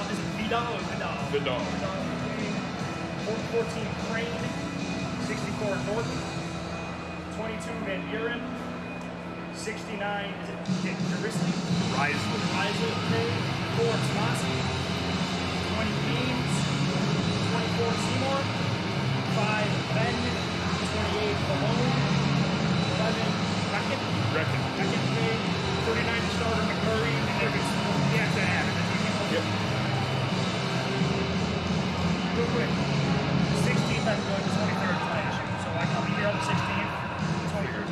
Is it Vidal or Vidal? Vidal. 14 Crane, 64 Norton, 22 Van Buren, 69 is it Jurisley? Risley, okay. 4 Tomasi, 20 Beans, 24 Seymour, 5 Ben, 28 Malone, 11 Reckon, okay. 39 starter McMurray, and if it's to have it. Yep. Real quick, the 16th I'm going, the 23rd is my issue, so I'll be here on the 16th, 23rd.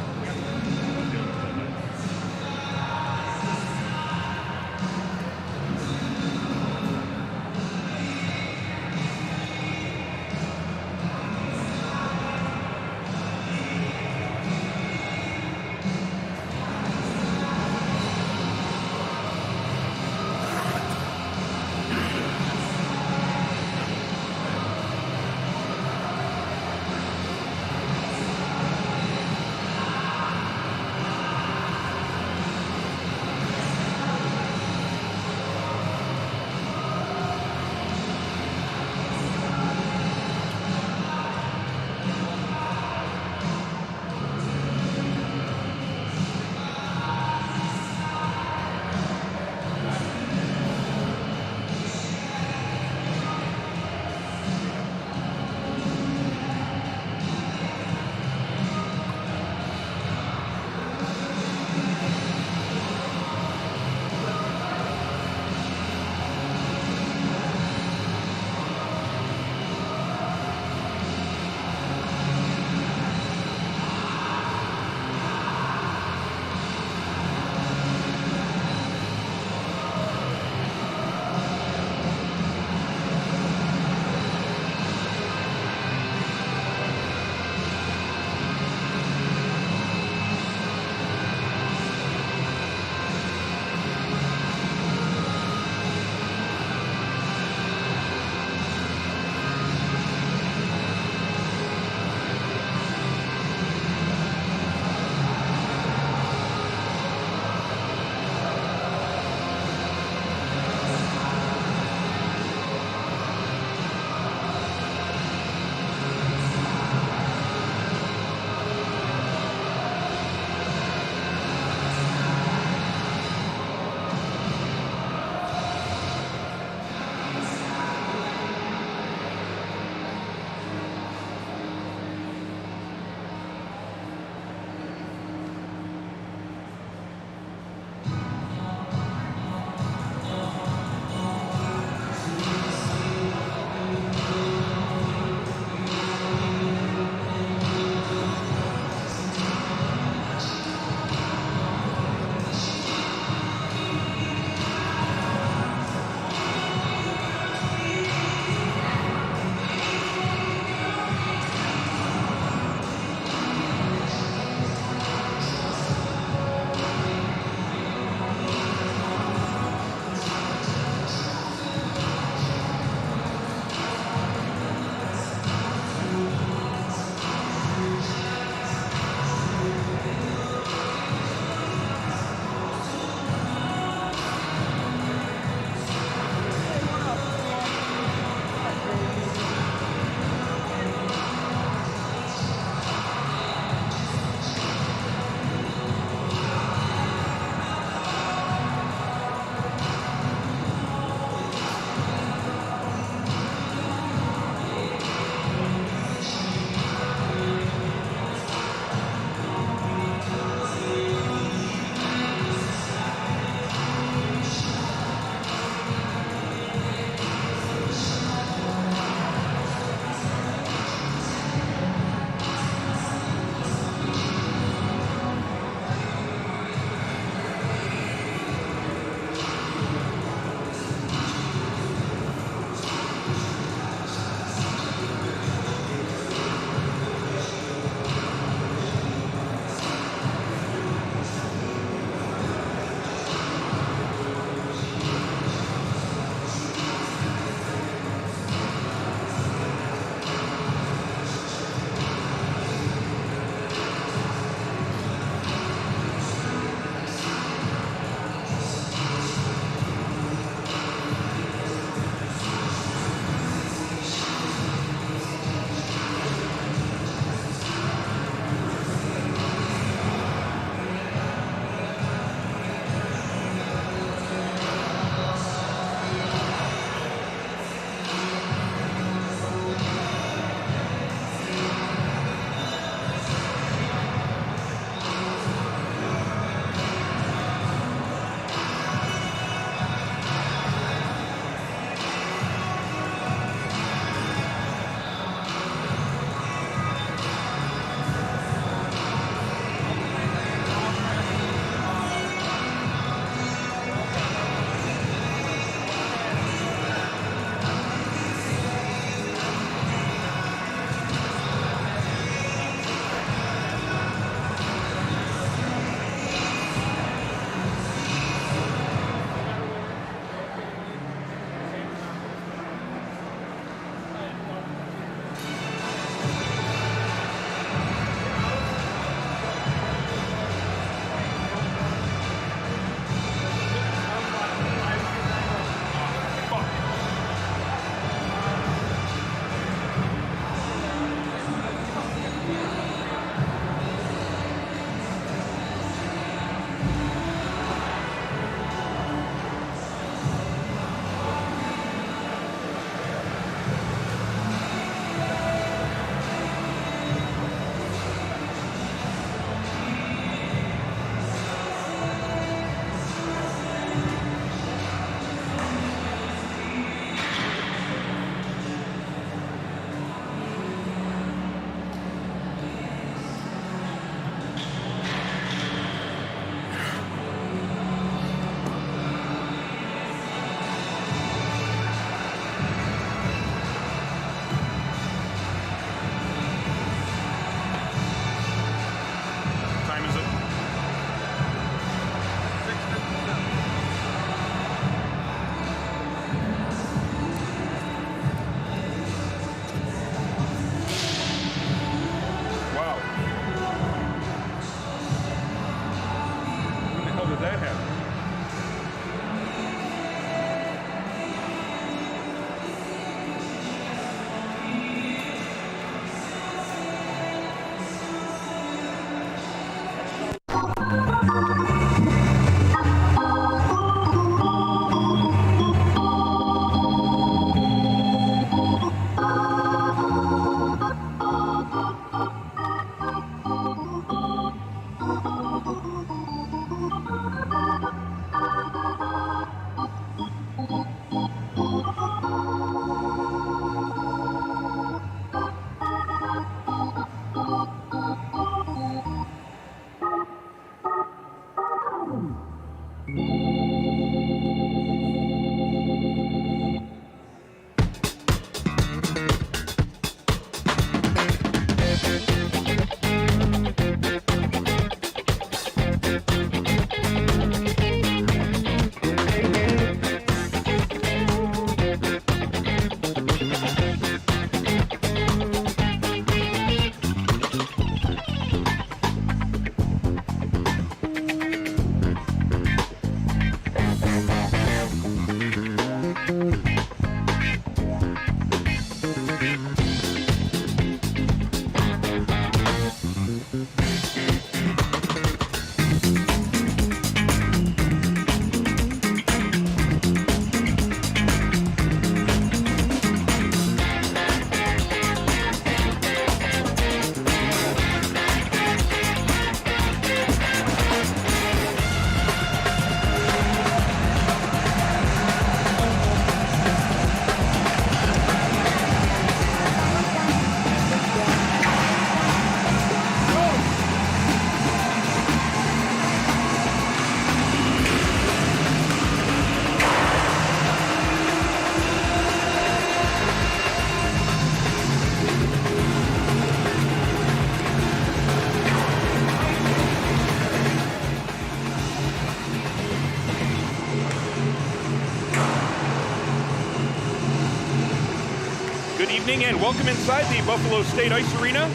evening and welcome inside the Buffalo State Ice Arena.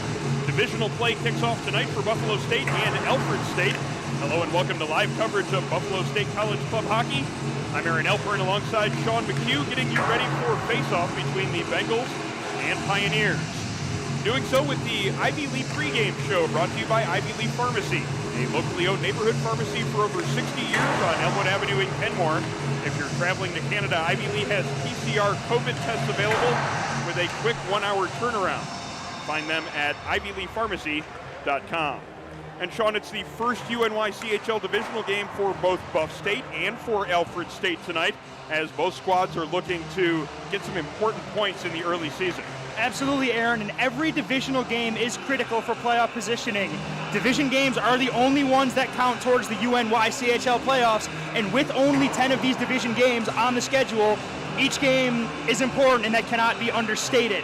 Divisional play kicks off tonight for Buffalo State and Alfred State. Hello and welcome to live coverage of Buffalo State College Club Hockey. I'm Aaron Alfred alongside Sean McHugh, getting you ready for face-off between the Bengals and Pioneers. Doing so with the Ivy League pregame show brought to you by Ivy League Pharmacy, a locally owned neighborhood pharmacy for over 60 years on Elmwood Avenue in Kenmore. If you're traveling to Canada, Ivy League has PCR COVID tests available with a quick 1-hour turnaround. Find them at ivyleaguepharmacy.com. And Sean, it's the first UNYCHL divisional game for both Buff State and for Alfred State tonight, as both squads are looking to get some important points in the early season. Absolutely, Aaron, and every divisional game is critical for playoff positioning. Division games are the only ones that count towards the UNYCHL playoffs, and with only 10 of these division games on the schedule, each game is important, and that cannot be understated.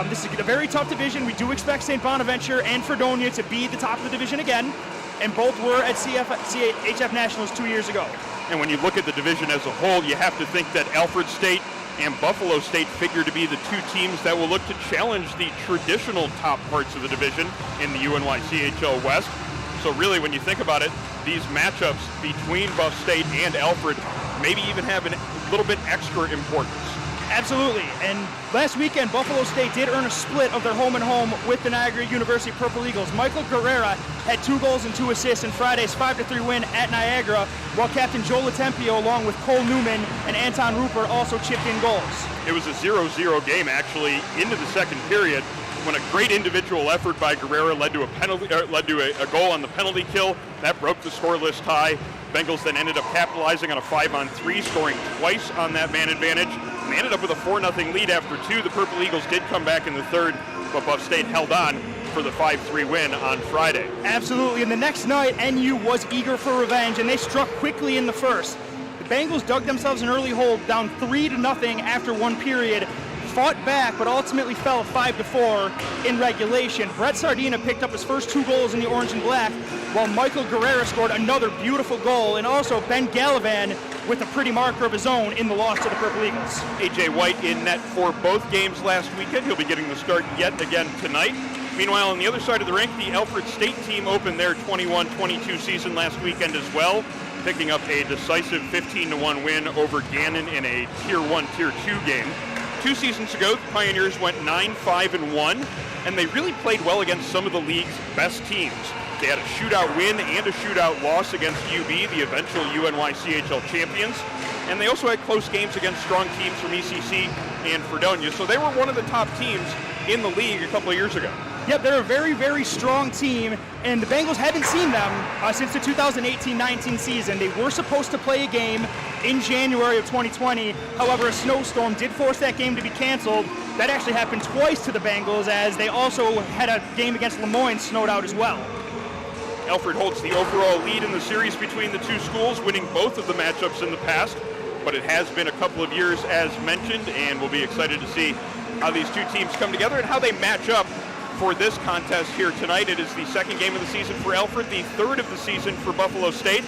This is a very tough division. We do expect St. Bonaventure and Fredonia to be the top of the division again, and both were at CHF Nationals 2 years ago. And when you look at the division as a whole, you have to think that Alfred State and Buffalo State figure to be the two teams that will look to challenge the traditional top parts of the division in the UNYCHL West. So really, when you think about it, these matchups between Buff State and Alfred maybe even have a little bit extra importance. Absolutely, and last weekend Buffalo State did earn a split of their home and home with the Niagara University Purple Eagles. Michael Guerrera had 2 goals and 2 assists in Friday's 5-3 win at Niagara, while Captain Joe Latempio along with Cole Newman and Anton Rupert also chipped in goals. It was a 0-0 game actually into the second period when a great individual effort by Guerrera led to a goal on the penalty kill. That broke the scoreless tie. Bengals then ended up capitalizing on a 5-on-3, scoring twice on that man advantage. They ended up with a 4-0 lead after 2. The Purple Eagles did come back in the third, but Buff State held on for the 5-3 win on Friday. Absolutely, and the next night, NU was eager for revenge, and they struck quickly in the first. The Bengals dug themselves an early hole, down 3-0 after one period, fought back, but ultimately fell 5-4 in regulation. Brett Sardina picked up his first 2 goals in the orange and black, while Michael Guerrera scored another beautiful goal, and also Ben Gallivan with a pretty marker of his own in the loss to the Purple Eagles. A.J. White in net for both games last weekend. He'll be getting the start yet again tonight. Meanwhile, on the other side of the rink, the Alfred State team opened their 21-22 season last weekend as well, picking up a decisive 15-1 win over Gannon in a Tier 1, Tier 2 game. 2 seasons ago, the Pioneers went 9-5-1, and they really played well against some of the league's best teams. They had a shootout win and a shootout loss against UB, the eventual UNYCHL champions, and they also had close games against strong teams from ECC and Fredonia, so they were one of the top teams in the league a couple of years ago. Yep, they're a very, very strong team, and the Bengals haven't seen them since the 2018-19 season. They were supposed to play a game in January of 2020. However, a snowstorm did force that game to be canceled. That actually happened twice to the Bengals, as they also had a game against Lemoyne snowed out as well. Alfred holds the overall lead in the series between the two schools, winning both of the matchups in the past, but it has been a couple of years as mentioned, and we'll be excited to see how these two teams come together and how they match up for this contest here tonight. It is the second game of the season for Alfred, the third of the season for Buffalo State.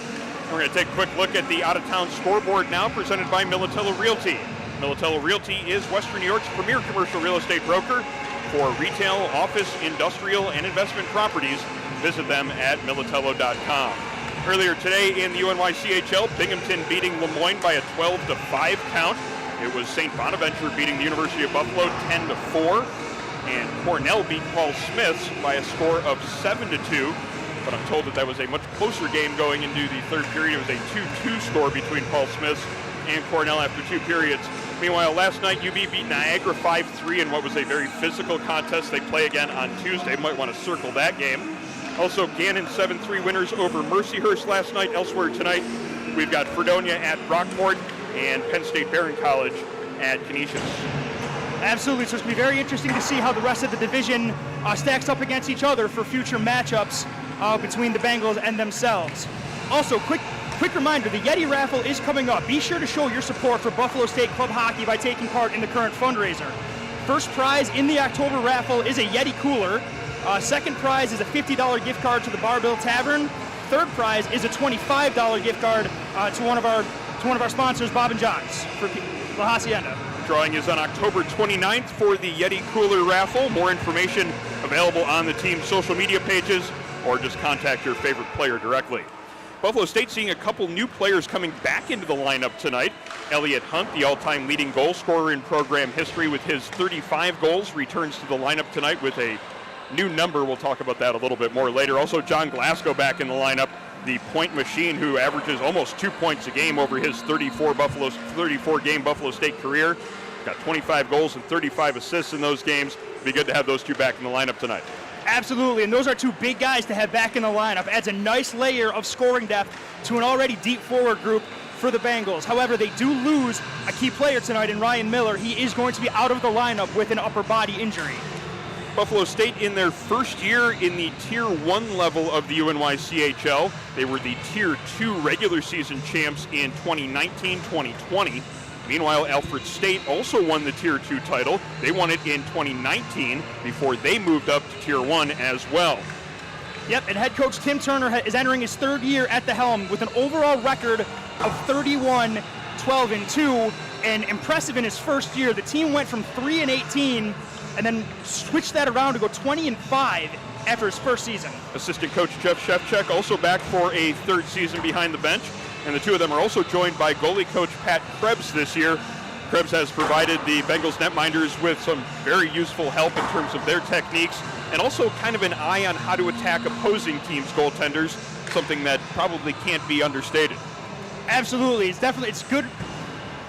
We're going to take a quick look at the out-of-town scoreboard now, presented by Militello Realty. Militello Realty is Western New York's premier commercial real estate broker for retail, office, industrial, and investment properties. Visit them at militello.com. Earlier today in the UNYCHL, Binghamton beating Lemoyne by a 12-5 count. It was St. Bonaventure beating the University of Buffalo 10-4. And Cornell beat Paul Smiths by a score of 7-2. But I'm told that was a much closer game going into the third period. It was a 2-2 score between Paul Smiths and Cornell after 2 periods. Meanwhile, last night UB beat Niagara 5-3 in what was a very physical contest. They play again on Tuesday. Might want to circle that game. Also, Gannon 7-3 winners over Mercyhurst last night. Elsewhere tonight, we've got Fredonia at Brockport and Penn State Barron College at Canisius. Absolutely, so it's going to be very interesting to see how the rest of the division stacks up against each other for future matchups between the Bengals and themselves. Also, quick reminder, the Yeti raffle is coming up. Be sure to show your support for Buffalo State Club Hockey by taking part in the current fundraiser. First prize in the October raffle is a Yeti cooler. Second prize is a $50 gift card to the Barbell Tavern. Third prize is a $25 gift card to one of our sponsors, Bob and John's, for La Hacienda. Drawing is on October 29th for the Yeti Cooler raffle. More information available on the team's social media pages, or just contact your favorite player directly. Buffalo State seeing a couple new players coming back into the lineup tonight. Elliott Hunt, the all-time leading goal scorer in program history with his 35 goals, returns to the lineup tonight with a new number. We'll talk about that a little bit more later. Also, John Glasgow back in the lineup, the point machine who averages almost 2 points a game over his 34-game Buffalo State career. Got 25 goals and 35 assists in those games. It'd be good to have those two back in the lineup tonight. Absolutely, and those are two big guys to have back in the lineup. Adds a nice layer of scoring depth to an already deep forward group for the Bengals. However, they do lose a key player tonight in Ryan Miller. He is going to be out of the lineup with an upper body injury. Buffalo State in their first year in the Tier 1 level of the UNYCHL. They were the Tier 2 regular season champs in 2019-2020. Meanwhile, Alfred State also won the Tier 2 title. They won it in 2019 before they moved up to Tier 1 as well. Yep, and head coach Tim Turner is entering his third year at the helm with an overall record of 31-12-2, and impressive in his first year. The team went from 3-18 and then switched that around to go 20-5 after his first season. Assistant coach Jeff Shevchuk also back for a third season behind the bench. And the two of them are also joined by goalie coach Pat Krebs this year. Krebs has provided the Bengals netminders with some very useful help in terms of their techniques, and also kind of an eye on how to attack opposing teams' goaltenders, something that probably can't be understated. Absolutely, it's good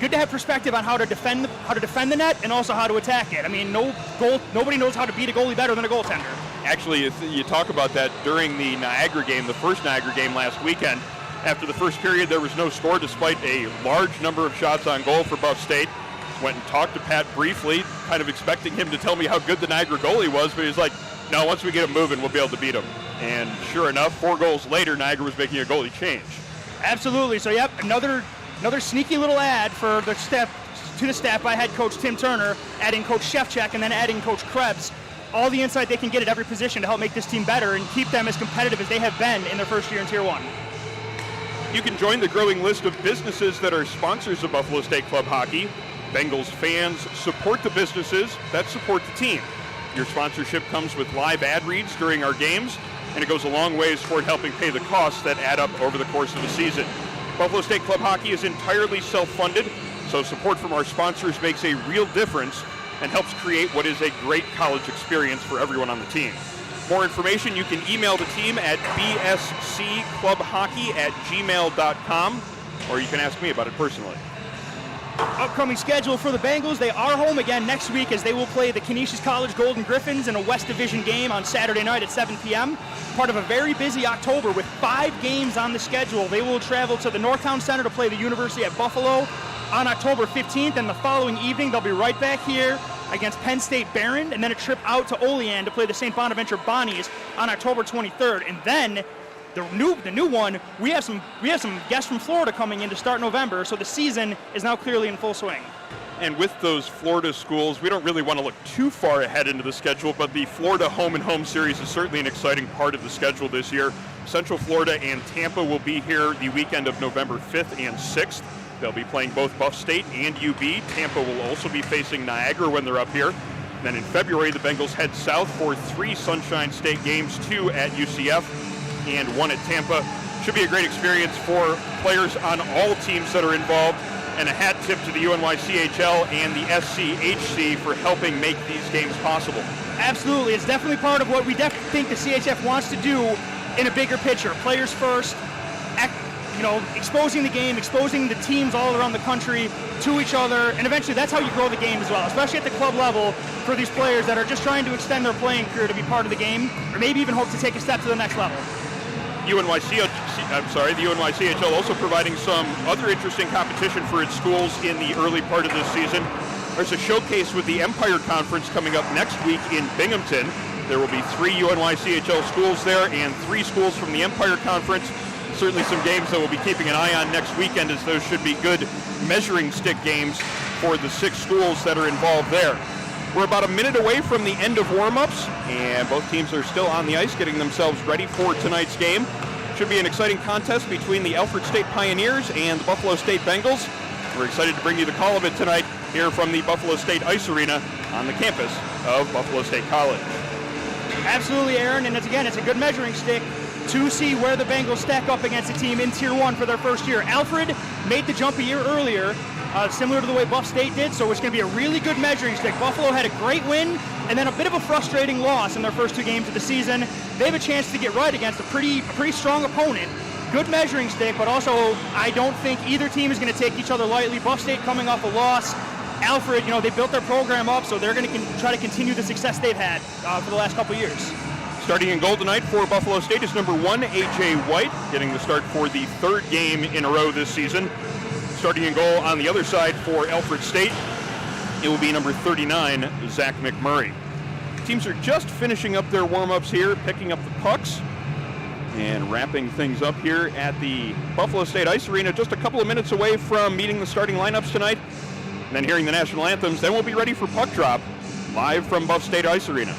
to have perspective on how to defend the net and also how to attack it. I mean, nobody knows how to beat a goalie better than a goaltender. Actually, if you talk about that during the Niagara game, the first Niagara game last weekend. After the first period, there was no score despite a large number of shots on goal for Buff State. Went and talked to Pat briefly, kind of expecting him to tell me how good the Niagara goalie was, but he's like, no, once we get him moving, we'll be able to beat him. And sure enough, 4 goals later, Niagara was making a goalie change. Absolutely. So, yep, another sneaky little add to the staff by head coach Tim Turner, adding coach Shevchuk and then adding coach Krebs. All the insight they can get at every position to help make this team better and keep them as competitive as they have been in their first year in Tier 1. You can join the growing list of businesses that are sponsors of Buffalo State Club Hockey. Bengals fans support the businesses that support the team. Your sponsorship comes with live ad reads during our games, and it goes a long ways toward helping pay the costs that add up over the course of the season. Buffalo State Club Hockey is entirely self-funded, so support from our sponsors makes a real difference and helps create what is a great college experience for everyone on the team. More information, you can email the team at bscclubhockey@gmail.com, or you can ask me about it personally. Upcoming schedule for the Bengals. They are home again next week as they will play the Canisius College Golden Griffins in a West Division game on Saturday night at 7 p.m. Part of a very busy October with 5 games on the schedule. They will travel to the Northtown Center to play the University at Buffalo on October 15th, and the following evening they'll be right back here against Penn State Barron, and then a trip out to Olean to play the St. Bonaventure Bonnies on October 23rd. And then the new one, we have some guests from Florida coming in to start November, so the season is now clearly in full swing. And with those Florida schools, we don't really want to look too far ahead into the schedule, but the Florida home and home series is certainly an exciting part of the schedule this year. Central Florida and Tampa will be here the weekend of November 5th and 6th. They'll be playing both Buff State and UB. Tampa will also be facing Niagara when they're up here. And then in February, the Bengals head south for 3 Sunshine State games, 2 at UCF and 1 at Tampa. Should be a great experience for players on all teams that are involved. And a hat tip to the UNYCHL and the SCHC for helping make these games possible. Absolutely. It's definitely part of what we definitely think the CHF wants to do in a bigger picture. Players first, exposing the game, exposing the teams all around the country to each other, and eventually that's how you grow the game as well, especially at the club level for these players that are just trying to extend their playing career to be part of the game, or maybe even hope to take a step to the next level. The UNYCHL also providing some other interesting competition for its schools in the early part of this season. There's a showcase with the Empire Conference coming up next week in Binghamton. There will be 3 UNYCHL schools there and 3 schools from the Empire Conference. Certainly some games that we'll be keeping an eye on next weekend, as those should be good measuring stick games for the 6 schools that are involved there. We're about a minute away from the end of warm-ups, and both teams are still on the ice getting themselves ready for tonight's game. Should be an exciting contest between the Alfred State Pioneers and the Buffalo State Bengals. We're excited to bring you the call of it tonight here from the Buffalo State Ice Arena on the campus of Buffalo State College. Absolutely, Aaron, and it's a good measuring stick to see where the Bengals stack up against a team in Tier 1 for their first year. Alfred made the jump a year earlier, similar to the way Buff State did, so it's going to be a really good measuring stick. Buffalo had a great win and then a bit of a frustrating loss in their first 2 games of the season. They have a chance to get right against a pretty strong opponent. Good measuring stick, but also I don't think either team is going to take each other lightly. Buff State coming off a loss. Alfred, they built their program up, so they're going to try to continue the success they've had for the last couple years. Starting in goal tonight for Buffalo State is number 1, A.J. White, getting the start for the 3rd game in a row this season. Starting in goal on the other side for Alfred State, it will be number 39, Zach McMurray. Teams are just finishing up their warm-ups here, picking up the pucks, and wrapping things up here at the Buffalo State Ice Arena, just a couple of minutes away from meeting the starting lineups tonight, and then hearing the national anthems. Then we'll be ready for puck drop, live from Buff State Ice Arena.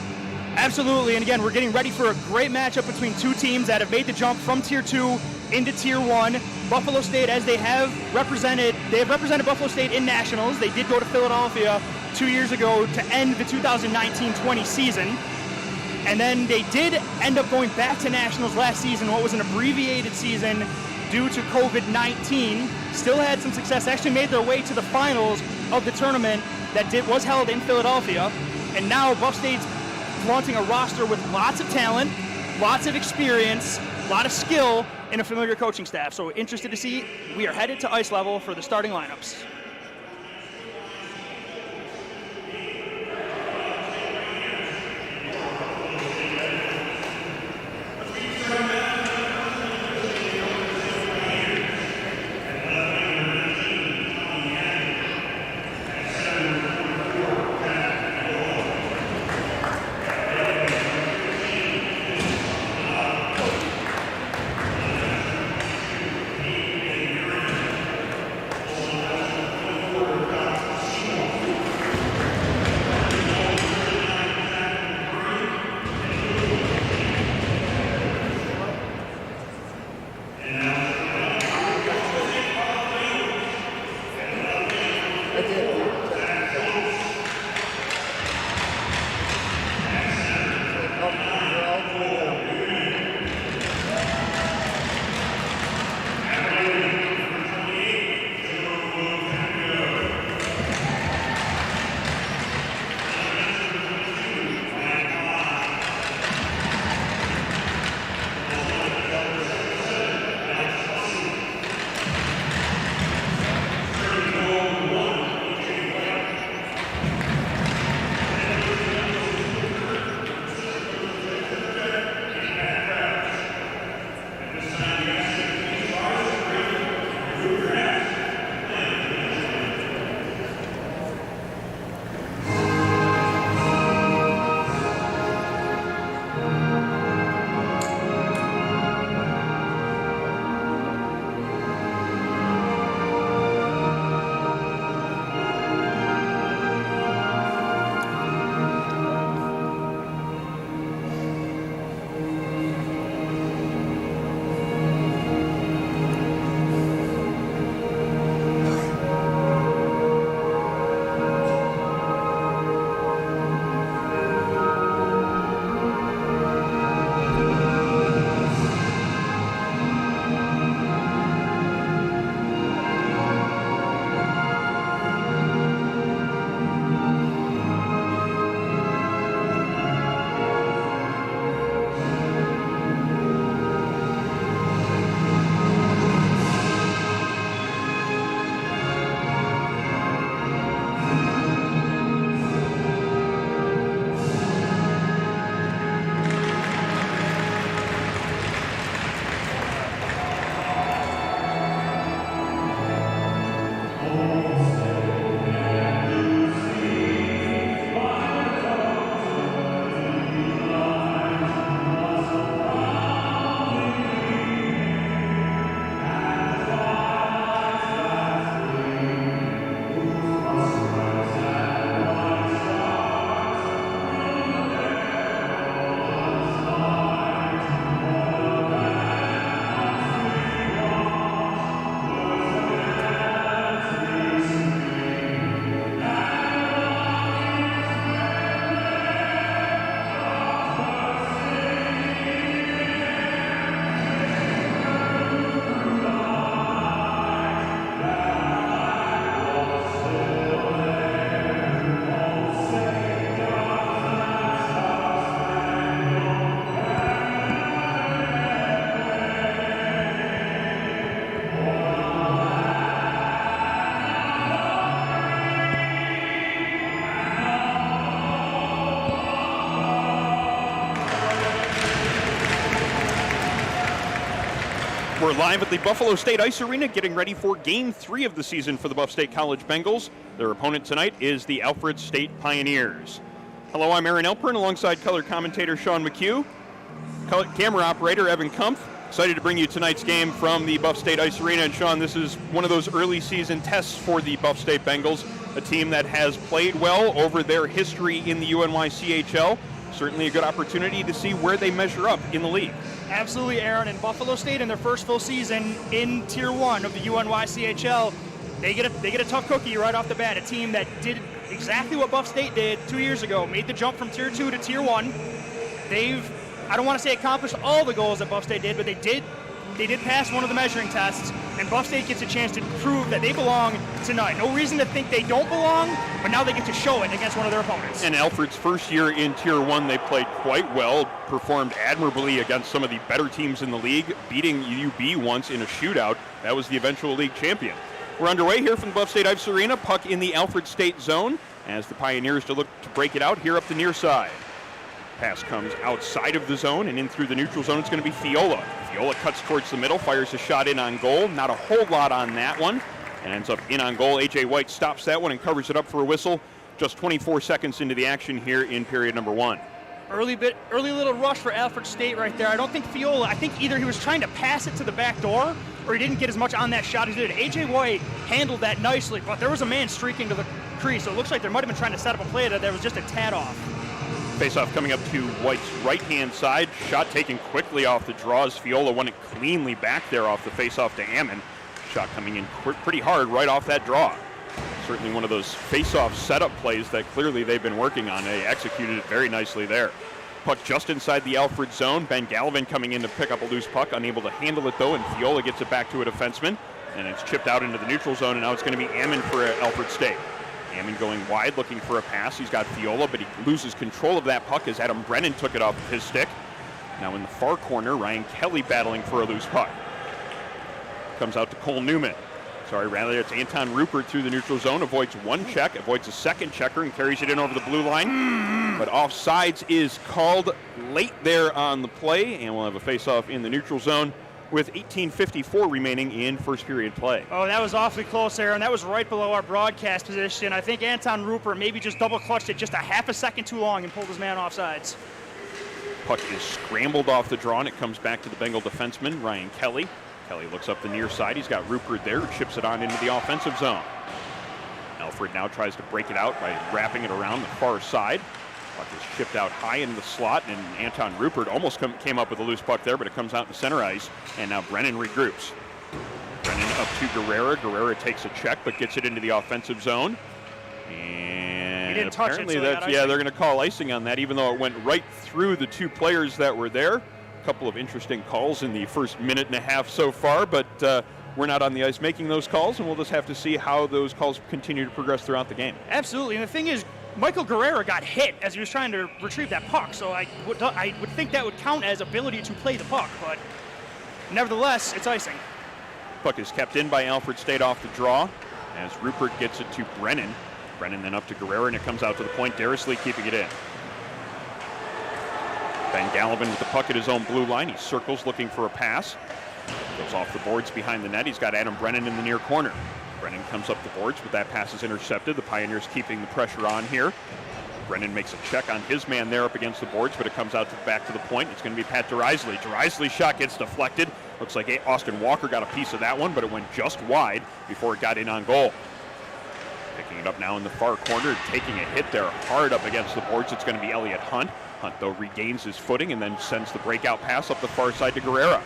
Absolutely, and again, we're getting ready for a great matchup between 2 teams that have made the jump from Tier 2 into Tier 1. Buffalo State, as they have represented Buffalo State in nationals. They did go to Philadelphia 2 years ago to end the 2019-20 season. And then they did end up going back to nationals last season, what was an abbreviated season due to COVID-19. Still had some success, actually made their way to the finals of the tournament that was held in Philadelphia. And now Buff State's flaunting a roster with lots of talent, lots of experience, a lot of skill, and a familiar coaching staff. So interested to see. We are headed to ice level for the starting lineups. We're live at the Buffalo State Ice Arena getting ready for Game 3 of the season for the Buff State College Bengals. Their opponent tonight is the Alfred State Pioneers. Hello, I'm Aaron Elpern alongside color commentator Sean McHugh, camera operator Evan Kumpf. Excited to bring you tonight's game from the Buff State Ice Arena. And Sean, this is one of those early season tests for the Buff State Bengals, a team that has played well over their history in the UNYCHL. Certainly a good opportunity to see where they measure up in the league. Absolutely, Aaron. And Buffalo State, in their first full season in Tier 1 of the UNYCHL, they get a tough cookie right off the bat. A team that did exactly what Buff State did 2 years ago, made the jump from Tier 2 to Tier 1. They've, I don't want to say accomplished all the goals that Buff State did, but they did pass one of the measuring tests, and Buff State gets a chance to prove that they belong tonight. No reason to think they don't belong, but now they get to show it against one of their opponents. And Alfred's first year in Tier 1, they played quite well, performed admirably against some of the better teams in the league, beating UB once in a shootout. That was the eventual league champion. We're underway here from the Buff State Ice Arena, puck in the Alfred State zone, as the Pioneers to look to break it out here up the near side. Pass comes outside of the zone and in through the neutral zone. It's going to be Fiola. Fiola cuts towards the middle, fires a shot in on goal. Not a whole lot on that one, and ends up in on goal. A.J. White stops that one and covers it up for a whistle. Just 24 seconds into the action here in period number 1. Early little rush for Alfred State right there. I don't think Fiola, I think either he was trying to pass it to the back door or he didn't get as much on that shot as he did. A.J. White handled that nicely, but there was a man streaking to the crease, so it looks like they might have been trying to set up a play that was just a tad off. Face-off coming up to White's right-hand side. Shot taken quickly off the draws. Fiola won it cleanly back there off the face-off to Ammon. Shot coming in pretty hard right off that draw. Certainly one of those face-off setup plays that clearly they've been working on. They executed it very nicely there. Puck just inside the Alfred zone. Ben Gallivan coming in to pick up a loose puck, unable to handle it though, and Fiola gets it back to a defenseman. And it's chipped out into the neutral zone, and now it's going to be Ammon for Alfred State. Ammon going wide, looking for a pass. He's got Fiola, but he loses control of that puck as Adam Brennan took it off of his stick. Now in the far corner, Ryan Kelly battling for a loose puck. Comes out to Cole Newman. It's Anton Rupert through the neutral zone, avoids one check, avoids a second checker, and carries it in over the blue line. But offsides is called late there on the play, and we'll have a face-off in the neutral zone with 18:54 remaining in first period play. Oh, that was awfully close, Aaron. That was right below our broadcast position. I think Anton Rupert maybe just double clutched it just a half a second too long and pulled his man offsides. Puck is scrambled off the draw, and it comes back to the Bengal defenseman, Ryan Kelly. Kelly looks up the near side. He's got Rupert there, who chips it on into the offensive zone. Alfred now tries to break it out by wrapping it around the far side. Puck is chipped out high into the slot, and Anton Rupert almost came up with a loose puck there, but it comes out to center ice, and now Brennan regroups. Brennan up to Guerrera. Guerrera takes a check, but gets it into the offensive zone. And he didn't touch apparently it, so they're going to call icing on that, even though it went right through the two players that were there. A couple of interesting calls in the first minute and a half so far, but we're not on the ice making those calls, and we'll just have to see how those calls continue to progress throughout the game. Absolutely, and the thing is, Michael Guerrera got hit as he was trying to retrieve that puck, so I would think that would count as ability to play the puck, but nevertheless, it's icing. Puck is kept in by Alfred State off the draw as Rupert gets it to Brennan. Brennan then up to Guerrera, and it comes out to the point. Darisley keeping it in. Ben Gallivan with the puck at his own blue line. He circles looking for a pass. Goes off the boards behind the net. He's got Adam Brennan in the near corner. Brennan comes up the boards, but that pass is intercepted. The Pioneers keeping the pressure on here. Brennan makes a check on his man there up against the boards, but it comes out back to the point. It's going to be Pat Darisley. Darisley's shot gets deflected. Looks like Austin Walker got a piece of that one, but it went just wide before it got in on goal. Picking it up now in the far corner, taking a hit there hard up against the boards. It's going to be Elliot Hunt. Hunt, though, regains his footing and then sends the breakout pass up the far side to Guerrera.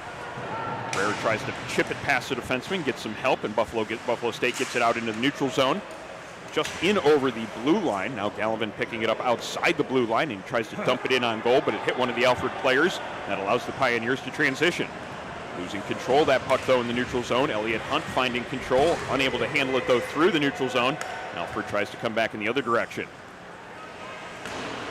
Guerrera tries to chip it past the defenseman, gets some help, and Buffalo State gets it out into the neutral zone. Just in over the blue line. Now Gallivan picking it up outside the blue line and tries to dump it in on goal, but it hit one of the Alfred players. That allows the Pioneers to transition. Losing control of that puck, though, in the neutral zone. Elliot Hunt finding control, unable to handle it, though, through the neutral zone. Alfred tries to come back in the other direction.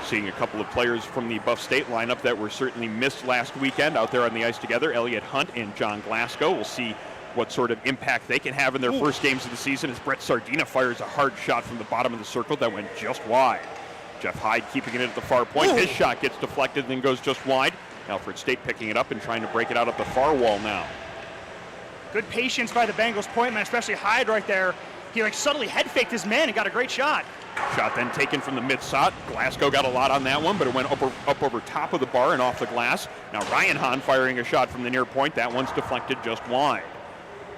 Seeing a couple of players from the Buff State lineup that were certainly missed last weekend out there on the ice together. Elliot Hunt and John Glasgow. We'll see what sort of impact they can have in their first games of the season as Brett Sardina fires a hard shot from the bottom of the circle that went just wide. Jeff Hyde keeping it at the far point. His shot gets deflected and then goes just wide. Alfred State picking it up and trying to break it out at the far wall now. Good patience by the Bengals point man, especially Hyde right there. He like subtly head faked his man and got a great shot. Shot then taken from the mid-shot. Glasgow got a lot on that one, but it went up over top of the bar and off the glass. Now Ryan Hahn firing a shot from the near point. That one's deflected just wide.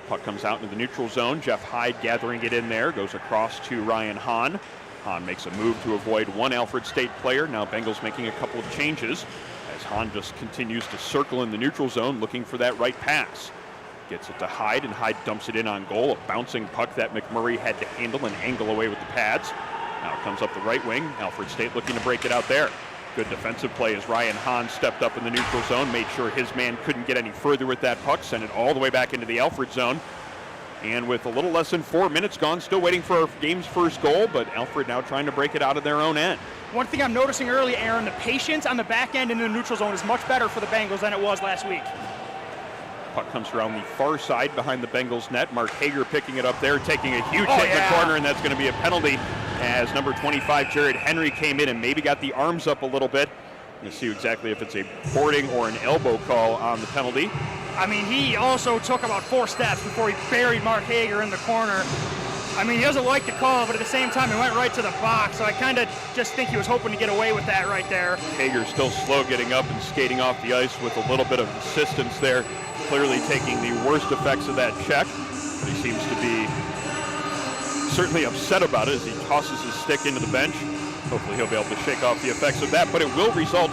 Puck comes out into the neutral zone. Jeff Hyde gathering it in there. Goes across to Ryan Hahn. Hahn makes a move to avoid one Alfred State player. Now Bengals making a couple of changes as Hahn just continues to circle in the neutral zone looking for that right pass. Gets it to Hyde, and Hyde dumps it in on goal. A bouncing puck that McMurray had to handle and angle away with the pads. Now it comes up the right wing. Alfred State looking to break it out there. Good defensive play as Ryan Hahn stepped up in the neutral zone, made sure his man couldn't get any further with that puck, sent it all the way back into the Alfred zone. And with a little less than 4 minutes gone, still waiting for our game's first goal, but Alfred now trying to break it out of their own end. One thing I'm noticing early, Aaron, the patience on the back end in the neutral zone is much better for the Bengals than it was last week. Puck comes around the far side behind the Bengals net. Mark Hager picking it up there, taking a huge hit in the corner, and that's going to be a penalty as number 25, Jared Henry, came in and maybe got the arms up a little bit. You'll see exactly if it's a boarding or an elbow call on the penalty. I mean, he also took about 4 steps before he buried Mark Hager in the corner. I mean, he doesn't like the call, but at the same time, he went right to the box, so I kind of just think he was hoping to get away with that right there. Hager still slow getting up and skating off the ice with a little bit of assistance there, clearly taking the worst effects of that check. But he seems to be certainly upset about it as he tosses his stick into the bench. Hopefully he'll be able to shake off the effects of that, but it will result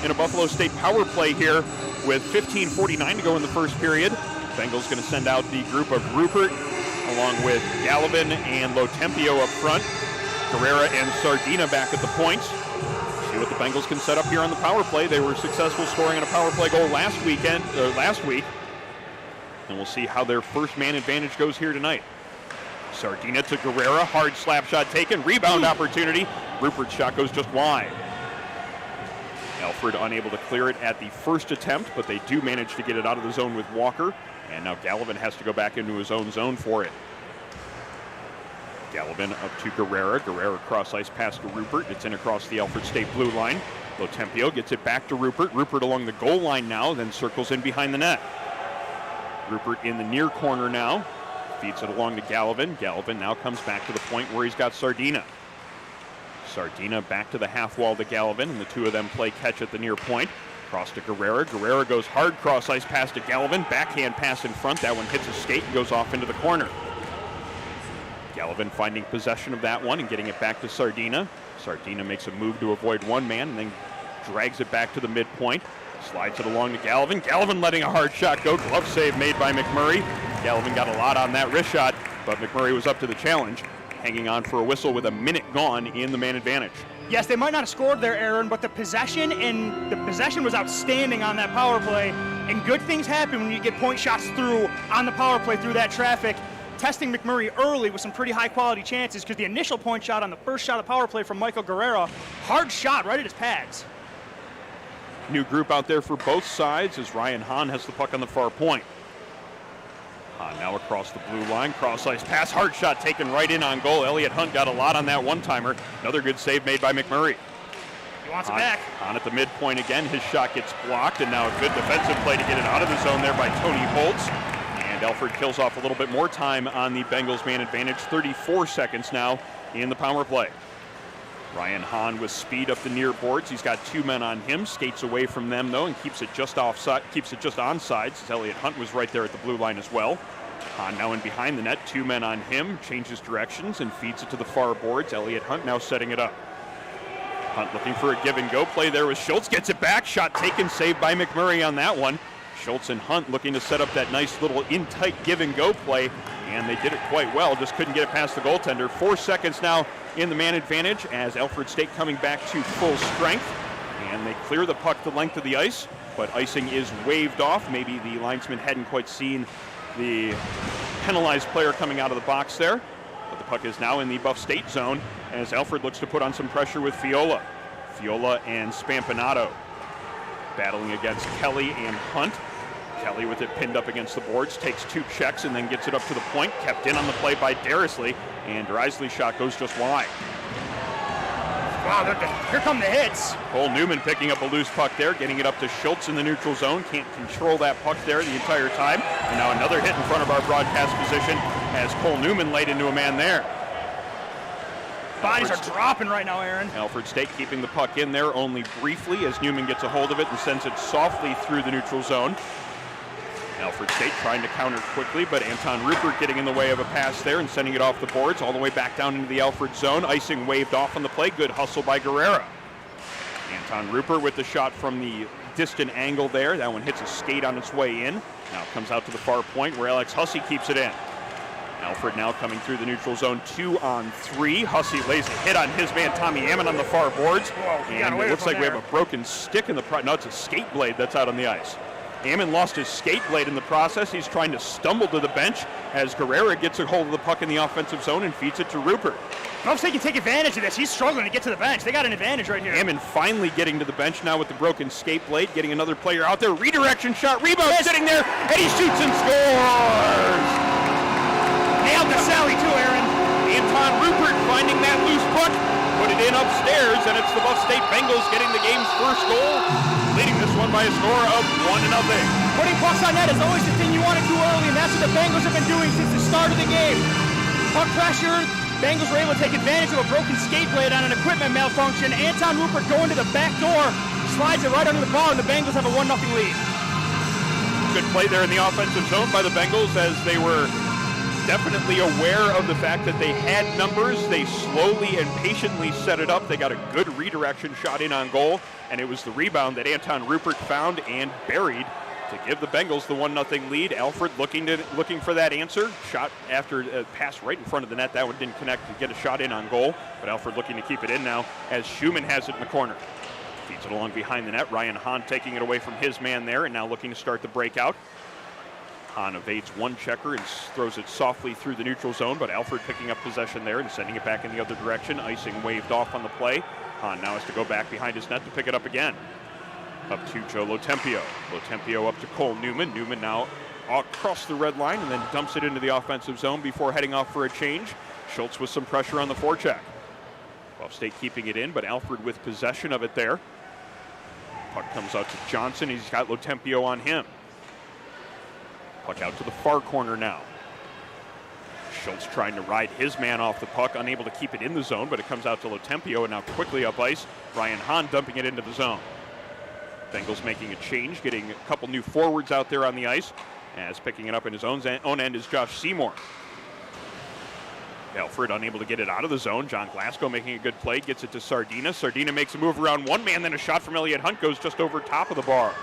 in a Buffalo State power play here with 15:49 to go in the first period. Bengals going to send out the group of Rupert along with Gallivan and Lotempio up front. Carrera and Sardina back at the points. See what the Bengals can set up here on the power play. They were successful scoring on a power play goal last week. And we'll see how their first man advantage goes here tonight. Sardina to Guerrera, hard slap shot taken, rebound opportunity. Rupert's shot goes just wide. Alfred unable to clear it at the first attempt, but they do manage to get it out of the zone with Walker. And now Gallivan has to go back into his own zone for it. Gallivan up to Guerrera. Guerrera cross ice pass to Rupert. It's in across the Alfred State blue line. Lotempio gets it back to Rupert. Rupert along the goal line now, then circles in behind the net. Rupert in the near corner now. Feeds it along to Gallivan. Gallivan now comes back to the point where he's got Sardina. Sardina back to the half wall to Gallivan, and the two of them play catch at the near point. Cross to Guerrera. Guerrera goes hard cross ice pass to Gallivan. Backhand pass in front. That one hits a skate and goes off into the corner. Gallivan finding possession of that one and getting it back to Sardina. Sardina makes a move to avoid one man and then drags it back to the midpoint. Slides it along to Gallivan. Gallivan letting a hard shot go. Glove save made by McMurray. Gallivan got a lot on that wrist shot, but McMurray was up to the challenge, hanging on for a whistle with a minute gone in the man advantage. Yes, they might not have scored there, Aaron, but the possession was outstanding on that power play. And good things happen when you get point shots through on the power play through that traffic. Testing McMurray early with some pretty high quality chances, because the initial point shot on the first shot of the power play from Michael Guerrera, hard shot right at his pads. New group out there for both sides as Ryan Hahn has the puck on the far point. Hahn now across the blue line, cross ice pass, hard shot taken right in on goal. Elliott Hunt got a lot on that one-timer. Another good save made by McMurray. He wants it back. Hahn at the midpoint again, his shot gets blocked, and now a good defensive play to get it out of the zone there by Tony Holtz. And Alfred kills off a little bit more time on the Bengals man advantage. 34 seconds now in the power play. Ryan Hahn with speed up the near boards. He's got two men on him, skates away from them though, and keeps it just offside, keeps it just onside, as Elliott Hunt was right there at the blue line as well. Hahn now in behind the net, two men on him, changes directions and feeds it to the far boards. Elliott Hunt now setting it up. Hunt looking for a give and go play there with Schultz, gets it back, shot taken, saved by McMurray on that one. Schultz and Hunt looking to set up that nice little in-tight give and go play, and they did it quite well, just couldn't get it past the goaltender. 4 seconds now in the man advantage as Alfred State coming back to full strength, and they clear the puck the length of the ice, but icing is waved off. Maybe the linesman hadn't quite seen the penalized player coming out of the box there, but the puck is now in the Buff State zone as Alfred looks to put on some pressure with Fiola. Fiola and Spampanato battling against Kelly and Hunt. Kelly with it pinned up against the boards, takes two checks and then gets it up to the point, kept in on the play by Darisley, and Darisley's shot goes just wide. Wow, here come the hits. Cole Newman picking up a loose puck there, getting it up to Schultz in the neutral zone. Can't control that puck there the entire time. And now another hit in front of our broadcast position as Cole Newman laid into a man there. Bodies are dropping right now, Aaron. Alfred State keeping the puck in there only briefly as Newman gets a hold of it and sends it softly through the neutral zone. Alfred State trying to counter quickly, but Anton Rupert getting in the way of a pass there and sending it off the boards all the way back down into the Alfred zone. Icing waved off on the play. Good hustle by Guerrera. Anton Rupert with the shot from the distant angle there. That one hits a skate on its way in. Now it comes out to the far point where Alex Hussey keeps it in. Alfred now coming through the neutral zone, 2-on-3. Hussey lays a hit on his man Tommy Ammon on the far boards. Whoa, and it looks like we have a broken stick in the no, it's a skate blade that's out on the ice. Ammon lost his skate blade in the process. He's trying to stumble to the bench as Guerrera gets a hold of the puck in the offensive zone and feeds it to Rupert. Buff State can take advantage of this. He's struggling to get to the bench. They got an advantage right here. Ammon finally getting to the bench now with the broken skate blade, getting another player out there. Redirection shot, rebound sitting there, and he shoots and scores! Nailed the Sally too, Aaron. Anton Rupert finding that loose puck, put it in upstairs, and it's the Buff State Bengals getting the game's first goal, leading this one by a score of 1-0. Putting pucks on net is always the thing you want to do early, and that's what the Bengals have been doing since the start of the game. Puck pressure, Bengals were able to take advantage of a broken skate blade on an equipment malfunction. Anton Rupert going to the back door, slides it right under the bar, and the Bengals have a 1-0 lead. Good play there in the offensive zone by the Bengals as they were definitely aware of the fact that they had numbers. They slowly and patiently set it up. They got a good redirection shot in on goal, and it was the rebound that Anton Rupert found and buried to give the Bengals the 1-0 lead. Alfred looking for that answer. Shot after a pass right in front of the net. That one didn't connect to get a shot in on goal, but Alfred looking to keep it in now as Schumann has it in the corner. Feeds it along behind the net. Ryan Hahn taking it away from his man there and now looking to start the breakout. Hahn evades one checker and throws it softly through the neutral zone, but Alfred picking up possession there and sending it back in the other direction. Icing waved off on the play. Hahn now has to go back behind his net to pick it up again. Up to Joe Lotempio. Lotempio up to Cole Newman. Newman now across the red line and then dumps it into the offensive zone before heading off for a change. Schultz with some pressure on the forecheck. Buff State keeping it in, but Alfred with possession of it there. Puck comes out to Johnson. He's got Lotempio on him. Puck out to the far corner now. Schultz trying to ride his man off the puck, unable to keep it in the zone, but it comes out to Lotempio and now quickly up ice. Ryan Hahn dumping it into the zone. Bengals making a change, getting a couple new forwards out there on the ice, as picking it up in his own end is Josh Seymour. Alfred unable to get it out of the zone. John Glasgow making a good play, gets it to Sardina. Sardina makes a move around one man, then a shot from Elliott Hunt goes just over top of the bar.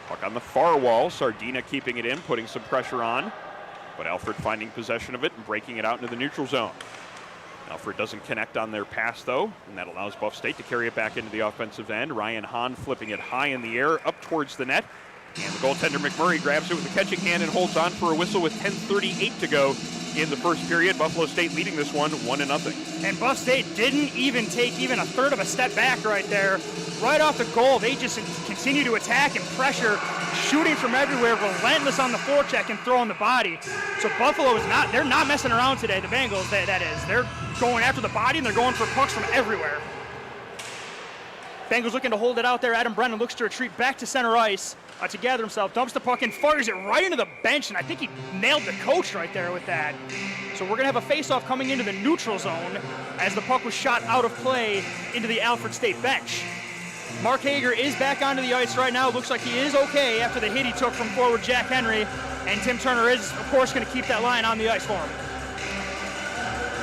Puck on the far wall, Sardina keeping it in, putting some pressure on, but Alfred finding possession of it and breaking it out into the neutral zone. Alfred doesn't connect on their pass though, and that allows Buff State to carry it back into the offensive end. Ryan Hahn flipping it high in the air up towards the net, and the goaltender McMurray grabs it with the catching hand and holds on for a whistle with 10:38 to go in the first period. Buffalo State leading this one 1-0. And Buff State didn't even take a third of a step back right there. Right off the goal, they just continue to attack and pressure, shooting from everywhere, relentless on the forecheck and throwing the body. So Buffalo they're not messing around today, the Bengals, that is. They're going after the body and they're going for pucks from everywhere. Bengals looking to hold it out there. Adam Brennan looks to retreat back to center ice to gather himself, dumps the puck and fires it right into the bench, and I think he nailed the coach right there with that. So we're going to have a face-off coming into the neutral zone as the puck was shot out of play into the Alfred State bench. Mark Hager is back onto the ice right now. Looks like he is okay after the hit he took from forward Jack Henry, and Tim Turner is, of course, going to keep that line on the ice for him.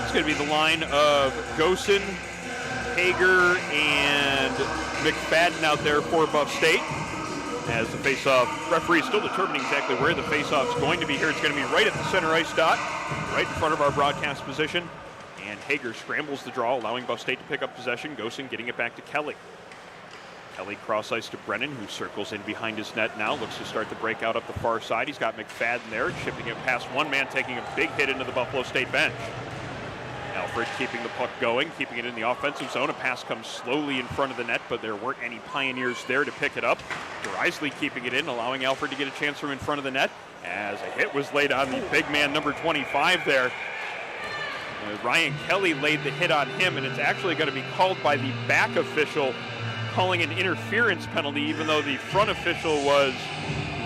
It's going to be the line of Gosen, Hager, and McFadden out there for Buff State. As the face-off, referee is still determining exactly where the face-off is going to be here. It's going to be right at the center ice dot, right in front of our broadcast position. And Hager scrambles the draw, allowing Buff State to pick up possession. Gosen getting it back to Kelly. Kelly cross ice to Brennan, who circles in behind his net now, looks to start the breakout up the far side. He's got McFadden there, chipping it past one man, taking a big hit into the Buffalo State bench. Alfred keeping the puck going, keeping it in the offensive zone. A pass comes slowly in front of the net, but there weren't any Pioneers there to pick it up. Greisley keeping it in, allowing Alfred to get a chance from in front of the net, as a hit was laid on the big man, number 25 there. Ryan Kelly laid the hit on him, and it's actually going to be called by the back official, calling an interference penalty, even though the front official was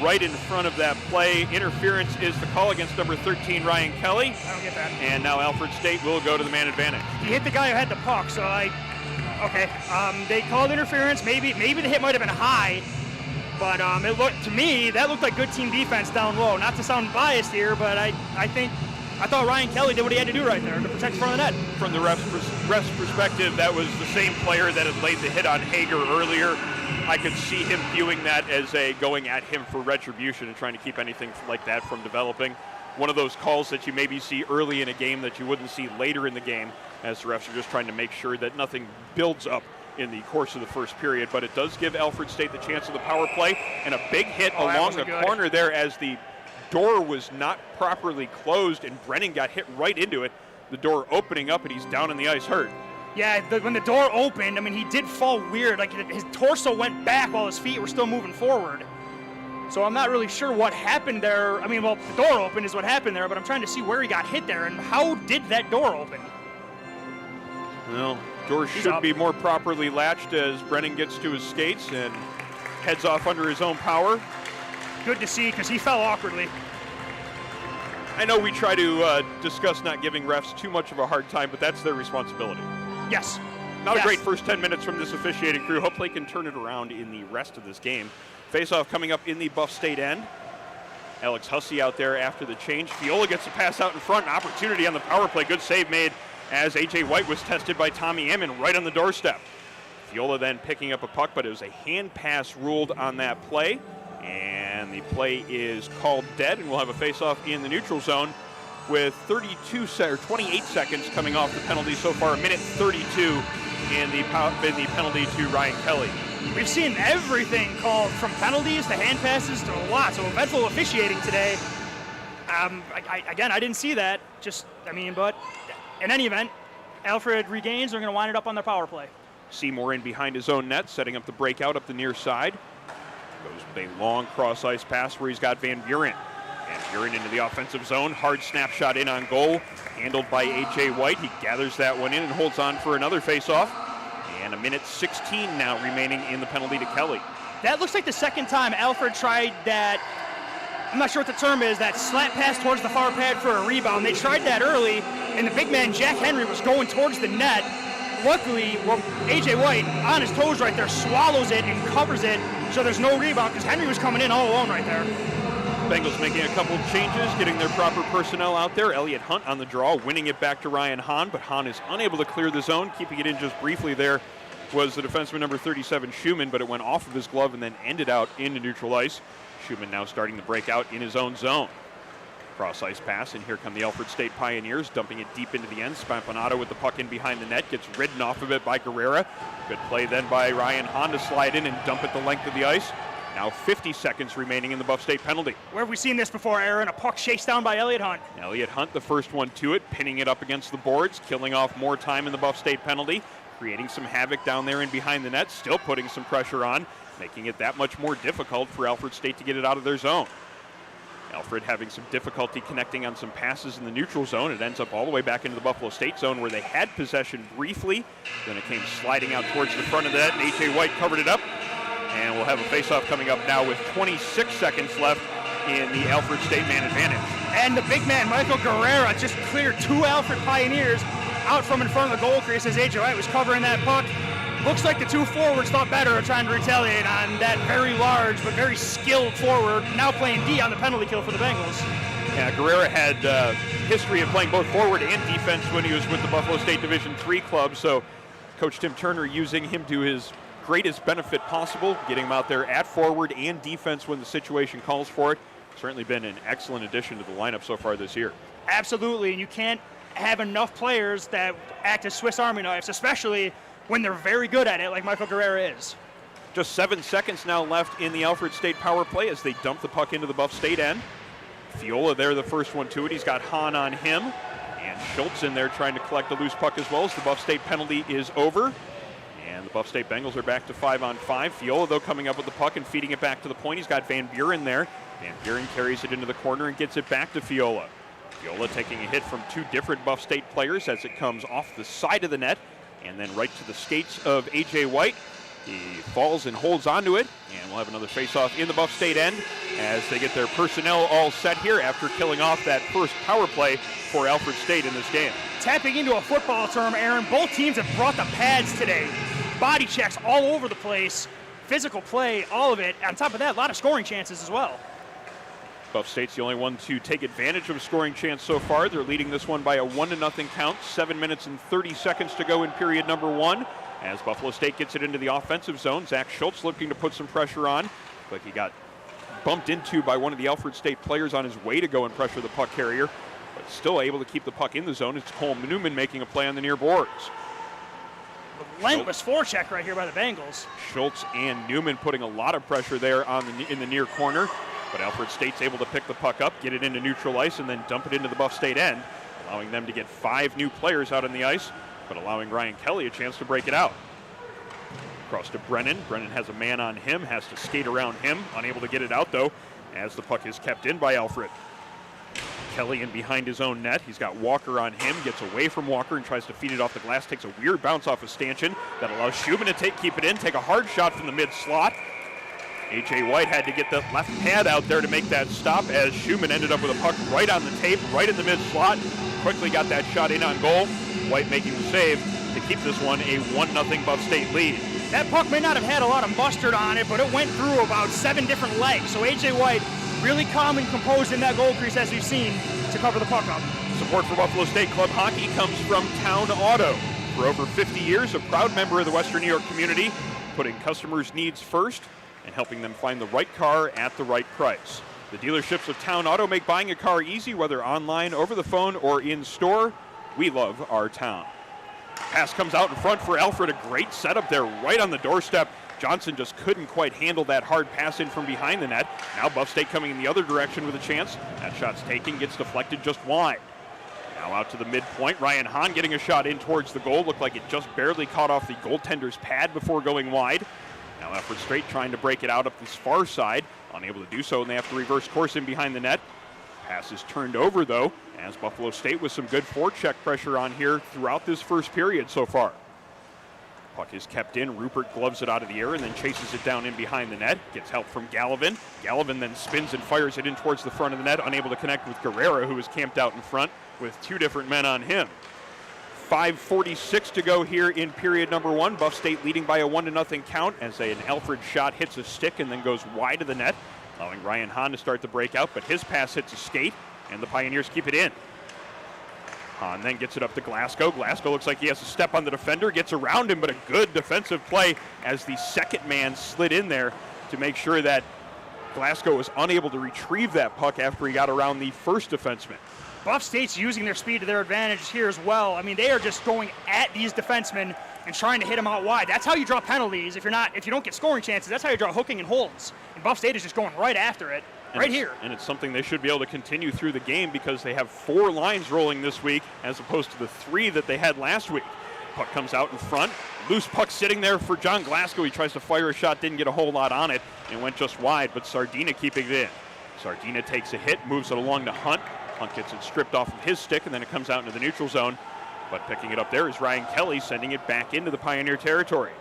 right in front of that play. Interference is the call against number 13, Ryan Kelly. I don't get that. And now Alfred State will go to the man advantage. He hit the guy who had the puck, so okay. They called interference. Maybe the hit might have been high, but it looked to me that looked like good team defense down low. Not to sound biased here, but I thought Ryan Kelly did what he had to do right there to protect the front of the net. From the ref's perspective, that was the same player that had laid the hit on Hager earlier. I could see him viewing that as going at him for retribution and trying to keep anything like that from developing. One of those calls that you maybe see early in a game that you wouldn't see later in the game, as the refs are just trying to make sure that nothing builds up in the course of the first period. But it does give Alfred State the chance of the power play, and a big hit along the corner there as the door was not properly closed, and Brennan got hit right into it. The door opening up, and he's down on the ice hurt. Yeah, when the door opened, I mean, he did fall weird. Like, his torso went back while his feet were still moving forward. So I'm not really sure what happened there. I mean, well, the door opened is what happened there, but I'm trying to see where he got hit there and how did that door open? Well, door should be more properly latched as Brennan gets to his skates and heads off under his own power. Good to see, because he fell awkwardly. I know we try to discuss not giving refs too much of a hard time, but that's their responsibility. Yes. Not a great first 10 minutes from this officiating crew. Hopefully they can turn it around in the rest of this game. Face-off coming up in the Buff State end. Alex Hussey out there after the change. Fiola gets a pass out in front. An opportunity on the power play. Good save made as A.J. White was tested by Tommy Ammon right on the doorstep. Fiola then picking up a puck, but it was a hand pass ruled on that play. And the play is called dead, and we'll have a face-off in the neutral zone with 28 seconds coming off the penalty so far. A minute 32 in the penalty to Ryan Kelly. We've seen everything called, from penalties to hand passes to a lot. So eventful officiating today. I didn't see that. But in any event, Alfred regains. They're going to wind it up on their power play. Seymour in behind his own net, setting up the breakout up the near side. Goes with a long cross-ice pass where he's got Van Buren. Van Buren into the offensive zone. Hard snapshot in on goal. Handled by A.J. White. He gathers that one in and holds on for another face-off. And a minute 16 now remaining in the penalty to Kelly. That looks like the second time Alfred tried that, I'm not sure what the term is, that slap pass towards the far pad for a rebound. They tried that early, and the big man, Jack Henry, was going towards the net. Luckily, A.J. White, on his toes right there, swallows it and covers it, so there's no rebound, because Henry was coming in all alone right there. Bengals making a couple of changes, getting their proper personnel out there. Elliott Hunt on the draw, winning it back to Ryan Hahn, but Hahn is unable to clear the zone. Keeping it in just briefly there was the defenseman number 37, Schumann, but it went off of his glove and then ended out into neutral ice. Schumann now starting to break out in his own zone. Cross-ice pass, and here come the Alfred State Pioneers, dumping it deep into the end. Spampanato with the puck in behind the net, gets ridden off of it by Guerrera. Good play then by Ryan Hahn to slide in and dump it the length of the ice. Now 50 seconds remaining in the Buff State penalty. Where have we seen this before, Aaron? A puck chased down by Elliott Hunt. Elliott Hunt, the first one to it, pinning it up against the boards, killing off more time in the Buff State penalty, creating some havoc down there and behind the net, still putting some pressure on, making it that much more difficult for Alfred State to get it out of their zone. Alfred having some difficulty connecting on some passes in the neutral zone. It ends up all the way back into the Buffalo State zone where they had possession briefly. Then it came sliding out towards the front of the net, and A.J. White covered it up. And we'll have a face-off coming up now with 26 seconds left in the Alfred State man advantage. And the big man, Michael Guerrera, just cleared two Alfred Pioneers out from in front of the goal crease as A.J. White was covering that puck. Looks like the two forwards thought better of trying to retaliate on that very large but very skilled forward, now playing D on the penalty kill for the Bengals. Yeah, Guerrera had history of playing both forward and defense when he was with the Buffalo State Division III club, so Coach Tim Turner using him to his greatest benefit possible, getting him out there at forward and defense when the situation calls for it. Certainly been an excellent addition to the lineup so far this year. Absolutely, and you can't have enough players that act as Swiss Army knives, especially when they're very good at it, like Michael Guerrera is. Just 7 seconds now left in the Alfred State power play as they dump the puck into the Buff State end. Fiola there, the first one to it. He's got Hahn on him. And Schultz in there trying to collect the loose puck as well as the Buff State penalty is over. And the Buff State Bengals are back to 5-on-5. Fiola, though, coming up with the puck and feeding it back to the point. He's got Van Buren there. Van Buren carries it into the corner and gets it back to Fiola. Viola taking a hit from two different Buff State players as it comes off the side of the net and then right to the skates of A.J. White. He falls and holds onto it, and we'll have another face-off in the Buff State end as they get their personnel all set here after killing off that first power play for Alfred State in this game. Tapping into a football term, Aaron, both teams have brought the pads today. Body checks all over the place, physical play, all of it. On top of that, a lot of scoring chances as well. Buff State's the only one to take advantage of a scoring chance so far. They're leading this one by a 1-0 count. 7 minutes and 30 seconds to go in period number one. As Buffalo State gets it into the offensive zone, Zach Schultz looking to put some pressure on. But he got bumped into by one of the Alfred State players on his way to go and pressure the puck carrier. But still able to keep the puck in the zone. It's Cole Newman making a play on the near boards. Relentless forecheck right here by the Bengals. Schultz and Newman putting a lot of pressure there in the near corner. But Alfred State's able to pick the puck up, get it into neutral ice, and then dump it into the Buff State end, allowing them to get 5 new players out on the ice, but allowing Ryan Kelly a chance to break it out. Across to Brennan. Brennan has a man on him, has to skate around him, unable to get it out though, as the puck is kept in by Alfred. Kelly in behind his own net. He's got Walker on him, gets away from Walker and tries to feed it off the glass, takes a weird bounce off of Stanchion that allows Schumann to keep it in, take a hard shot from the mid slot. A.J. White had to get the left pad out there to make that stop as Schumann ended up with a puck right on the tape, right in the mid slot. Quickly got that shot in on goal. White making the save to keep this one a 1-0 Buff State lead. That puck may not have had a lot of mustard on it, but it went through about 7 different legs. So A.J. White really calm and composed in that goal crease, as we've seen, to cover the puck up. Support for Buffalo State Club Hockey comes from Town Auto. For over 50 years, a proud member of the Western New York community, putting customers' needs first and helping them find the right car at the right price. The dealerships of Town Auto make buying a car easy, whether online, over the phone, or in store. We love our town. Pass comes out in front for Alfred. A great setup there right on the doorstep. Johnson just couldn't quite handle that hard pass in from behind the net. Now Buff State coming in the other direction with a chance. That shot's taken, gets deflected just wide. Now out to the midpoint. Ryan Hahn getting a shot in towards the goal. Looked like it just barely caught off the goaltender's pad before going wide. Now Alfred State trying to break it out up this far side. Unable to do so, and they have to reverse course in behind the net. Pass is turned over, though, as Buffalo State with some good forecheck pressure on here throughout this first period so far. Puck is kept in. Rupert gloves it out of the air and then chases it down in behind the net. Gets help from Gallivan. Gallivan then spins and fires it in towards the front of the net, unable to connect with Guerrera, who is camped out in front with 2 different men on him. 5:46 to go here in period number one. Buff State leading by a 1-0 count as an Alfred shot hits a stick and then goes wide of the net, allowing Ryan Hahn to start the breakout, but his pass hits a skate, and the Pioneers keep it in. Hahn then gets it up to Glasgow. Glasgow looks like he has a step on the defender, gets around him, but a good defensive play as the second man slid in there to make sure that Glasgow was unable to retrieve that puck after he got around the first defenseman. Buff State's using their speed to their advantage here as well. I mean, they are just going at these defensemen and trying to hit them out wide. That's how you draw penalties. If you don't get scoring chances, that's how you draw hooking and holds. And Buff State is just going right after it, right here. And it's something they should be able to continue through the game because they have 4 lines rolling this week as opposed to the 3 that they had last week. Puck comes out in front. Loose puck sitting there for John Glasgow. He tries to fire a shot, didn't get a whole lot on it, and went just wide, but Sardina keeping it in. Sardina takes a hit, moves it along to Hunt. Hunt gets it stripped off of his stick, and then it comes out into the neutral zone. But picking it up there is Ryan Kelly, sending it back into the Pioneer territory.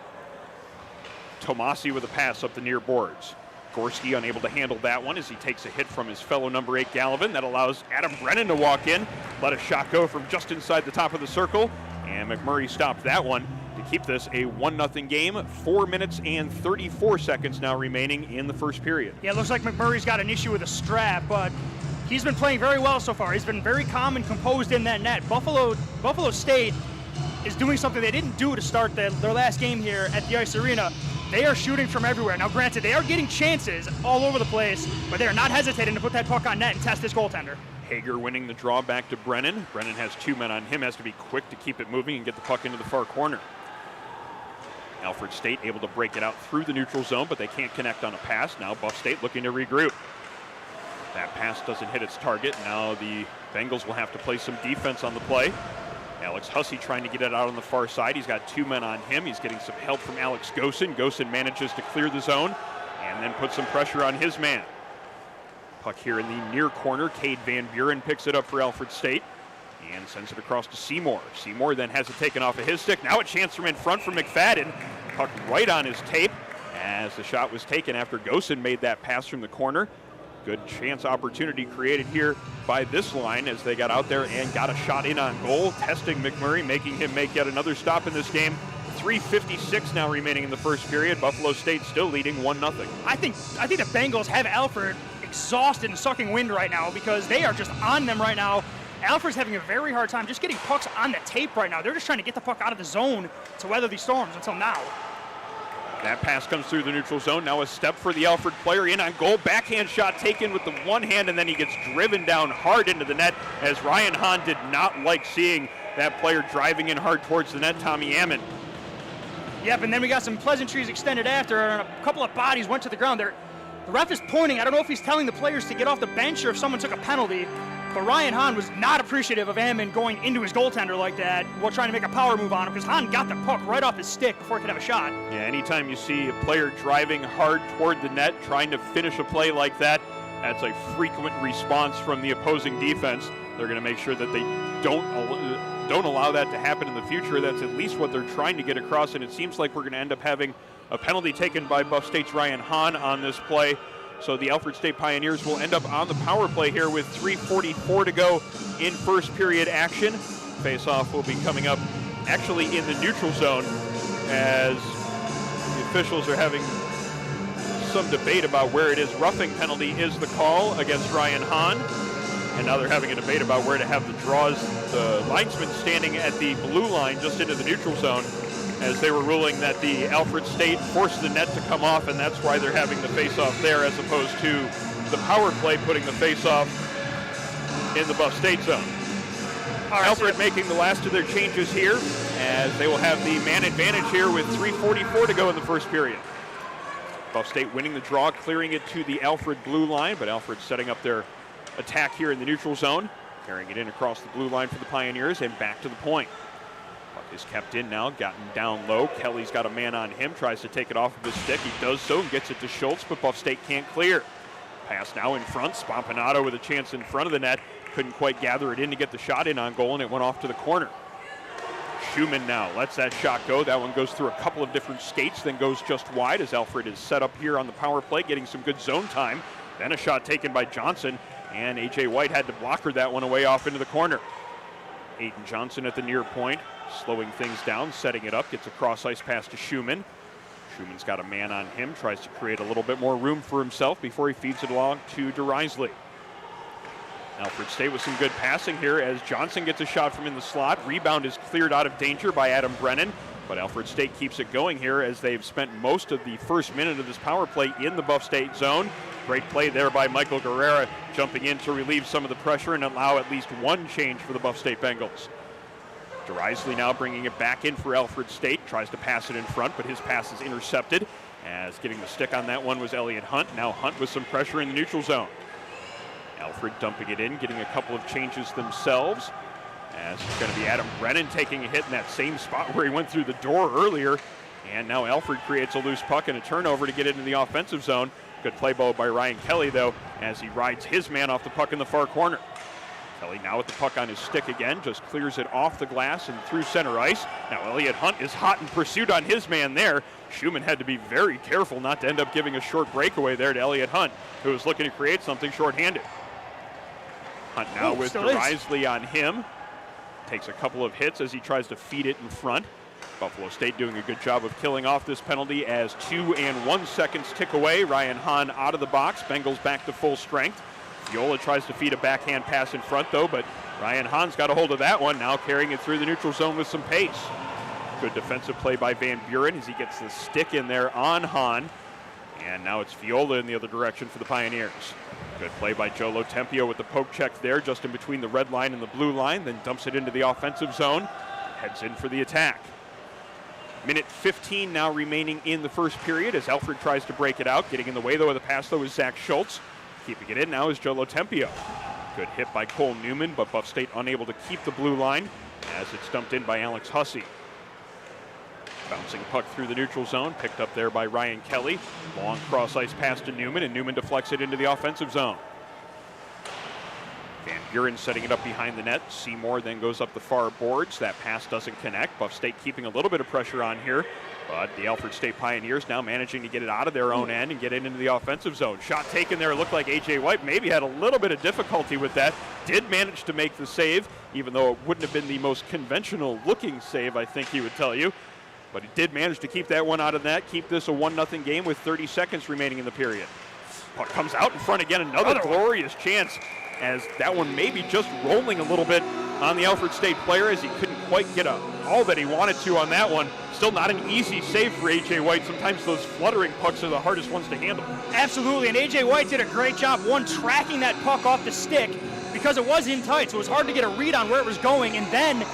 Tomasi with a pass up the near boards. Gorski unable to handle that one as he takes a hit from his fellow number 8 Gallivan. That allows Adam Brennan to walk in, let a shot go from just inside the top of the circle, and McMurray stopped that one to keep this a 1-0 game. 4 minutes and 34 seconds now remaining in the first period. Yeah, it looks like McMurray's got an issue with a strap, but he's been playing very well so far. He's been very calm and composed in that net. Buffalo State is doing something they didn't do to start their last game here at the Ice Arena. They are shooting from everywhere. Now, granted, they are getting chances all over the place, but they are not hesitating to put that puck on net and test this goaltender. Hager winning the draw back to Brennan. Brennan has 2 men on him, has to be quick to keep it moving and get the puck into the far corner. Alfred State able to break it out through the neutral zone, but they can't connect on a pass. Now Buff State looking to regroup. That pass doesn't hit its target. Now the Bengals will have to play some defense on the play. Alex Hussey trying to get it out on the far side. He's got 2 men on him. He's getting some help from Alex Gosen. Gosen manages to clear the zone and then put some pressure on his man. Puck here in the near corner. Cade Van Buren picks it up for Alfred State and sends it across to Seymour. Seymour then has it taken off of his stick. Now a chance from in front for McFadden. Puck right on his tape as the shot was taken after Gosen made that pass from the corner. Good chance opportunity created here by this line as they got out there and got a shot in on goal, testing McMurray, making him make yet another stop in this game. 3:56 now remaining in the first period. Buffalo State still leading 1-0. I think the Bengals have Alfred exhausted and sucking wind right now because they are just on them right now. Alfred's having a very hard time just getting pucks on the tape right now. They're just trying to get the puck out of the zone to weather these storms until now. That pass comes through the neutral zone. Now a step for the Alfred player in on goal. Backhand shot taken with the one hand, and then he gets driven down hard into the net as Ryan Hahn did not like seeing that player driving in hard towards the net, Tommy Ammon. Yep, and then we got some pleasantries extended after, and a couple of bodies went to the ground. The ref is pointing. I don't know if he's telling the players to get off the bench or if someone took a penalty, but Ryan Hahn was not appreciative of Ammon going into his goaltender like that while trying to make a power move on him, because Hahn got the puck right off his stick before he could have a shot. Yeah, anytime you see a player driving hard toward the net, trying to finish a play like that, that's a frequent response from the opposing defense. They're going to make sure that they don't allow that to happen in the future. That's at least what they're trying to get across, and it seems like we're going to end up having a penalty taken by Buff State's Ryan Hahn on this play. So the Alfred State Pioneers will end up on the power play here with 3:44 to go in first period action. Face-off will be coming up actually in the neutral zone as the officials are having some debate about where it is. Roughing penalty is the call against Ryan Hahn. And now they're having a debate about where to have the draws. The linesman standing at the blue line just into the neutral zone as they were ruling that the Alfred State forced the net to come off, and that's why they're having the face-off there as opposed to the power play putting the face-off in the Buff State zone. Alfred making the last of their changes here as they will have the man advantage here with 3:44 to go in the first period. Buff State winning the draw, clearing it to the Alfred blue line, but Alfred setting up their attack here in the neutral zone, carrying it in across the blue line for the Pioneers and back to the point. Puck is kept in now, gotten down low. Kelly's got a man on him, tries to take it off of his stick. He does so and gets it to Schultz, but Buff State can't clear. Pass now in front, Spompanato with a chance in front of the net. Couldn't quite gather it in to get the shot in on goal, and it went off to the corner. Schumann now lets that shot go. That one goes through a couple of different skates, then goes just wide as Alfred is set up here on the power play, getting some good zone time. Then a shot taken by Johnson, and A.J. White had to blocker that one away off into the corner. Aiden Johnson at the near point, slowing things down, setting it up, gets a cross-ice pass to Schumann. Schumann's got a man on him, tries to create a little bit more room for himself before he feeds it along to DeRisley. Alfred State with some good passing here as Johnson gets a shot from in the slot. Rebound is cleared out of danger by Adam Brennan, but Alfred State keeps it going here as they've spent most of the first minute of this power play in the Buff State zone. Great play there by Michael Guerrera, jumping in to relieve some of the pressure and allow at least one change for the Buff State Bengals. DeRisley now bringing it back in for Alfred State, tries to pass it in front, but his pass is intercepted as getting the stick on that one was Elliott Hunt. Now Hunt with some pressure in the neutral zone. Alfred dumping it in, getting a couple of changes themselves, as it's going to be Adam Brennan taking a hit in that same spot where he went through the door earlier. And now Alfred creates a loose puck and a turnover to get it in the offensive zone. Good play by Ryan Kelly, though, as he rides his man off the puck in the far corner. Kelly now with the puck on his stick again, just clears it off the glass and through center ice. Now Elliott Hunt is hot in pursuit on his man there. Schumann had to be very careful not to end up giving a short breakaway there to Elliott Hunt, who was looking to create something shorthanded. Hunt now with DeRisley on him. Takes a couple of hits as he tries to feed it in front. Buffalo State doing a good job of killing off this penalty as 2 and 1 seconds tick away. Ryan Hahn out of the box. Bengals back to full strength. Viola tries to feed a backhand pass in front though, but Ryan Hahn's got a hold of that one, now carrying it through the neutral zone with some pace. Good defensive play by Van Buren as he gets the stick in there on Hahn. And now it's Viola in the other direction for the Pioneers. Good play by Joe Lotempio with the poke check there, just in between the red line and the blue line, then dumps it into the offensive zone, heads in for the attack. Minute 15 now remaining in the first period as Alfred tries to break it out. Getting in the way, though, of the pass, though, is Zach Schultz. Keeping it in now is Joe Lotempio. Good hit by Cole Newman, but Buff State unable to keep the blue line as it's dumped in by Alex Hussey. Bouncing puck through the neutral zone, picked up there by Ryan Kelly. Long cross-ice pass to Newman, and Newman deflects it into the offensive zone. Van Buren setting it up behind the net. Seymour then goes up the far boards. That pass doesn't connect. Buff State keeping a little bit of pressure on here. But the Alfred State Pioneers now managing to get it out of their own end and get it into the offensive zone. Shot taken there. It looked like A.J. White maybe had a little bit of difficulty with that. Did manage to make the save, even though it wouldn't have been the most conventional looking save, I think he would tell you. But he did manage to keep that one out of net, keep this a 1-0 game with 30 seconds remaining in the period. Puck comes out in front again, another glorious chance, as that one maybe just rolling a little bit on the Alfred State player as he couldn't quite get all that he wanted to on that one. Still not an easy save for A.J. White. Sometimes those fluttering pucks are the hardest ones to handle. Absolutely, and A.J. White did a great job, tracking that puck off the stick because it was in tight, so it was hard to get a read on where it was going, and then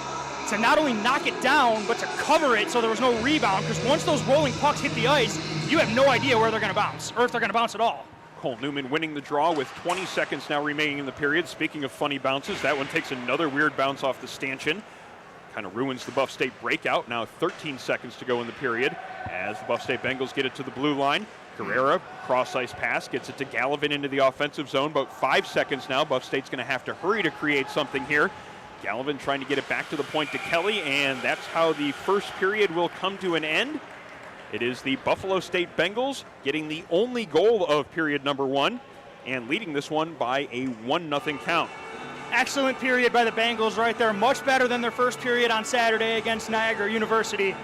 to not only knock it down, but to cover it so there was no rebound, because once those rolling pucks hit the ice, you have no idea where they're going to bounce, or if they're going to bounce at all. Cole Newman winning the draw with 20 seconds now remaining in the period. Speaking of funny bounces, that one takes another weird bounce off the stanchion. Kind of ruins the Buff State breakout. Now 13 seconds to go in the period as the Buff State Bengals get it to the blue line. Guerrera, cross-ice pass, gets it to Gallivan into the offensive zone. About 5 seconds now. Buff State's going to have to hurry to create something here. Gallivan trying to get it back to the point to Kelly, and that's how the first period will come to an end. It is the Buffalo State Bengals getting the only goal of period number 1 and leading this one by a 1-0 count. Excellent period by the Bengals right there. Much better than their first period on Saturday against Niagara University.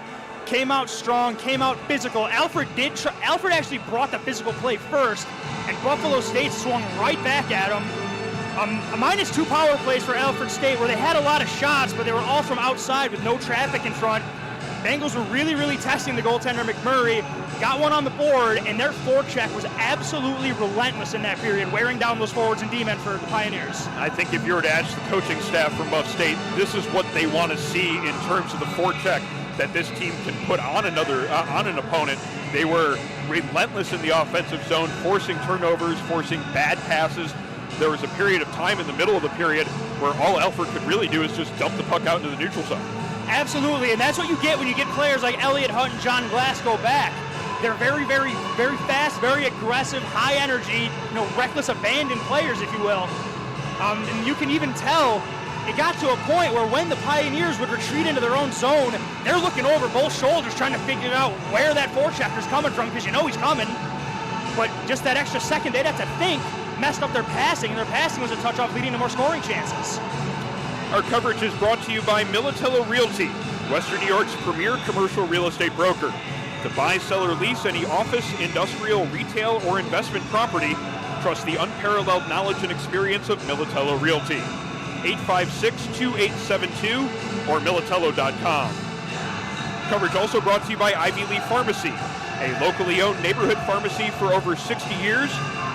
Came out strong, came out physical. Alfred actually brought the physical play first, and Buffalo State swung right back at him. A -2 power plays for Alfred State, where they had a lot of shots, but they were all from outside with no traffic in front. Bengals were really, really testing the goaltender McMurray, got one on the board, and their forecheck was absolutely relentless in that period, wearing down those forwards and D-men for the Pioneers. I think if you were to ask the coaching staff from Buff State, this is what they want to see in terms of the forecheck that this team can put on an opponent. They were relentless in the offensive zone, forcing turnovers, forcing bad passes. There was a period of time in the middle of the period where all Alfred could really do is just dump the puck out into the neutral zone. Absolutely, and that's what you get when you get players like Elliott Hunt and John Glasgow back. They're very, very, very fast, very aggressive, high energy, reckless abandon players, if you will. And you can even tell it got to a point where when the Pioneers would retreat into their own zone, they're looking over both shoulders trying to figure out where that forechecker's coming from, because he's coming. But just that extra second they'd have to think messed up their passing, and their passing was a touch off, leading to more scoring chances. Our coverage is brought to you by Militello Realty, Western New York's premier commercial real estate broker. To buy, sell, or lease any office, industrial, retail, or investment property, trust the unparalleled knowledge and experience of Militello Realty. 856-2872 or militello.com. Coverage also brought to you by Ivy Lee Pharmacy, a locally owned neighborhood pharmacy for over 60 years.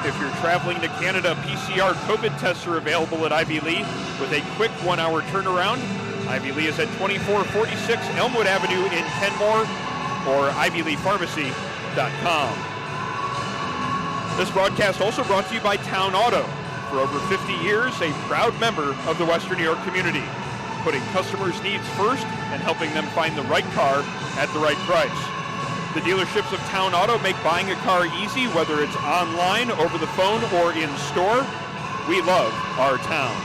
If you're traveling to Canada, PCR COVID tests are available at Ivy Lee with a quick 1-hour turnaround. Ivy Lee is at 2446 Elmwood Avenue in Kenmore or ivyleepharmacy.com. This broadcast also brought to you by Town Auto. For over 50 years, a proud member of the Western New York community, putting customers' needs first and helping them find the right car at the right price. The dealerships of Town Auto make buying a car easy, whether it's online, over the phone, or in store. We love our town.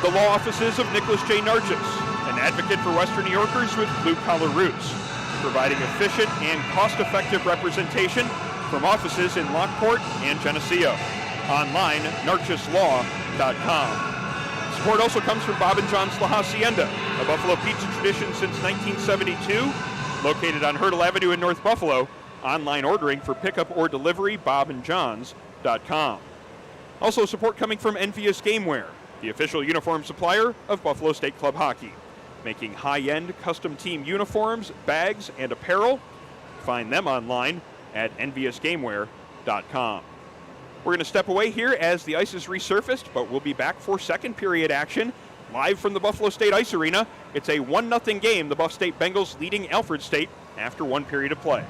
The law offices of Nicholas J. Nargis, an advocate for Western New Yorkers with blue-collar roots, providing efficient and cost-effective representation from offices in Lockport and Geneseo. Online, narcislaw.com. Support also comes from Bob and John's La Hacienda, a Buffalo pizza tradition since 1972. Located on Hurdle Avenue in North Buffalo. Online ordering for pickup or delivery, bobandjohns.com. Also support coming from Envious Gameware, the official uniform supplier of Buffalo State Club Hockey, making high-end custom team uniforms, bags, and apparel. Find them online at enviousgameware.com. We're going to step away here as the ice is resurfaced, but we'll be back for second period action. Live from the Buffalo State Ice Arena, it's a 1-0 game. The Buff State Bengals leading Alfred State after one period of play.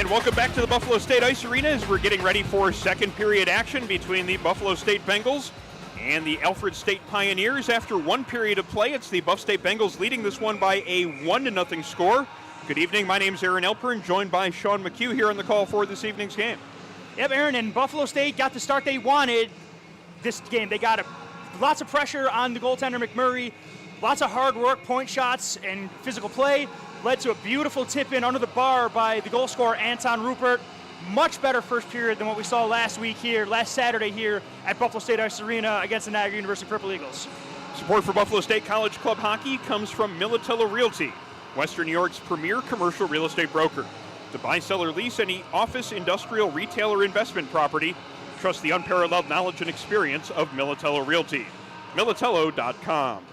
And welcome back to the Buffalo State Ice Arena as we're getting ready for second period action between the Buffalo State Bengals and the Alfred State Pioneers. After one period of play, it's the Buff State Bengals leading this one by a 1-0 score. Good evening, my name's Aaron Elpern, joined by Sean McHugh here on the call for this evening's game. Yep, Aaron, and Buffalo State got the start they wanted this game. They got lots of pressure on the goaltender McMurray, lots of hard work, point shots, and physical play. Led to a beautiful tip-in under the bar by the goal scorer, Anton Rupert. Much better first period than what we saw last Saturday here at Buffalo State Ice Arena against the Niagara University Purple Eagles. Support for Buffalo State College Club Hockey comes from Militello Realty, Western New York's premier commercial real estate broker. To buy, sell, or lease any office, industrial, retail, or investment property, trust the unparalleled knowledge and experience of Militello Realty. Militello.com.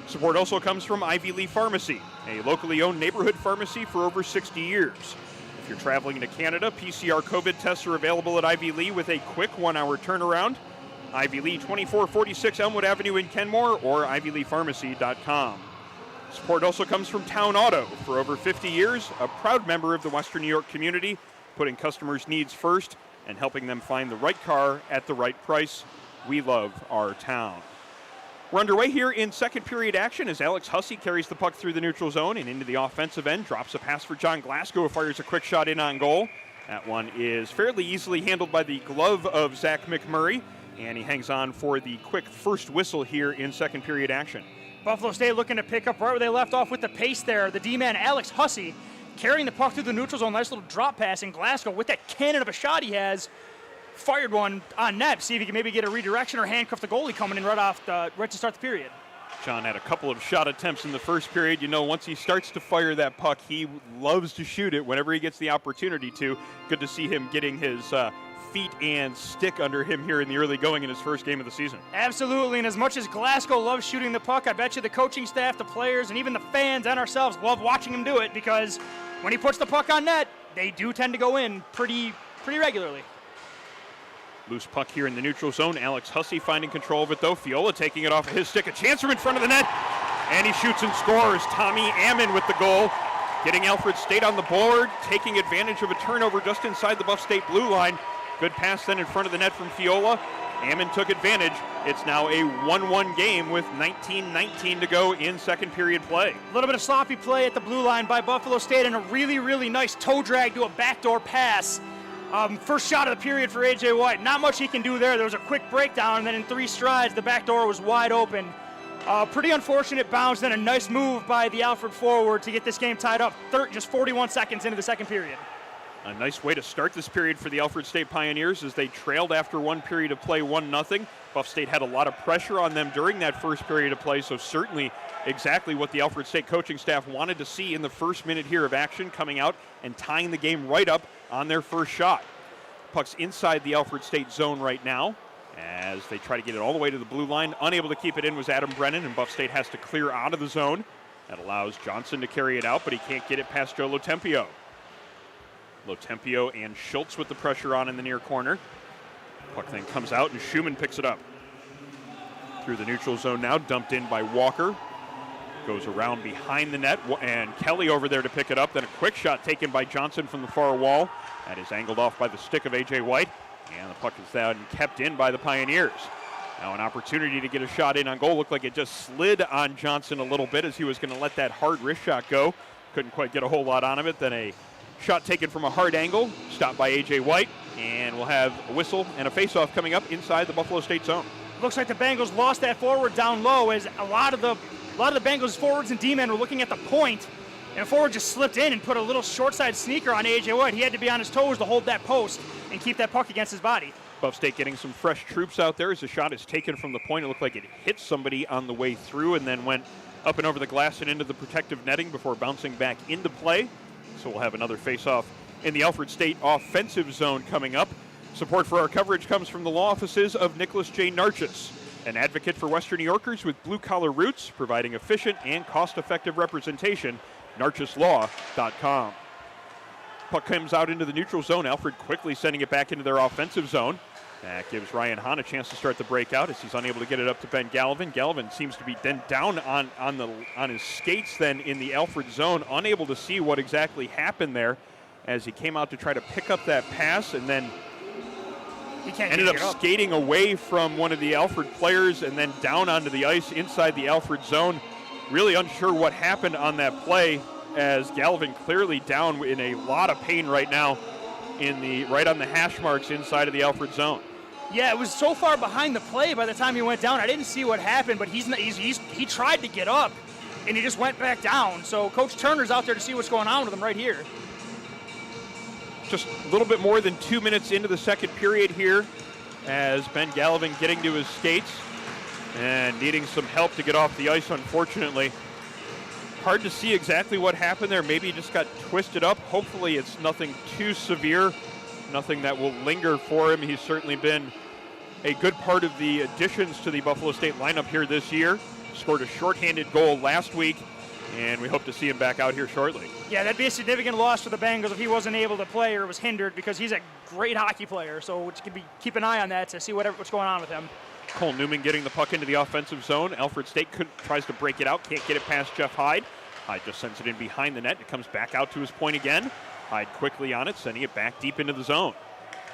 Support also comes from Ivy Lee Pharmacy, a locally owned neighborhood pharmacy for over 60 years. If you're traveling to Canada, PCR COVID tests are available at Ivy Lee with a quick 1-hour turnaround. Ivy Lee, 2446 Elmwood Avenue in Kenmore, or ivyleepharmacy.com. Support also comes from Town Auto. For over 50 years, a proud member of the Western New York community, putting customers' needs first and helping them find the right car at the right price. We love our town. We're underway here in second period action as Alex Hussey carries the puck through the neutral zone and into the offensive end, drops a pass for John Glasgow, fires a quick shot in on goal. That one is fairly easily handled by the glove of Zach McMurray, and he hangs on for the quick first whistle here in second period action. Buffalo State looking to pick up right where they left off with the pace there. The D-man, Alex Hussey, carrying the puck through the neutral zone. Nice little drop pass, and Glasgow, with that cannon of a shot he has, fired one on net. See if he can maybe get a redirection or handcuff the goalie coming in right to start the period. John had a couple of shot attempts in the first period. You know, once he starts to fire that puck, he loves to shoot it whenever he gets the opportunity to. Good to see him getting his feet and stick under him here in the early going in his first game of the season. Absolutely, and as much as Glasgow loves shooting the puck, I bet you the coaching staff, the players, and even the fans and ourselves love watching him do it, because when he puts the puck on net, they do tend to go in pretty regularly. Loose puck here in the neutral zone. Alex Hussey finding control of it, though. Fiola taking it off of his stick. A chance from in front of the net, and he shoots and scores. Tommy Ammon with the goal, getting Alfred State on the board, taking advantage of a turnover just inside the Buff State blue line. Good pass then in front of the net from Fiola. Ammon took advantage. It's now a 1-1 game with 19-19 to go in second period play. A little bit of sloppy play at the blue line by Buffalo State, and a really nice toe drag to a backdoor pass. First shot of the period for A.J. White. Not much he can do there. There was a quick breakdown, and then in 3 strides, the back door was wide open. Pretty unfortunate bounce, then a nice move by the Alfred forward to get this game tied up just 41 seconds into the second period. A nice way to start this period for the Alfred State Pioneers as they trailed after one period of play 1-0. Buff State had a lot of pressure on them during that first period of play, so certainly exactly what the Alfred State coaching staff wanted to see in the first minute here of action, coming out and tying the game right up on their first shot. Puck's inside the Alfred State zone right now as they try to get it all the way to the blue line. Unable to keep it in was Adam Brennan, and Buff State has to clear out of the zone. That allows Johnson to carry it out, but he can't get it past Joe Lotempio. Lotempio and Schultz with the pressure on in the near corner. Puck then comes out, and Schumann picks it up. Through the neutral zone now, dumped in by Walker. Goes around behind the net, and Kelly over there to pick it up. Then a quick shot taken by Johnson from the far wall. That is angled off by the stick of A.J. White, and the puck is then kept in by the Pioneers. Now an opportunity to get a shot in on goal. Looked like it just slid on Johnson a little bit as he was going to let that hard wrist shot go. Couldn't quite get a whole lot on of it. Then a shot taken from a hard angle, stopped by A.J. White, and we'll have a whistle and a face-off coming up inside the Buffalo State zone. Looks like the Bengals lost that forward down low as a lot of the Bengals forwards and D-men were looking at the point, and a forward just slipped in and put a little short side sneaker on A.J. White. He had to be on his toes to hold that post and keep that puck against his body. Buff State getting some fresh troops out there as the shot is taken from the point. It looked like it hit somebody on the way through and then went up and over the glass and into the protective netting before bouncing back into play. So we'll have another face-off in the Alfred State offensive zone coming up. Support for our coverage comes from the law offices of Nicholas J. Narchis, an advocate for Western New Yorkers with blue-collar roots, providing efficient and cost-effective representation. NarchisLaw.com. Puck comes out into the neutral zone. Alfred quickly sending it back into their offensive zone. That gives Ryan Hahn a chance to start the breakout as he's unable to get it up to Ben Gallivan. Gallivan seems to be then down on his skates then in the Alfred zone, unable to see what exactly happened there as he came out to try to pick up that pass and then ended up skating away from one of the Alfred players and then down onto the ice inside the Alfred zone. Really unsure what happened on that play as Gallivan clearly down in a lot of pain right now right on the hash marks inside of the Alfred zone. Yeah, it was so far behind the play by the time he went down. I didn't see what happened, but he tried to get up, and he just went back down. So Coach Turner's out there to see what's going on with him right here. Just a little bit more than 2 minutes into the second period here as Ben Gallivan getting to his skates and needing some help to get off the ice, unfortunately. hard to see exactly what happened there. Maybe he just got twisted up. Hopefully it's nothing too severe, nothing that will linger for him. He's certainly been a good part of the additions to the Buffalo State lineup here this year. Scored a shorthanded goal last week, and we hope to see him back out here shortly. Yeah, that'd be a significant loss for the Bengals if he wasn't able to play or was hindered, because he's a great hockey player. So keep an eye on that to see what's going on with him. Cole Newman getting the puck into the offensive zone. Alfred State tries to break it out, can't get it past Jeff Hyde. Hyde just sends it in behind the net. It comes back out to his point again. Hyde quickly on it, sending it back deep into the zone.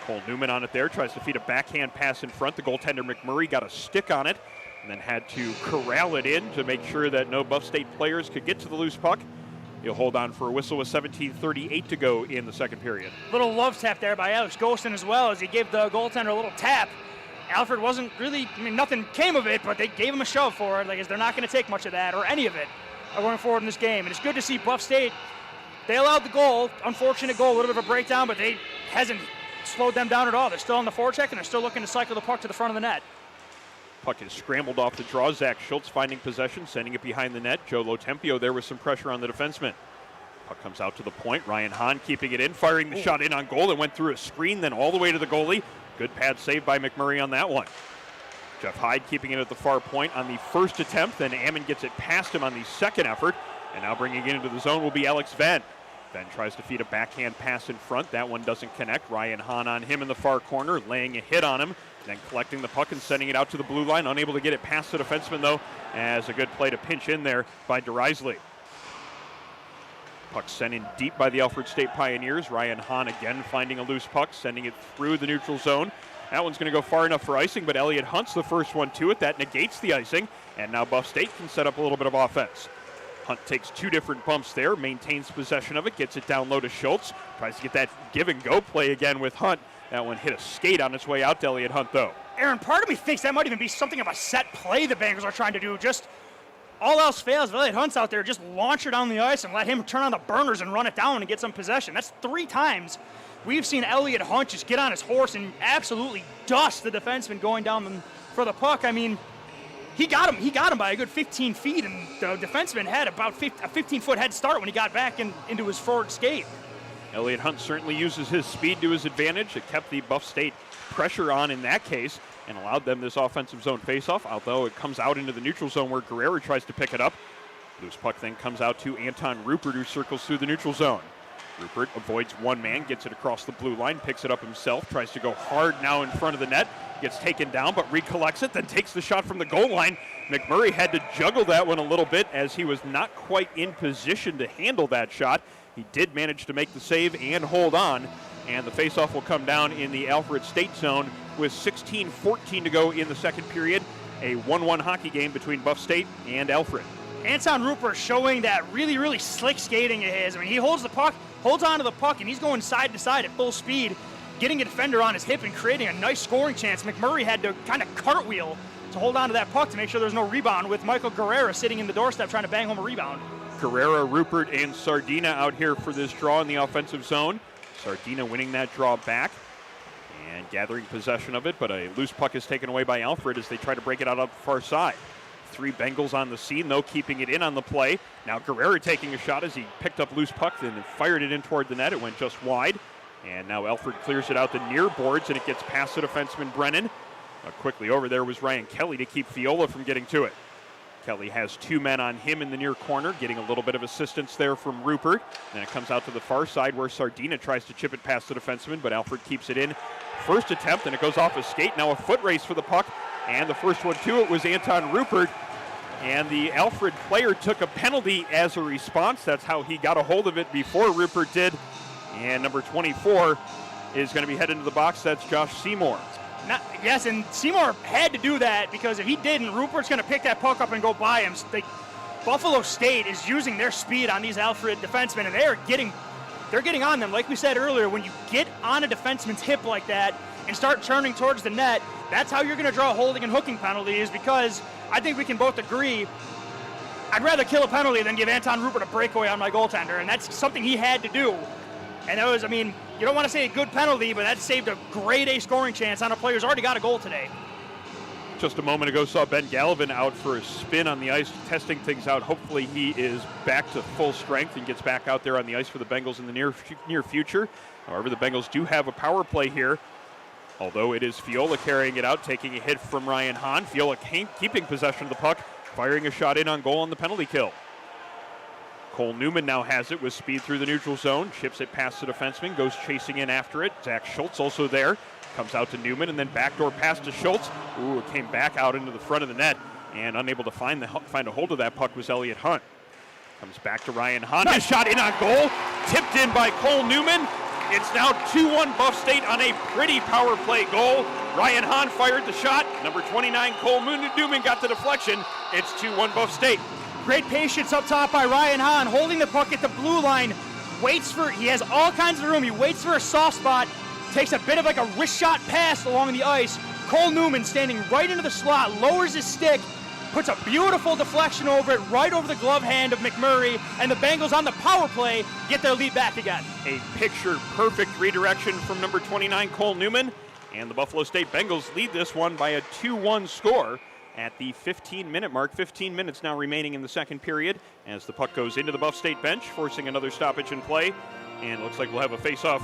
Cole Newman on it there, tries to feed a backhand pass in front. The goaltender McMurray got a stick on it and then had to corral it in to make sure that no Buff State players could get to the loose puck. He'll hold on for a whistle with 17:38 to go in the second period. Little love tap there by Alex Golston as well, as he gave the goaltender a little tap. Alfred wasn't really, nothing came of it, but they gave him a shove for it. Like, they're not going to take much of that or any of it going forward in this game. And it's good to see Buff State. They allowed the goal, unfortunate goal, a little bit of a breakdown, but they hasn't slowed them down at all. They're still on the forecheck, and they're still looking to cycle the puck to the front of the net. Puck is scrambled off the draw. Zach Schultz finding possession, sending it behind the net. Joe Lotempio there with some pressure on the defenseman. Puck comes out to the point. Ryan Hahn keeping it in, firing the shot in on goal. It went through a screen, then all the way to the goalie. Good pad save by McMurray on that one. Jeff Hyde keeping it at the far point on the first attempt. Then Ammon gets it past him on the second effort. And now bringing it into the zone will be Alex Venn. Venn tries to feed a backhand pass in front. That one doesn't connect. Ryan Hahn on him in the far corner, laying a hit on him. Then collecting the puck and sending it out to the blue line. Unable to get it past the defenseman, though, as a good play to pinch in there by DeRisley. Puck sent in deep by the Alfred State Pioneers. Ryan Hahn again finding a loose puck, sending it through the neutral zone. That one's going to go far enough for icing, but Elliott Hunt's the first one to it. That negates the icing, and now Buff State can set up a little bit of offense. Hunt takes two different bumps there, maintains possession of it, gets it down low to Schultz. Tries to get that give-and-go play again with Hunt. That one hit a skate on its way out to Elliott Hunt, though. Aaron, part of me thinks that might even be something of a set play the Bengals are trying to do. Just all else fails, if Elliott Hunt's out there, just launch it down the ice and let him turn on the burners and run it down and get some possession. That's 3 times we've seen Elliott Hunt just get on his horse and absolutely dust the defenseman going down for the puck. I mean, he got him by a good 15 feet, and the defenseman had about a 15-foot head start when he got back into his forward skate. Elliott Hunt certainly uses his speed to his advantage. It kept the Buff State pressure on in that case and allowed them this offensive zone faceoff, although it comes out into the neutral zone where Guerrero tries to pick it up. Loose puck then comes out to Anton Rupert, who circles through the neutral zone. Rupert avoids one man, gets it across the blue line, picks it up himself, tries to go hard now in front of the net, gets taken down, but recollects it, then takes the shot from the goal line. McMurray had to juggle that one a little bit as he was not quite in position to handle that shot. He did manage to make the save and hold on, and the faceoff will come down in the Alfred State zone with 16:14 to go in the second period. A 1-1 hockey game between Buff State and Alfred. Anton Rupert showing that really, really slick skating of his. I mean, he holds on to the puck, and he's going side to side at full speed, getting a defender on his hip and creating a nice scoring chance. McMurray had to kind of cartwheel to hold on to that puck to make sure there's no rebound, with Michael Guerrero sitting in the doorstep trying to bang home a rebound. Guerrero, Rupert, and Sardina out here for this draw in the offensive zone. Sardina winning that draw back and gathering possession of it, but a loose puck is taken away by Alfred as they try to break it out up the far side. 3 Bengals on the scene, though, keeping it in on the play. Now Guerrero taking a shot as he picked up loose puck and fired it in toward the net. It went just wide, and now Alfred clears it out the near boards, and it gets past the defenseman Brennan. Quickly over there was Ryan Kelly to keep Fiola from getting to it. Kelly has 2 men on him in the near corner, getting a little bit of assistance there from Rupert. Then it comes out to the far side where Sardina tries to chip it past the defenseman, but Alfred keeps it in. First attempt, and it goes off a skate. Now a foot race for the puck, and the first one to it was Anton Rupert. And the Alfred player took a penalty as a response. That's how he got a hold of it before Rupert did. And number 24 is going to be headed into the box. That's Josh Seymour. Yes, and Seymour had to do that, because if he didn't, Rupert's going to pick that puck up and go by him. Buffalo State is using their speed on these Alfred defensemen, and they're getting on them. Like we said earlier, when you get on a defenseman's hip like that and start turning towards the net, that's how you're going to draw holding and hooking penalties, because I think we can both agree I'd rather kill a penalty than give Anton Rupert a breakaway on my goaltender, and that's something he had to do. And that was, you don't want to say a good penalty, but that saved a grade A scoring chance on a player who's already got a goal today. just a moment ago saw Ben Gallivan out for a spin on the ice, testing things out. Hopefully he is back to full strength and gets back out there on the ice for the Bengals in the near future. However, the Bengals do have a power play here, although it is Fiola carrying it out, taking a hit from Ryan Hahn. Fiola keeping possession of the puck, firing a shot in on goal on the penalty kill. Cole Newman now has it with speed through the neutral zone, chips it past the defenseman, goes chasing in after it. Zach Schultz also there, comes out to Newman, and then backdoor pass to Schultz. Ooh, it came back out into the front of the net, and unable to find a hold of that puck was Elliott Hunt. Comes back to Ryan Hahn, his shot in on goal, tipped in by Cole Newman. It's now 2-1 Buff State on a pretty power play goal. Ryan Hahn fired the shot. Number 29, Cole Newman got the deflection. It's 2-1 Buff State. Great patience up top by Ryan Hahn, holding the puck at the blue line. He has all kinds of room. He waits for a soft spot, takes a bit of like a wrist shot pass along the ice. Cole Newman standing right into the slot, lowers his stick, puts a beautiful deflection over it, right over the glove hand of McMurray, and the Bengals on the power play get their lead back again. A picture-perfect redirection from number 29, Cole Newman, and the Buffalo State Bengals lead this one by a 2-1 score at the 15-minute mark. 15 minutes now remaining in the second period as the puck goes into the Buff State bench, forcing another stoppage in play, and it looks like we'll have a face-off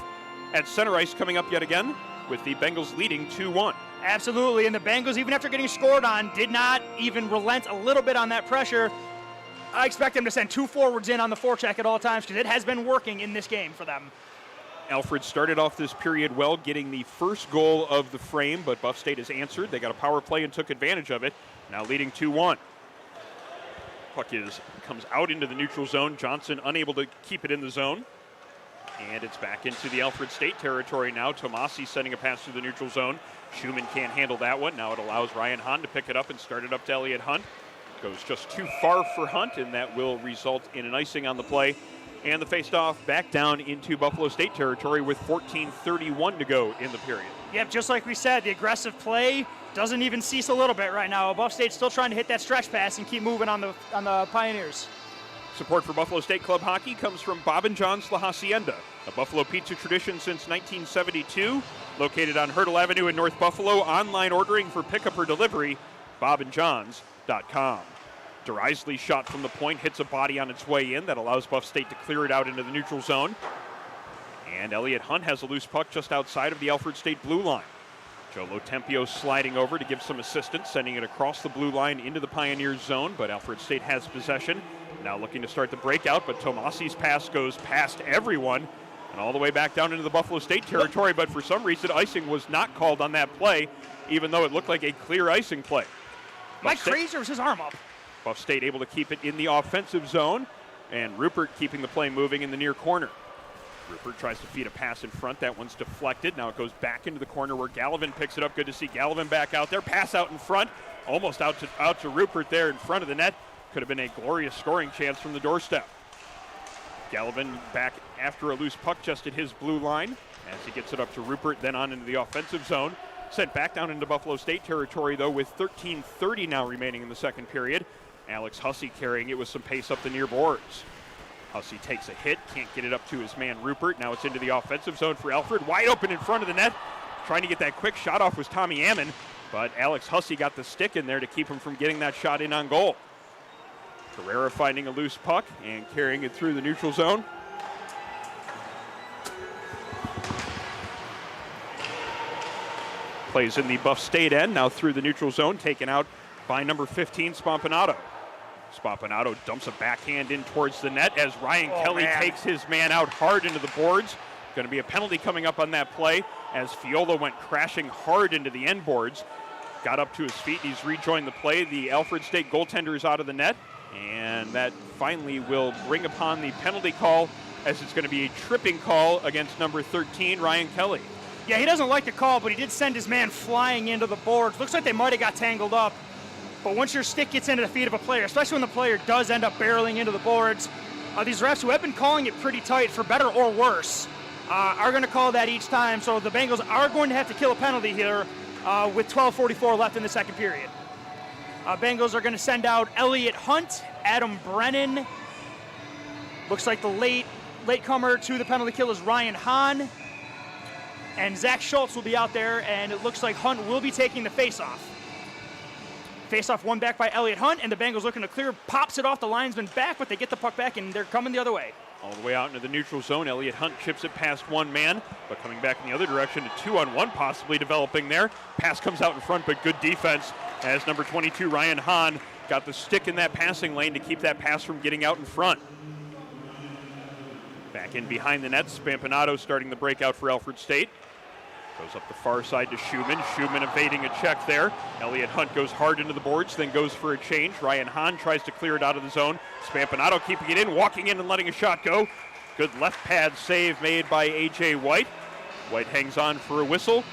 at center ice coming up yet again, with the Bengals leading 2-1. Absolutely, and the Bengals, even after getting scored on, did not even relent a little bit on that pressure. I expect them to send two forwards in on the forecheck at all times because it has been working in this game for them. Alfred started off this period well, getting the first goal of the frame, but Buff State has answered. They got a power play and took advantage of it, now leading 2-1. Puck comes out into the neutral zone. Johnson unable to keep it in the zone. And it's back into the Alfred State territory now. Tomasi sending a pass through the neutral zone. Schumann can't handle that one. Now it allows Ryan Hahn to pick it up and start it up to Elliott Hunt. Goes just too far for Hunt, and that will result in an icing on the play. And the face-off back down into Buffalo State territory with 14:31 to go in the period. Yep, just like we said, the aggressive play doesn't even cease a little bit right now. Buff State's still trying to hit that stretch pass and keep moving on the Pioneers. Support for Buffalo State Club hockey comes from Bob and John's La Hacienda, a Buffalo pizza tradition since 1972. Located on Hurdle Avenue in North Buffalo. Online ordering for pickup or delivery, bobandjohns.com. DeRisley shot from the point, hits a body on its way in. That allows Buff State to clear it out into the neutral zone. And Elliott Hunt has a loose puck just outside of the Alfred State blue line. Joe Lotempio sliding over to give some assistance, sending it across the blue line into the Pioneers zone, but Alfred State has possession. Now looking to start the breakout, but Tomasi's pass goes past everyone and all the way back down into the Buffalo State territory, but for some reason icing was not called on that play, even though it looked like a clear icing play. Mike Fraser was his arm up. Buff State able to keep it in the offensive zone, and Rupert keeping the play moving in the near corner. Rupert tries to feed a pass in front. That one's deflected. Now it goes back into the corner where Gallivan picks it up. Good to see Gallivan back out there. Pass out in front. Almost out to Rupert there in front of the net. Could have been a glorious scoring chance from the doorstep. Gallivan back after a loose puck just at his blue line as he gets it up to Rupert, then on into the offensive zone. Sent back down into Buffalo State territory, though, with 13:30 now remaining in the second period. Alex Hussey carrying it with some pace up the near boards. Hussey takes a hit, can't get it up to his man Rupert. Now it's into the offensive zone for Alfred. Wide open in front of the net. Trying to get that quick shot off was Tommy Ammon, but Alex Hussey got the stick in there to keep him from getting that shot in on goal. Carrera finding a loose puck and carrying it through the neutral zone. Plays in the Buff State end, now through the neutral zone, taken out by number 15, Spompanato. Spompanato dumps a backhand in towards the net as Ryan Kelly takes his man out hard into the boards. Going to be a penalty coming up on that play as Fiola went crashing hard into the end boards. Got up to his feet, he's rejoined the play. The Alfred State goaltender is out of the net, and that finally will bring upon the penalty call as it's going to be a tripping call against number 13, Ryan Kelly. Yeah, he doesn't like the call, but he did send his man flying into the boards. Looks like they might have got tangled up. But once your stick gets into the feet of a player, especially when the player does end up barreling into the boards, these refs who have been calling it pretty tight for better or worse are going to call that each time. So the Bengals are going to have to kill a penalty here with 12:44 left in the second period. Bengals are going to send out Elliott Hunt, Adam Brennan. Looks like the latecomer to the penalty kill is Ryan Hahn. And Zach Schultz will be out there, and it looks like Hunt will be taking the face-off. Face-off won back by Elliott Hunt, and the Bengals looking to clear, pops it off the linesman back, but they get the puck back, and they're coming the other way. All the way out into the neutral zone. Elliott Hunt chips it past one man, but coming back in the other direction, a 2-on-1 possibly developing there. Pass comes out in front, but good defense as number 22, Ryan Hahn, got the stick in that passing lane to keep that pass from getting out in front. Back in behind the net, Spampanato starting the breakout for Alfred State. Goes up the far side to Schumann. Schumann evading a check there. Elliott Hunt goes hard into the boards, then goes for a change. Ryan Hahn tries to clear it out of the zone. Spampanato keeping it in, walking in and letting a shot go. Good left pad save made by A.J. White. White hangs on for a whistle.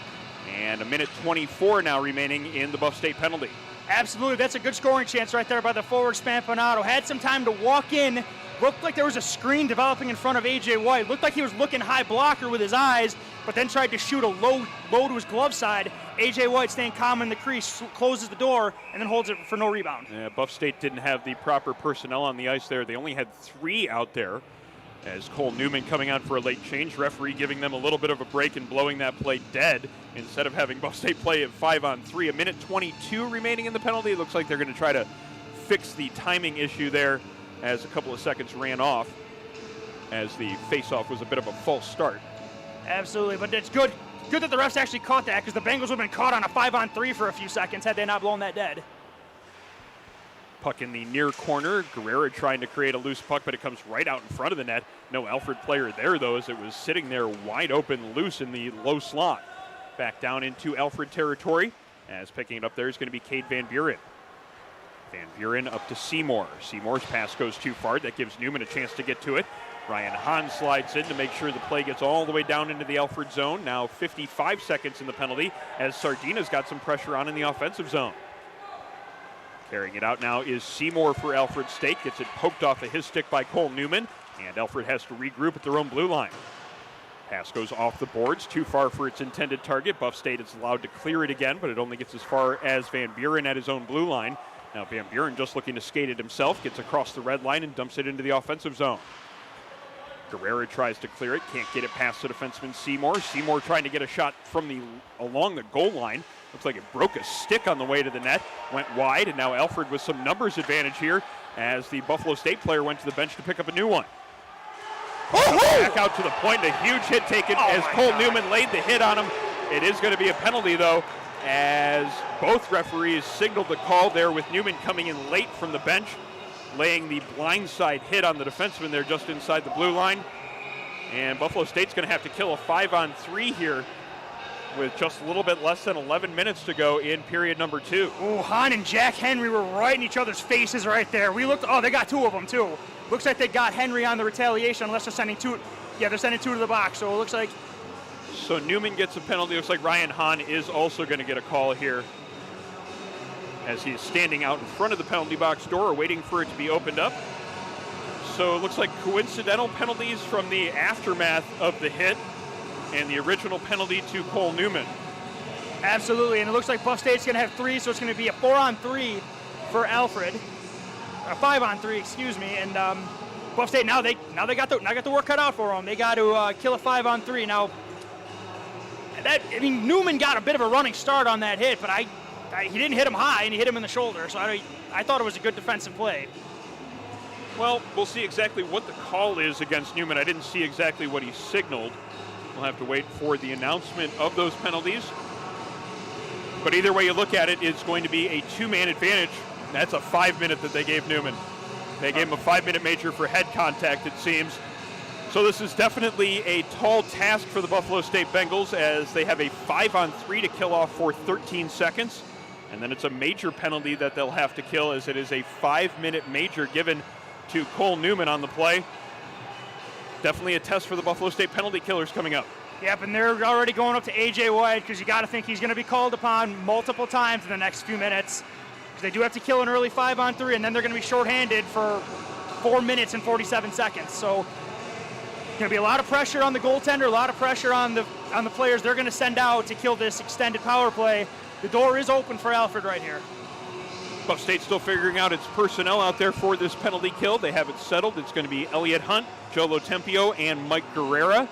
And a minute 24 now remaining in the Buff State penalty. Absolutely, that's a good scoring chance right there by the forward Spampanato. Had some time to walk in. Looked like there was a screen developing in front of A.J. White. Looked like he was looking high blocker with his eyes, but then tried to shoot a low to his glove side. A.J. White staying calm in the crease, closes the door, and then holds it for no rebound. Yeah, Buff State didn't have the proper personnel on the ice there. They only had 3 out there, as Cole Newman coming on for a late change. Referee giving them a little bit of a break and blowing that play dead instead of having Buff State play at 5-on-3. A minute 22 remaining in the penalty. It looks like they're going to try to fix the timing issue there as a couple of seconds ran off, as the face-off was a bit of a false start. Absolutely, but it's good that the refs actually caught that, because the Bengals would have been caught on a 5-on-3 for a few seconds had they not blown that dead. Puck in the near corner. Guerrera trying to create a loose puck, but it comes right out in front of the net. No Alfred player there, though, as it was sitting there wide open, loose in the low slot. Back down into Alfred territory, as picking it up there is going to be Cade Van Buren. Van Buren up to Seymour. Seymour's pass goes too far. That gives Newman a chance to get to it. Ryan Hahn slides in to make sure the play gets all the way down into the Alfred zone. Now 55 seconds in the penalty, as Sardina's got some pressure on in the offensive zone. Carrying it out now is Seymour for Alfred State. Gets it poked off of his stick by Cole Newman, and Alfred has to regroup at their own blue line. Pass goes off the boards, too far for its intended target. Buff State is allowed to clear it again, but it only gets as far as Van Buren at his own blue line. Now Van Buren just looking to skate it himself, gets across the red line and dumps it into the offensive zone. Guerrera tries to clear it, can't get it past the defenseman Seymour. Seymour trying to get a shot from along the goal line. Looks like it broke a stick on the way to the net, went wide, and now Alfred with some numbers advantage here as the Buffalo State player went to the bench to pick up a new one. Back out to the point, a huge hit taken as Cole Newman laid the hit on him. It is going to be a penalty, though, as both referees signaled the call there, with Newman coming in late from the bench, laying the blindside hit on the defenseman there just inside the blue line. And Buffalo State's going to have to kill a 5-on-3 here with just a little bit less than 11 minutes to go in period number 2. Ooh, Hahn and Jack Henry were right in each other's faces right there. We looked, they got 2 of them too. Looks like they got Henry on the retaliation, unless they're sending 2. Yeah, they're sending 2 to the box, so it looks like. So Newman gets a penalty. Looks like Ryan Hahn is also going to get a call here, as he is standing out in front of the penalty box door, waiting for it to be opened up. So it looks like coincidental penalties from the aftermath of the hit and the original penalty to Cole Newman. Absolutely, and it looks like Buff State's going to have 3, so it's going to be a 4-on-3 for Alfred. A 5-on-3, excuse me, and Buff State now they got the work cut out for them. They got to kill a 5-on-3 now. Newman got a bit of a running start on that hit, but he didn't hit him high, and he hit him in the shoulder, so I thought it was a good defensive play. Well, we'll see exactly what the call is against Newman. I didn't see exactly what he signaled. We'll have to wait for the announcement of those penalties. But either way you look at it, it's going to be a 2-man advantage. That's a 5-minute that they gave Newman. They gave him a 5-minute major for head contact, it seems. So this is definitely a tall task for the Buffalo State Bengals, as they have a 5-on-3 to kill off for 13 seconds. And then it's a major penalty that they'll have to kill, as it is a 5-minute major given to Cole Newman on the play. Definitely a test for the Buffalo State penalty killers coming up. Yep, and they're already going up to A.J. White, because you got to think he's going to be called upon multiple times in the next few minutes. Because they do have to kill an early 5-on-3, and then they're going to be shorthanded for 4 minutes and 47 seconds. So going to be a lot of pressure on the goaltender, a lot of pressure on the players they're going to send out to kill this extended power play. The door is open for Alfred right here. Buff State still figuring out its personnel out there for this penalty kill. They have it settled. It's going to be Elliott Hunt, Joe Lotempio, and Mike Guerrera.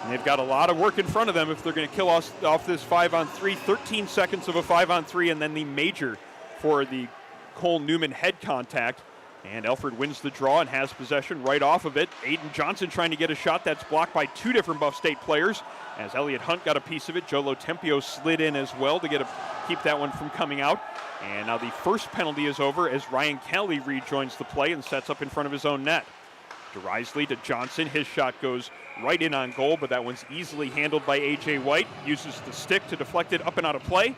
And they've got a lot of work in front of them if they're going to kill off this 5-on-3. 13 seconds of a 5-on-3, and then the major for the Cole Newman head contact. And Alfred wins the draw and has possession right off of it. Aiden Johnson trying to get a shot that's blocked by two different Buff State players. As Elliott Hunt got a piece of it, Jolo Tempio slid in as well to keep that one from coming out. And now the first penalty is over as Ryan Kelly rejoins the play and sets up in front of his own net. DeRisley to Johnson. His shot goes right in on goal, but that one's easily handled by A.J. White. Uses the stick to deflect it up and out of play.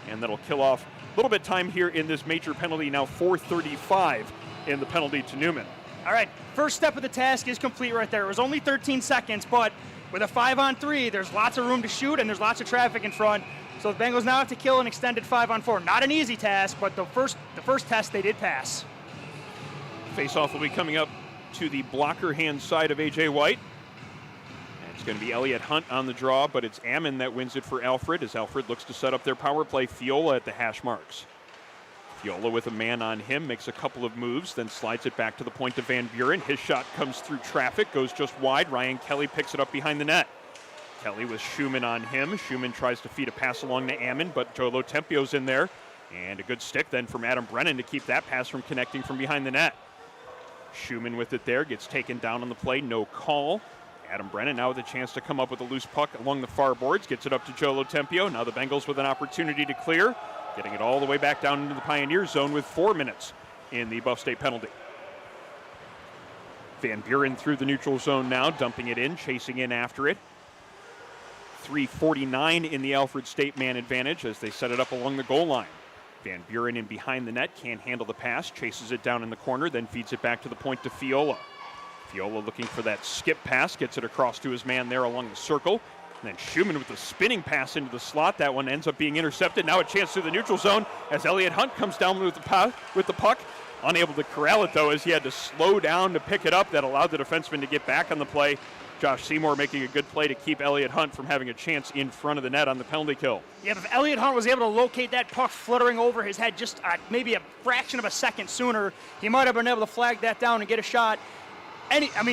And that'll kill off a little bit of time here in this major penalty. Now 4:35 in the penalty to Newman. All right, first step of the task is complete right there. It was only 13 seconds, but with a 5-on-3, there's lots of room to shoot and there's lots of traffic in front. So the Bengals now have to kill an extended 5-on-4. Not an easy task, but the first test they did pass. Face-off will be coming up to the blocker hand side of A.J. White. And it's going to be Elliott Hunt on the draw, but it's Ammon that wins it for Alfred as Alfred looks to set up their power play. Fiola at the hash marks. Fiola with a man on him, makes a couple of moves, then slides it back to the point to Van Buren. His shot comes through traffic, goes just wide. Ryan Kelly picks it up behind the net. Kelly with Schumann on him. Schumann tries to feed a pass along to Ammon, but Jolo Tempio's in there. And a good stick then from Adam Brennan to keep that pass from connecting from behind the net. Schumann with it there, gets taken down on the play, no call. Adam Brennan now with a chance to come up with a loose puck along the far boards, gets it up to Jolo Tempio. Now the Bengals with an opportunity to clear. Getting it all the way back down into the Pioneer zone with 4 minutes in the Buff State penalty. Van Buren through the neutral zone now, dumping it in, chasing in after it. 3:49 in the Alfred State man advantage as they set it up along the goal line. Van Buren in behind the net, can't handle the pass, chases it down in the corner, then feeds it back to the point to Fiola. Fiola looking for that skip pass, gets it across to his man there along the circle. And then Schumann with the spinning pass into the slot. That one ends up being intercepted. Now a chance through the neutral zone as Elliott Hunt comes down with the puck. Unable to corral it, though, as he had to slow down to pick it up. That allowed the defenseman to get back on the play. Josh Seymour making a good play to keep Elliott Hunt from having a chance in front of the net on the penalty kill. Yeah, if Elliott Hunt was able to locate that puck fluttering over his head just maybe a fraction of a second sooner, he might have been able to flag that down and get a shot.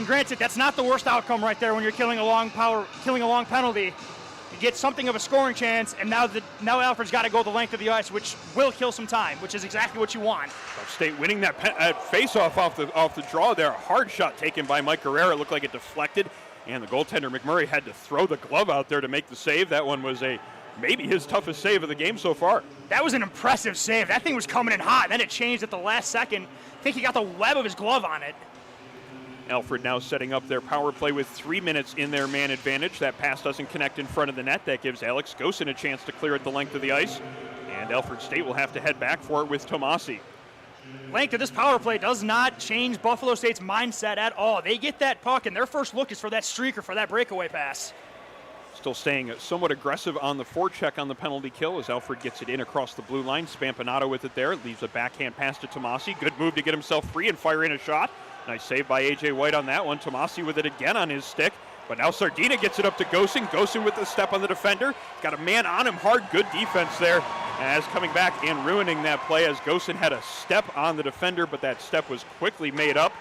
Granted, that's not the worst outcome right there when you're killing a long penalty. You get something of a scoring chance, and now Alfred's got to go the length of the ice, which will kill some time, which is exactly what you want. Buff State winning that face-off off the draw there. A hard shot taken by Mike Guerrero. It looked like it deflected, and the goaltender McMurray had to throw the glove out there to make the save. That one was maybe his toughest save of the game so far. That was an impressive save. That thing was coming in hot, and then it changed at the last second. I think he got the web of his glove on it. Alfred now setting up their power play with 3 minutes in their man advantage. That pass doesn't connect in front of the net. That gives Alex Gosen a chance to clear it the length of the ice. And Alfred State will have to head back for it with Tomasi. Length of this power play does not change Buffalo State's mindset at all. They get that puck, and their first look is for that streaker, for that breakaway pass. Still staying somewhat aggressive on the forecheck on the penalty kill as Alfred gets it in across the blue line. Spampanato with it there. Leaves a backhand pass to Tomasi. Good move to get himself free and fire in a shot. Nice save by A.J. White on that one. Tomasi with it again on his stick. But now Sardina gets it up to Gosen. Gosen with the step on the defender. Got a man on him hard. Good defense there. As coming back and ruining that play as Gosen had a step on the defender, but that step was quickly made up.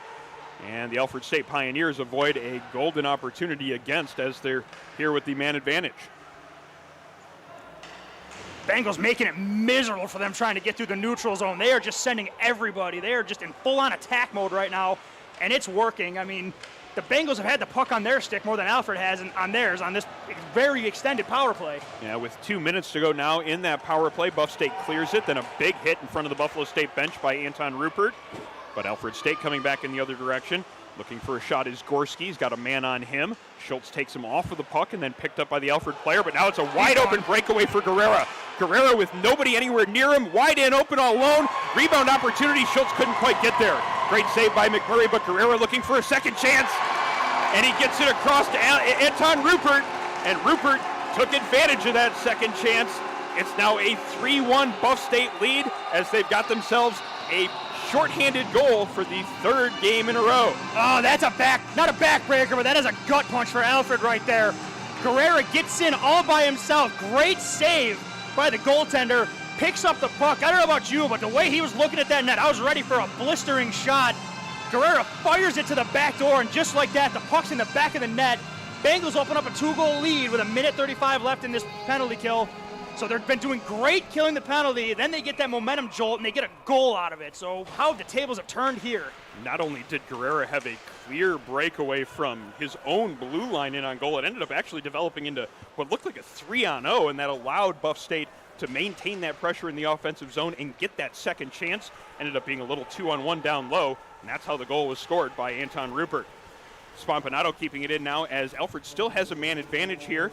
And the Alfred State Pioneers avoid a golden opportunity against as they're here with the man advantage. Bengals making it miserable for them trying to get through the neutral zone. They are just sending everybody. They are just in full-on attack mode right now, and it's working. I mean, the Bengals have had the puck on their stick more than Alfred has on theirs on this very extended power play. Yeah, with 2 minutes to go now in that power play, Buff State clears it. Then a big hit in front of the Buffalo State bench by Anton Rupert. But Alfred State coming back in the other direction. Looking for a shot is Gorski. He's got a man on him. Schultz takes him off of the puck and then picked up by the Alfred player. But now it's a wide open breakaway for Guerrera. Guerrera with nobody anywhere near him. Wide in, open all alone. Rebound opportunity. Schultz couldn't quite get there. Great save by McMurray, but Guerrera looking for a second chance. And he gets it across to Anton Rupert. And Rupert took advantage of that second chance. It's now a 3-1 Buff State lead as they've got themselves a shorthanded goal for the third game in a row. Oh, that's not a backbreaker, but that is a gut punch for Alfred right there. Guerrera gets in all by himself. Great save by the goaltender. Picks up the puck. I don't know about you, but the way he was looking at that net, I was ready for a blistering shot. Guerrera fires it to the back door, and just like that, the puck's in the back of the net. Bengals open up a 2-goal lead with 1:35 left in this penalty kill. So they've been doing great killing the penalty, then they get that momentum jolt and they get a goal out of it. So how the tables have turned here. Not only did Guerrera have a clear breakaway from his own blue line in on goal, it ended up actually developing into what looked like a 3-on-0, and that allowed Buff State to maintain that pressure in the offensive zone and get that second chance. Ended up being a little 2-on-1 down low, and that's how the goal was scored by Anton Rupert. Spampanato keeping it in now as Alfred still has a man advantage here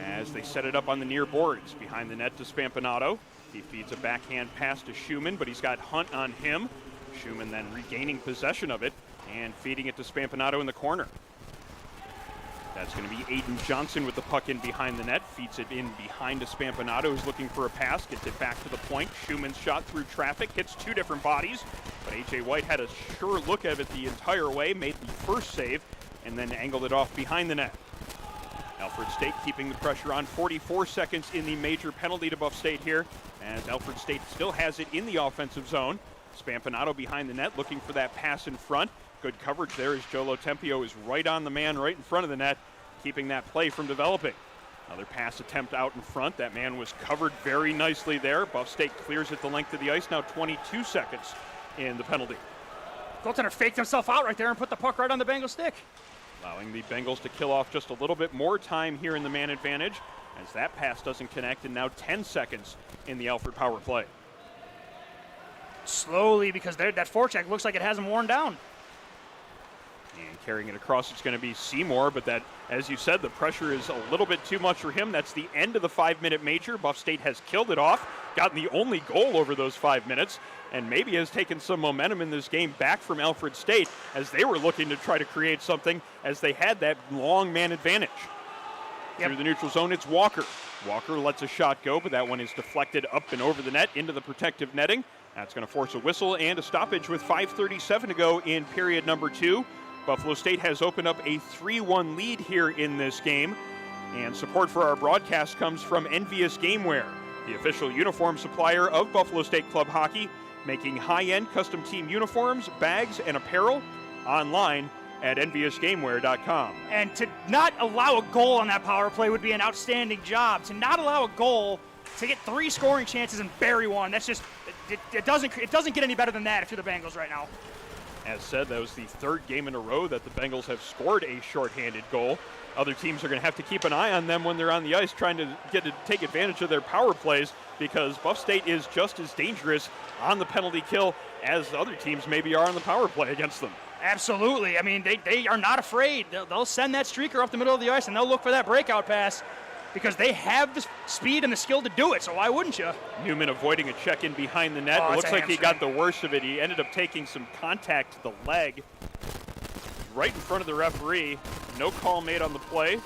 as they set it up on the near boards. Behind the net to Spampanato. He feeds a backhand pass to Schumann, but he's got Hunt on him. Schumann then regaining possession of it and feeding it to Spampanato in the corner. That's going to be Aiden Johnson with the puck in behind the net. Feeds it in behind to Spampanato, who's looking for a pass. Gets it back to the point. Schumann's shot through traffic. Hits two different bodies. But A.J. White had a sure look at it the entire way. Made the first save and then angled it off behind the net. Alfred State keeping the pressure on. 44 seconds in the major penalty to Buff State here, as Alfred State still has it in the offensive zone. Spampanato behind the net looking for that pass in front. Good coverage there as Jolo Tempio is right on the man right in front of the net, keeping that play from developing. Another pass attempt out in front. That man was covered very nicely there. Buff State clears it the length of the ice. Now 22 seconds in the penalty. Goaltender faked himself out right there and put the puck right on the Bengal stick. Allowing the Bengals to kill off just a little bit more time here in the man advantage as that pass doesn't connect, and now 10 seconds in the Alfred power play. Slowly, because that forecheck looks like it hasn't worn down. And carrying it across, it's going to be Seymour, but that, as you said, the pressure is a little bit too much for him. That's the end of the 5-minute major. Buff State has killed it off, gotten the only goal over those 5 minutes, and maybe has taken some momentum in this game back from Alfred State as they were looking to try to create something as they had that long man advantage. Yep. Through the neutral zone, it's Walker. Walker lets a shot go, but that one is deflected up and over the net into the protective netting. That's going to force a whistle and a stoppage with 5:37 to go in period number 2. Buffalo State has opened up a 3-1 lead here in this game, and support for our broadcast comes from Envious Gameware, the official uniform supplier of Buffalo State Club Hockey, making high-end custom team uniforms, bags, and apparel online at enviousgameware.com. And to not allow a goal on that power play would be an outstanding job. To not allow a goal, to get 3 scoring chances and bury one, that's just, it doesn't get any better than that if you're the Bengals right now. As said, that was the 3rd game in a row that the Bengals have scored a shorthanded goal. Other teams are going to have to keep an eye on them when they're on the ice trying to take advantage of their power plays, because Buff State is just as dangerous on the penalty kill as other teams maybe are on the power play against them. Absolutely. I mean, they are not afraid. They'll send that streaker up the middle of the ice and they'll look for that breakout pass because they have the speed and the skill to do it, so why wouldn't you? Newman avoiding a check-in behind the net. Oh, it looks like he got the hamstring. worst of it. He ended up taking some contact to the leg right in front of the referee. No call made on the play,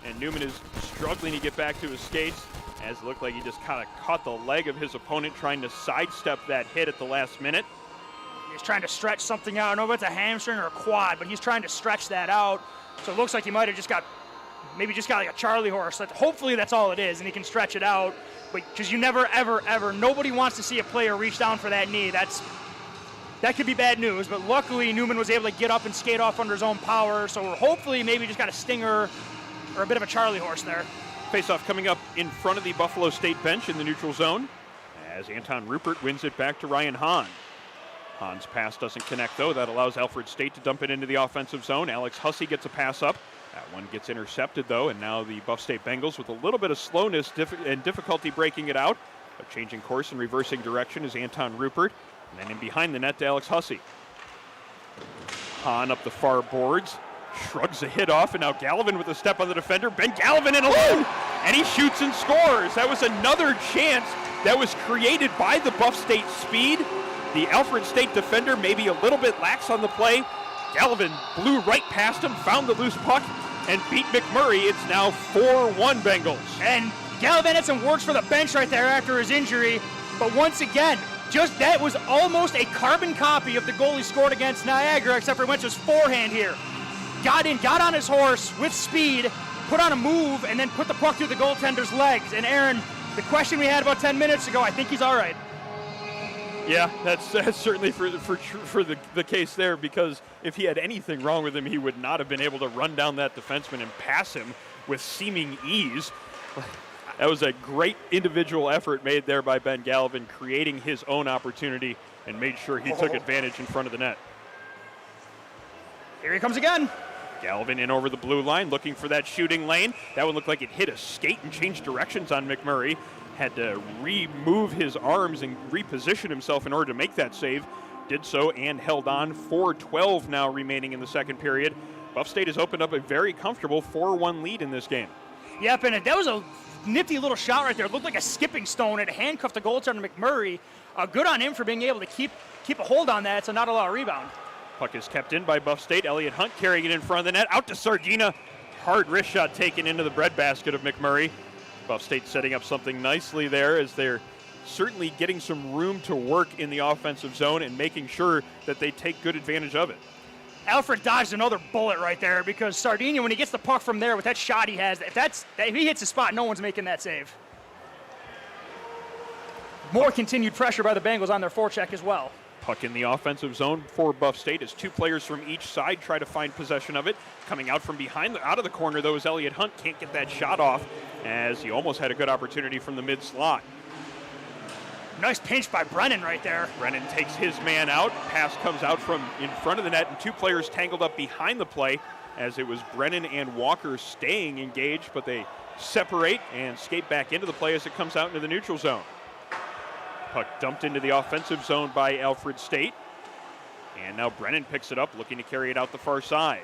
and Newman is struggling to get back to his skates as it looked like he just kind of caught the leg of his opponent trying to sidestep that hit at the last minute. He's trying to stretch something out. I don't know if it's a hamstring or a quad, but he's trying to stretch that out. So it looks like he might have just got like a Charlie horse. Hopefully that's all it is, and he can stretch it out. But because you never, ever, ever, nobody wants to see a player reach down for that knee. That could be bad news, but luckily Newman was able to get up and skate off under his own power. So we're hopefully maybe just got a stinger or a bit of a Charlie horse there. Face-off coming up in front of the Buffalo State bench in the neutral zone as Anton Rupert wins it back to Ryan Hahn. Hahn's pass doesn't connect, though. That allows Alfred State to dump it into the offensive zone. Alex Hussey gets a pass up. That one gets intercepted, though, and now the Buff State Bengals with a little bit of slowness and difficulty breaking it out. But changing course and reversing direction is Anton Rupert. And then in behind the net to Alex Hussey. Hahn up the far boards. Shrugs a hit off, and now Gallivan with a step on the defender. Ben Gallivan in alone, and he shoots and scores. That was another chance that was created by the Buff State speed. The Alfred State defender maybe a little bit lax on the play. Gallivan blew right past him, found the loose puck, and beat McMurray. It's now 4-1 Bengals. And Gallivan had some words for the bench right there after his injury, but once again, just that was almost a carbon copy of the goal he scored against Niagara, except for it went to his forehand here. Got in, got on his horse with speed, put on a move, and then put the puck through the goaltender's legs. And Aaron, the question we had about 10 minutes ago, I think he's all right. Yeah, that's certainly for the case there, because if he had anything wrong with him, he would not have been able to run down that defenseman and pass him with seeming ease. That was a great individual effort made there by Ben Galvin, creating his own opportunity and made sure he took advantage in front of the net. Here he comes again. Galvin in over the blue line, looking for that shooting lane. That one looked like it hit a skate and changed directions on McMurray. Had to remove his arms and reposition himself in order to make that save. Did so and held on. 4:12 now remaining in the second period. Buff State has opened up a very comfortable 4-1 lead in this game. Yep, and that was a nifty little shot right there. It looked like a skipping stone. It handcuffed the goaltender McMurray. Good on him for being able to keep a hold on that, so not allow a rebound. Puck is kept in by Buff State. Elliott Hunt carrying it in front of the net. Out to Sardina. Hard wrist shot taken into the breadbasket of McMurray. Buff State setting up something nicely there as they're certainly getting some room to work in the offensive zone and making sure that they take good advantage of it. Alfred dodged another bullet right there because Sardinia, when he gets the puck from there with that shot he has, if he hits the spot, no one's making that save. More continued pressure by the Bengals on their forecheck as well. Puck in the offensive zone for Buff State as two players from each side try to find possession of it. Coming out from behind, out of the corner, though, is Elliott Hunt. Can't get that shot off as he almost had a good opportunity from the mid-slot. Nice pinch by Brennan right there. Brennan takes his man out. Pass comes out from in front of the net, and two players tangled up behind the play as it was Brennan and Walker staying engaged, but they separate and skate back into the play as it comes out into the neutral zone. Puck dumped into the offensive zone by Alfred State. And now Brennan picks it up, looking to carry it out the far side.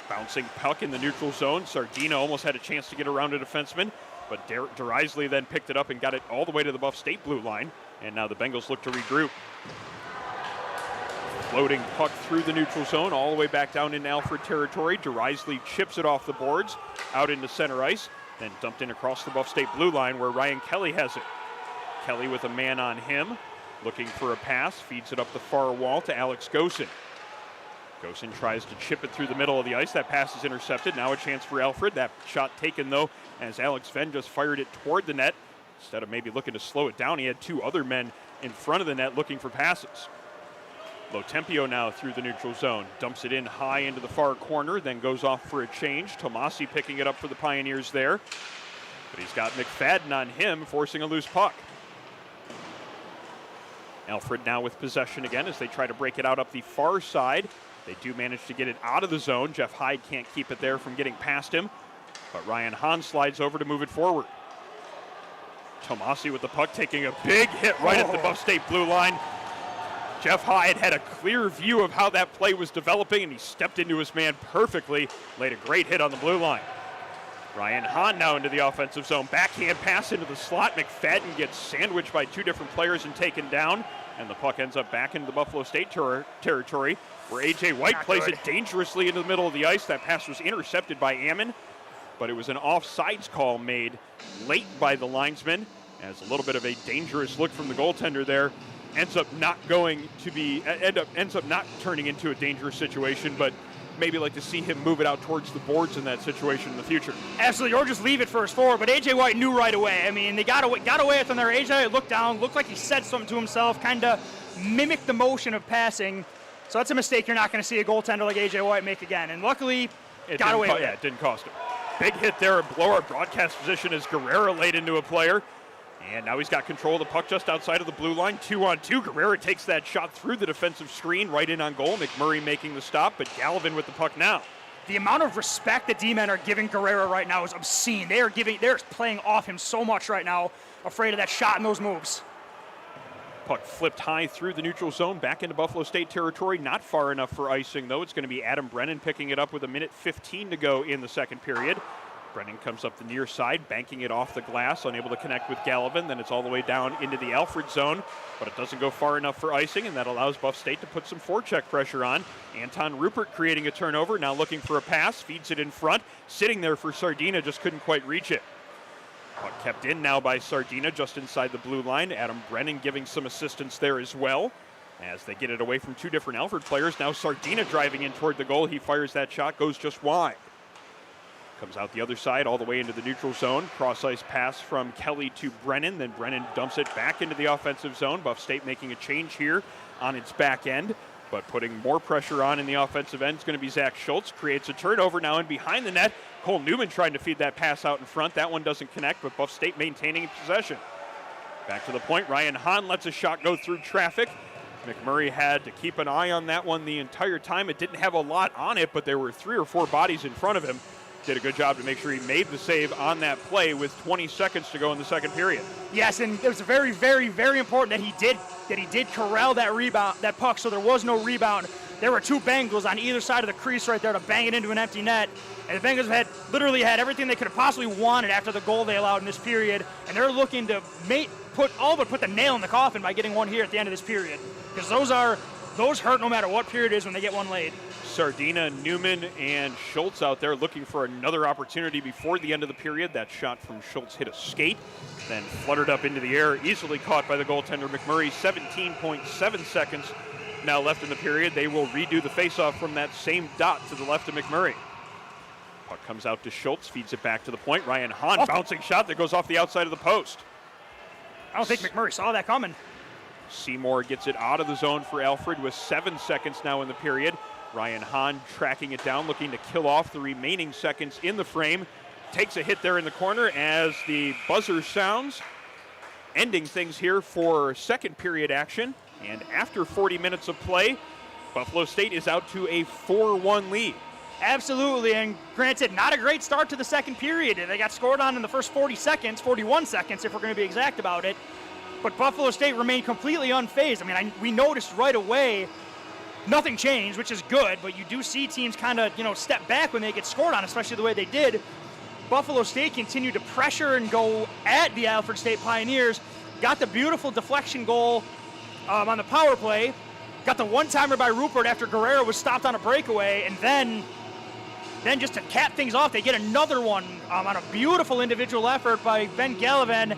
Bouncing puck in the neutral zone. Sardina almost had a chance to get around a defenseman, but DeRisley then picked it up and got it all the way to the Buff State blue line. And now the Bengals look to regroup. Floating puck through the neutral zone, all the way back down into Alfred territory. DeRisley chips it off the boards, out into center ice, then dumped in across the Buff State blue line where Ryan Kelly has it. Kelly with a man on him, looking for a pass, feeds it up the far wall to Alex Gosen. Gosen tries to chip it through the middle of the ice. That pass is intercepted. Now a chance for Alfred. That shot taken, though, as Alex Venn just fired it toward the net. Instead of maybe looking to slow it down, he had two other men in front of the net looking for passes. Lotempio now through the neutral zone. Dumps it in high into the far corner, then goes off for a change. Tomasi picking it up for the Pioneers there. But he's got McFadden on him, forcing a loose puck. Alfred now with possession again as they try to break it out up the far side. They do manage to get it out of the zone. Jeff Hyde can't keep it there from getting past him, but Ryan Hahn slides over to move it forward. Tomasi with the puck, taking a big hit right at the Buff State blue line. Jeff Hyde had a clear view of how that play was developing, and he stepped into his man perfectly, laid a great hit on the blue line. Ryan Hahn now into the offensive zone. Backhand pass into the slot. McFadden gets sandwiched by two different players and taken down. And the puck ends up back into the Buffalo State territory where A.J. White plays it dangerously into the middle of the ice. That pass was intercepted by Ammon, but it was an offsides call made late by the linesman as a little bit of a dangerous look from the goaltender there ends up not turning into a dangerous situation, but maybe like to see him move it out towards the boards in that situation in the future. Absolutely, or just leave it first forward. But A.J. White knew right away. I mean, they got away from there. A.J. looked down, looked like he said something to himself, kind of mimicked the motion of passing. So that's a mistake you're not going to see a goaltender like A.J. White make again. And luckily, got away with it. Yeah, it didn't cost him. Big hit there, a blower broadcast position as Guerrero laid into a player. And now he's got control of the puck just outside of the blue line. 2-on-2. Guerrero takes that shot through the defensive screen, right in on goal. McMurray making the stop, but Galvin with the puck now. The amount of respect that D-men are giving Guerrero right now is obscene. They're playing off him so much right now, afraid of that shot and those moves. Puck flipped high through the neutral zone, back into Buffalo State territory. Not far enough for icing, though. It's going to be Adam Brennan picking it up with 1:15 to go in the second period. Brennan comes up the near side, banking it off the glass, unable to connect with Gallivan. Then it's all the way down into the Alfred zone, but it doesn't go far enough for icing, and that allows Buff State to put some forecheck pressure on. Anton Rupert creating a turnover, now looking for a pass, feeds it in front, sitting there for Sardina, just couldn't quite reach it. Puck kept in now by Sardina, just inside the blue line. Adam Brennan giving some assistance there as well, as they get it away from two different Alfred players. Now Sardina driving in toward the goal. He fires that shot, goes just wide. Comes out the other side all the way into the neutral zone. Cross-ice pass from Kelly to Brennan. Then Brennan dumps it back into the offensive zone. Buff State making a change here on its back end, but putting more pressure on in the offensive end is going to be Zach Schultz. Creates a turnover now in behind the net. Cole Newman trying to feed that pass out in front. That one doesn't connect, but Buff State maintaining possession. Back to the point, Ryan Hahn lets a shot go through traffic. McMurray had to keep an eye on that one the entire time. It didn't have a lot on it, but there were 3 or 4 bodies in front of him. Did a good job to make sure he made the save on that play with 20 seconds to go in the second period. Yes, and it was very, very, very important that he did corral that rebound, that puck, so there was no rebound. There were 2 Bengals on either side of the crease right there to bang it into an empty net. And the Bengals literally had everything they could have possibly wanted after the goal they allowed in this period. And they're looking to put the nail in the coffin by getting one here at the end of this period. Because those hurt no matter what period it is when they get one laid. Sardina, Newman, and Schultz out there looking for another opportunity before the end of the period. That shot from Schultz hit a skate, then fluttered up into the air, easily caught by the goaltender McMurray. 17.7 seconds now left in the period. They will redo the faceoff from that same dot to the left of McMurray. Puck comes out to Schultz, feeds it back to the point. Ryan Hahn, bouncing shot that goes off the outside of the post. I don't think McMurray saw that coming. Seymour gets it out of the zone for Alfred with 7 seconds now in the period. Ryan Hahn tracking it down, looking to kill off the remaining seconds in the frame. Takes a hit there in the corner as the buzzer sounds, ending things here for second period action. And after 40 minutes of play, Buffalo State is out to a 4-1 lead. Absolutely, and granted, not a great start to the second period. They got scored on in the first 41 seconds if we're going to be exact about it. But Buffalo State remained completely unfazed. I mean, we noticed right away nothing changed, which is good, but you do see teams kind of, step back when they get scored on, especially the way they did. Buffalo State continued to pressure and go at the Alfred State Pioneers, got the beautiful deflection goal on the power play, got the one-timer by Rupert after Guerrero was stopped on a breakaway, and then just to cap things off, they get another one on a beautiful individual effort by Ben Gallivan.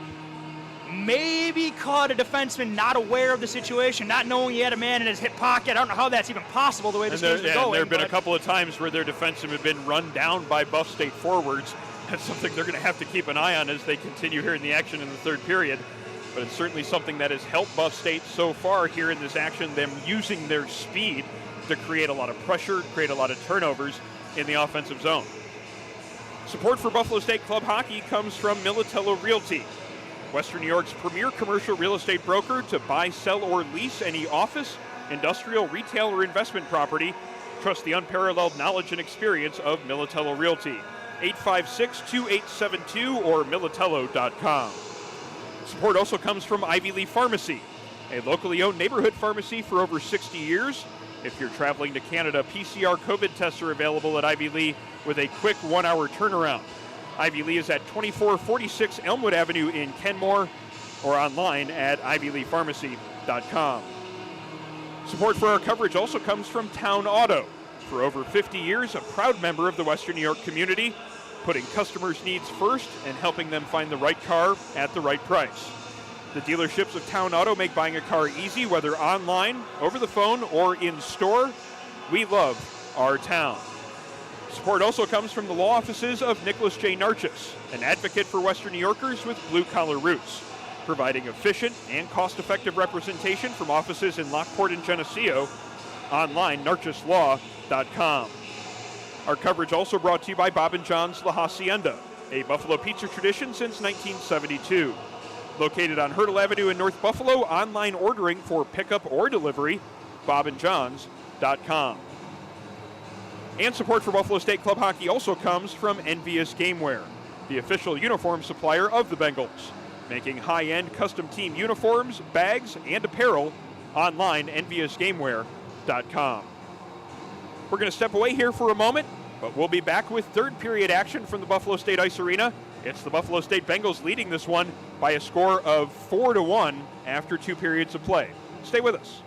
Maybe caught a defenseman not aware of the situation, not knowing he had a man in his hip pocket. I don't know how that's even possible the way this game's been going. There have been a couple of times where their defensemen have been run down by Buff State forwards. That's something they're going to have to keep an eye on as they continue here in the action in the third period. But it's certainly something that has helped Buff State so far here in this action, them using their speed to create a lot of pressure, create a lot of turnovers in the offensive zone. Support for Buffalo State Club Hockey comes from Militello Realty, Western New York's premier commercial real estate broker to buy, sell, or lease any office, industrial, retail, or investment property. Trust the unparalleled knowledge and experience of Militello Realty. 856-2872 or militello.com. Support also comes from Ivy Lee Pharmacy, a locally owned neighborhood pharmacy for over 60 years. If you're traveling to Canada, PCR COVID tests are available at Ivy Lee with a quick 1-hour turnaround. Ivy Lee is at 2446 Elmwood Avenue in Kenmore or online at ivyleepharmacy.com. Support for our coverage also comes from Town Auto. For over 50 years, a proud member of the Western New York community, putting customers' needs first and helping them find the right car at the right price. The dealerships of Town Auto make buying a car easy, whether online, over the phone, or in store. We love our town. Support also comes from the law offices of Nicholas J. Narchis, an advocate for Western New Yorkers with blue-collar roots, providing efficient and cost-effective representation from offices in Lockport and Geneseo. Online, narchislaw.com. Our coverage also brought to you by Bob and John's La Hacienda, a Buffalo pizza tradition since 1972. Located on Hurdle Avenue in North Buffalo, online ordering for pickup or delivery, bobandjohns.com. And support for Buffalo State Club Hockey also comes from Envious Gameware, the official uniform supplier of the Bengals, making high-end custom team uniforms, bags, and apparel. Online, enviousgameware.com. We're going to step away here for a moment, but we'll be back with third period action from the Buffalo State Ice Arena. It's the Buffalo State Bengals leading this one by a score of 4-1 after 2 periods of play. Stay with us.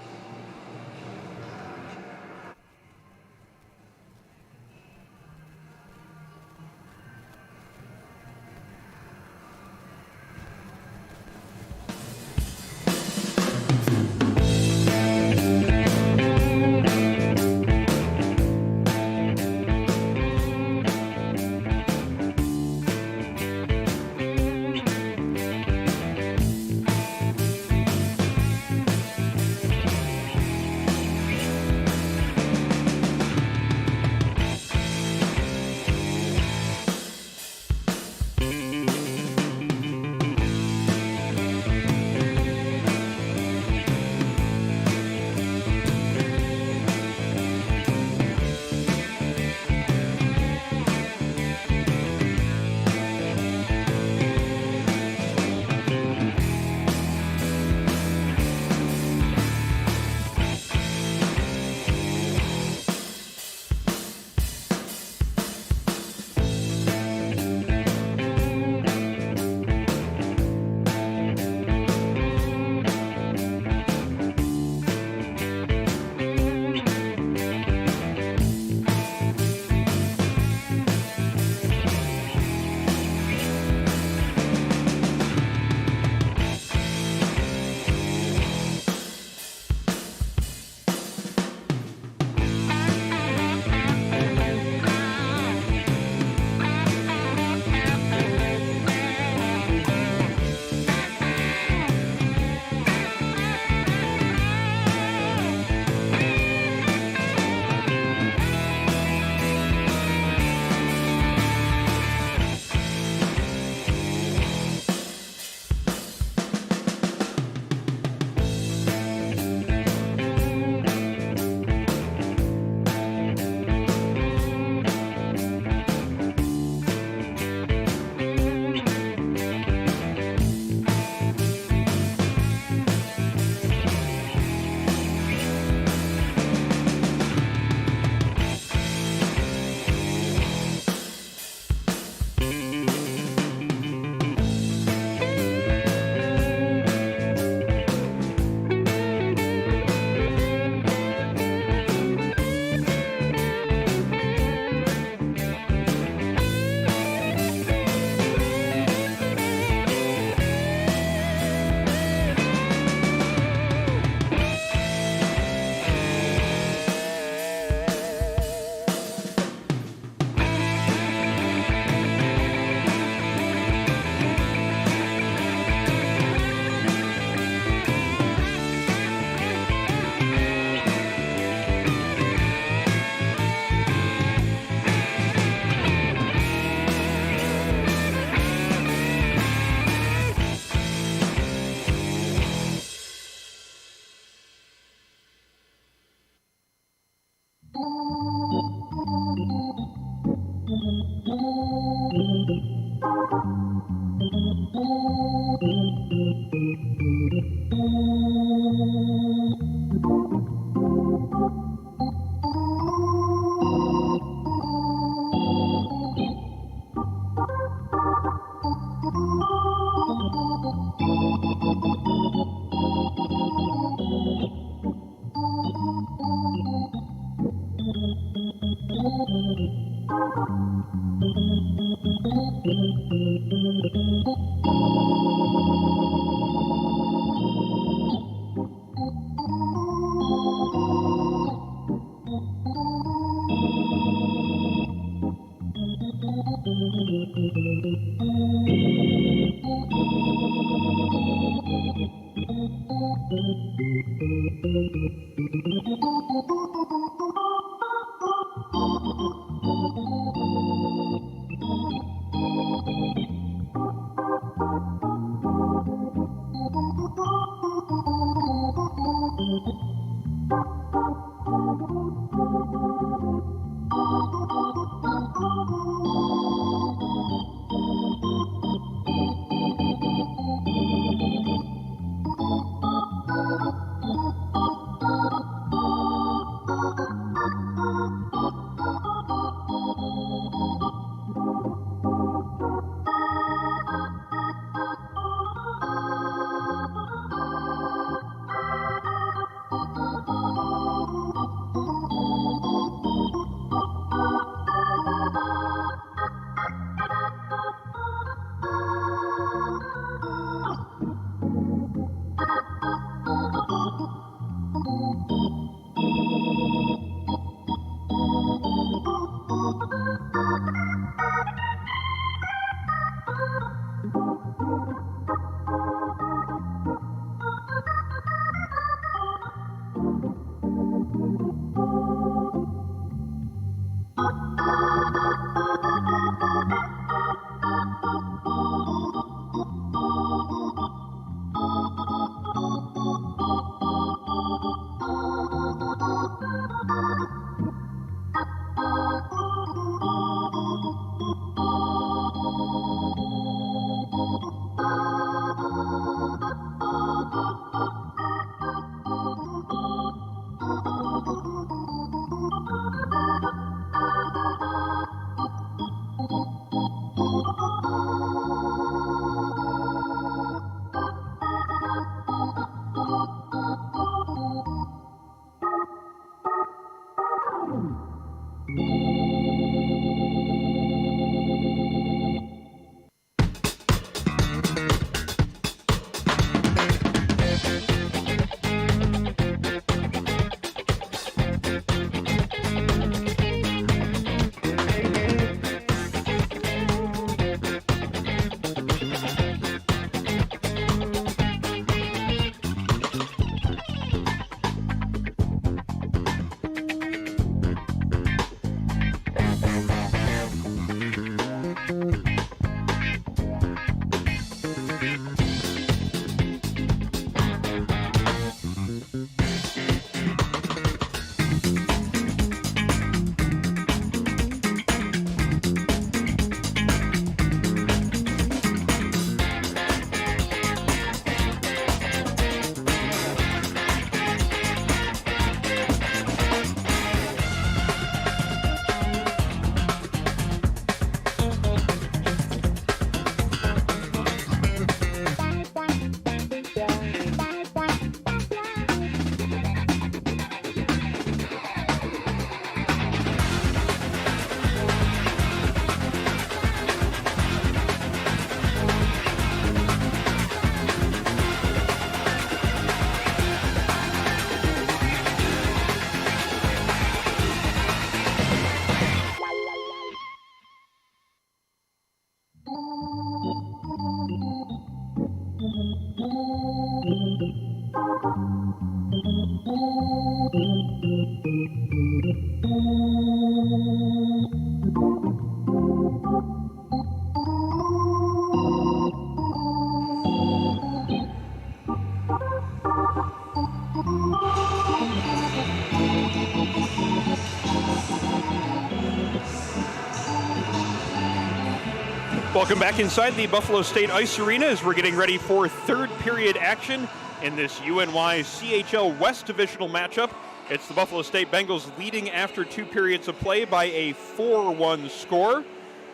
Welcome back inside the Buffalo State Ice Arena as we're getting ready for third period action in this UNY CHL West Divisional matchup. It's the Buffalo State Bengals leading after 2 periods of play by a 4-1 score.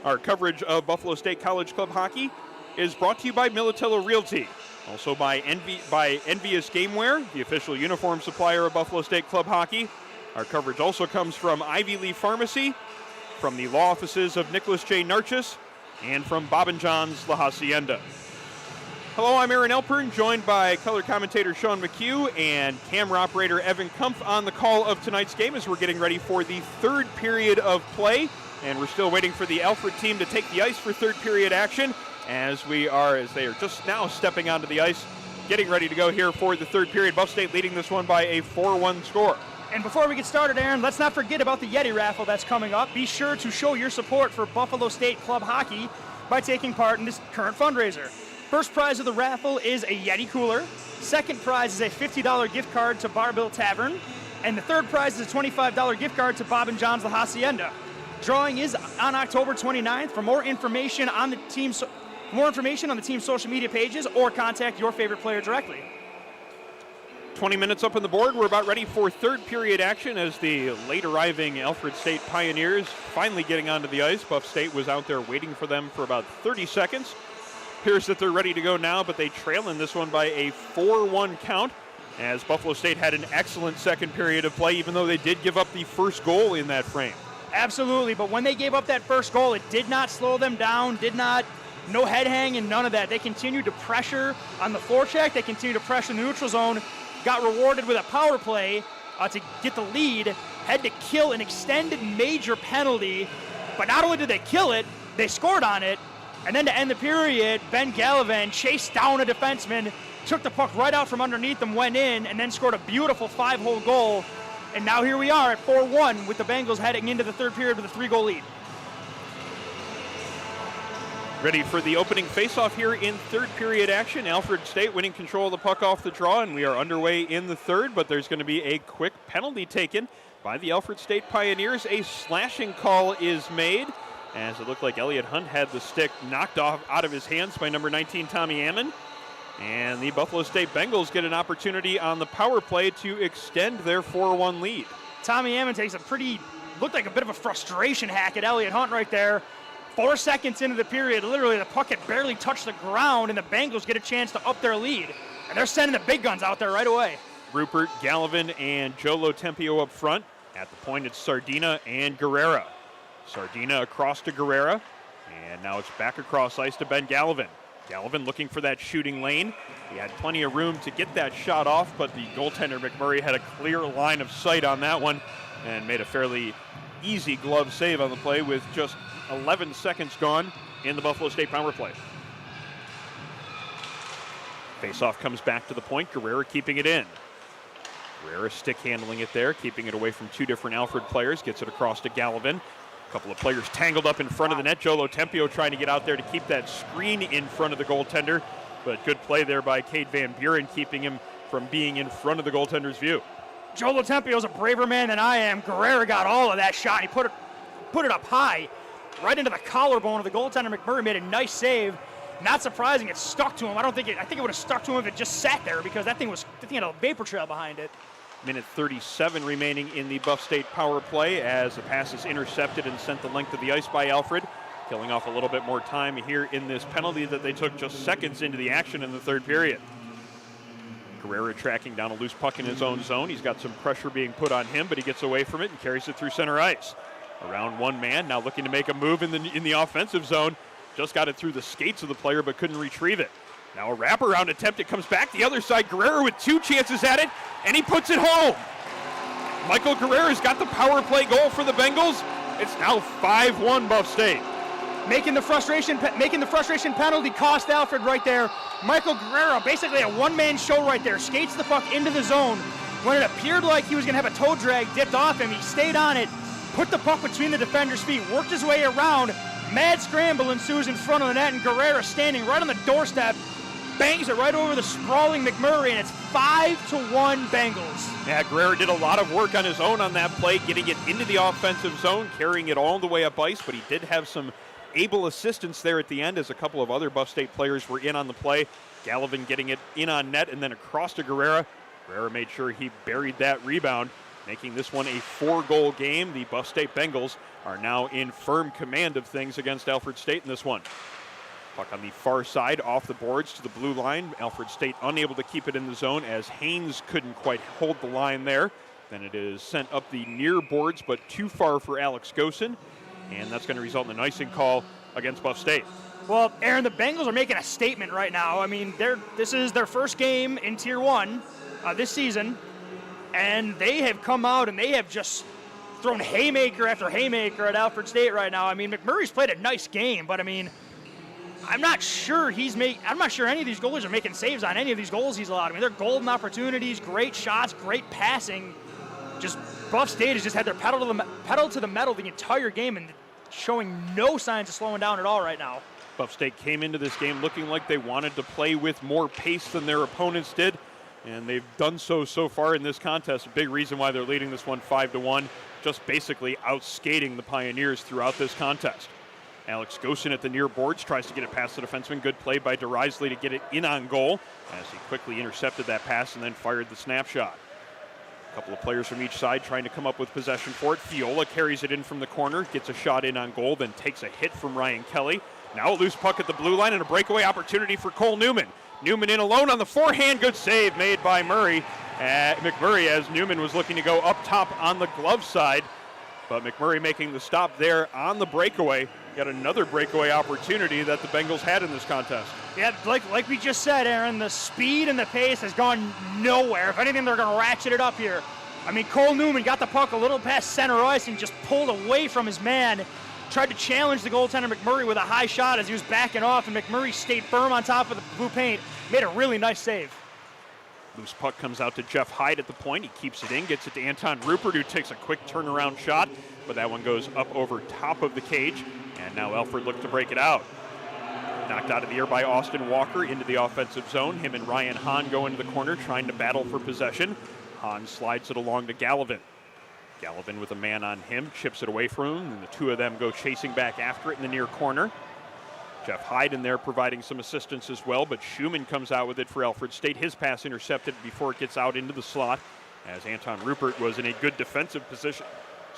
Our coverage of Buffalo State College Club hockey is brought to you by Militello Realty, also by Envious Gameware, the official uniform supplier of Buffalo State Club hockey. Our coverage also comes from Ivy Lee Pharmacy, from the law offices of Nicholas J. Narchis, and from Bob & John's La Hacienda. Hello, I'm Aaron Elpern, joined by color commentator Sean McHugh and camera operator Evan Kumpf on the call of tonight's game as we're getting ready for the third period of play. And we're still waiting for the Alfred team to take the ice for third period action as they are just now stepping onto the ice, getting ready to go here for the third period. Buff State leading this one by a 4-1 score. And before we get started, Aaron, let's not forget about the Yeti raffle that's coming up. Be sure to show your support for Buffalo State Club hockey by taking part in this current fundraiser. First prize of the raffle is a Yeti cooler. Second prize is a $50 gift card to Barbell Tavern. And the third prize is a $25 gift card to Bob & John's La Hacienda. Drawing is on October 29th. For more information on the team's social media pages, or contact your favorite player directly. 20 minutes up on the board. We're about ready for third period action as the late arriving Alfred State Pioneers finally getting onto the ice. Buff State was out there waiting for them for about 30 seconds. Appears that they're ready to go now, but they trail in this one by a 4-1 count as Buffalo State had an excellent second period of play, even though they did give up the first goal in that frame. Absolutely, but when they gave up that first goal, it did not slow them down, no head hang and none of that. They continued to pressure on the forecheck, they continued to pressure in the neutral zone, got rewarded with a power play to get the lead, had to kill an extended major penalty, but not only did they kill it, they scored on it, and then to end the period, Ben Gallivan chased down a defenseman, took the puck right out from underneath them, went in, and then scored a beautiful 5-hole goal, and now here we are at 4-1 with the Bengals heading into the third period with a 3-goal lead. Ready for the opening faceoff here in third period action. Alfred State winning control of the puck off the draw, and we are underway in the third, but there's going to be a quick penalty taken by the Alfred State Pioneers. A slashing call is made as it looked like Elliot Hunt had the stick knocked off out of his hands by number 19, Tommy Ammon. And the Buffalo State Bengals get an opportunity on the power play to extend their 4-1 lead. Tommy Ammon takes looked like a bit of a frustration hack at Elliot Hunt right there. 4 seconds into the period, literally the puck had barely touched the ground, and the Bengals get a chance to up their lead. And they're sending the big guns out there right away. Rupert, Gallivan, and Joe Lotempio up front. At the point, it's Sardina and Guerrera. Sardina across to Guerrera, and now it's back across ice to Ben Gallivan. Gallivan looking for that shooting lane. He had plenty of room to get that shot off, but the goaltender McMurray had a clear line of sight on that one and made a fairly easy glove save on the play with just 11 seconds gone in the Buffalo State power play. Faceoff comes back to the point. Guerrera keeping it in. Guerrera stick handling it there, keeping it away from 2 different Alfred players. Gets it across to Gallivan. A couple of players tangled up in front of the net. Joe Lotempio trying to get out there to keep that screen in front of the goaltender. But good play there by Cade Van Buren, keeping him from being in front of the goaltender's view. Joe Lotempio's a braver man than I am. Guerrera got all of that shot. He put it up high, right into the collarbone of the goaltender. McMurray made a nice save. Not surprising, it stuck to him. I think it would have stuck to him if it just sat there, because that thing had a vapor trail behind it. Minute 37 remaining in the Buff State power play as the pass is intercepted and sent the length of the ice by Alfred, killing off a little bit more time here in this penalty that they took just seconds into the action in the third period. Guerrera tracking down a loose puck in his own zone. He's got some pressure being put on him, but he gets away from it and carries it through center ice. Around one man, now looking to make a move in the offensive zone. Just got it through the skates of the player, but couldn't retrieve it. Now a wraparound attempt. It comes back the other side. Guerrera with 2 chances at it, and he puts it home. Michael Guerrera's got the power play goal for the Bengals. It's now 5-1 Buff State. Making the frustration penalty cost Alfred right there. Michael Guerrera, basically a one-man show right there, skates the puck into the zone. When it appeared like he was going to have a toe drag dipped off him, he stayed on it, put the puck between the defender's feet, worked his way around. Mad scramble ensues in front of the net, and Guerrera standing right on the doorstep, bangs it right over the sprawling McMurray, and it's 5-1 Bengals. Yeah, Guerrera did a lot of work on his own on that play, getting it into the offensive zone, carrying it all the way up ice, but he did have some able assistance there at the end as a couple of other Buff State players were in on the play. Gallivan getting it in on net and then across to Guerrera. Guerrera made sure he buried that rebound, making this one a 4-goal game. The Buff State Bengals are now in firm command of things against Alfred State in this one. Puck on the far side, off the boards to the blue line. Alfred State unable to keep it in the zone as Haynes couldn't quite hold the line there. Then it is sent up the near boards, but too far for Alex Gosen, and that's going to result in an icing call against Buff State. Well, Aaron, the Bengals are making a statement right now. I mean, this is their first game in Tier 1 this season, and they have come out and they have just thrown haymaker after haymaker at Alfred State right now. I mean, McMurray's played a nice game, but I mean, I'm not sure any of these goalies are making saves on any of these goals he's allowed. I mean, they're golden opportunities, great shots, great passing. Just Buff State has just had their pedal to the metal the entire game and showing no signs of slowing down at all right now. Buff State came into this game looking like they wanted to play with more pace than their opponents did, and they've done so far in this contest. A big reason why they're leading this one 5-1, just basically outskating the Pioneers throughout this contest. Alex Gosen at the near boards tries to get it past the defenseman. Good play by DeRisley to get it in on goal as he quickly intercepted that pass and then fired the snapshot. A couple of players from each side trying to come up with possession for it. Fiola carries it in from the corner, gets a shot in on goal, then takes a hit from Ryan Kelly. Now a loose puck at the blue line and a breakaway opportunity for Cole Newman. Newman in alone on the forehand. Good save made by McMurray as Newman was looking to go up top on the glove side. But McMurray making the stop there on the breakaway. Got another breakaway opportunity that the Bengals had in this contest. Yeah, like we just said, Aaron, the speed and the pace has gone nowhere. If anything, they're going to ratchet it up here. I mean, Cole Newman got the puck a little past center ice and just pulled away from his man. Tried to challenge the goaltender McMurray with a high shot as he was backing off, and McMurray stayed firm on top of the blue paint. Made a really nice save. Loose puck comes out to Jeff Hyde at the point. He keeps it in, gets it to Anton Rupert, who takes a quick turnaround shot, but that one goes up over top of the cage, and now Alfred looks to break it out. Knocked out of the air by Austin Walker into the offensive zone. Him and Ryan Hahn go into the corner trying to battle for possession. Hahn slides it along to Gallivan. Gallivan with a man on him, chips it away from him, and the two of them go chasing back after it in the near corner. Jeff Hyde in there providing some assistance as well, but Schumann comes out with it for Alfred State. His pass intercepted before it gets out into the slot as Anton Rupert was in a good defensive position.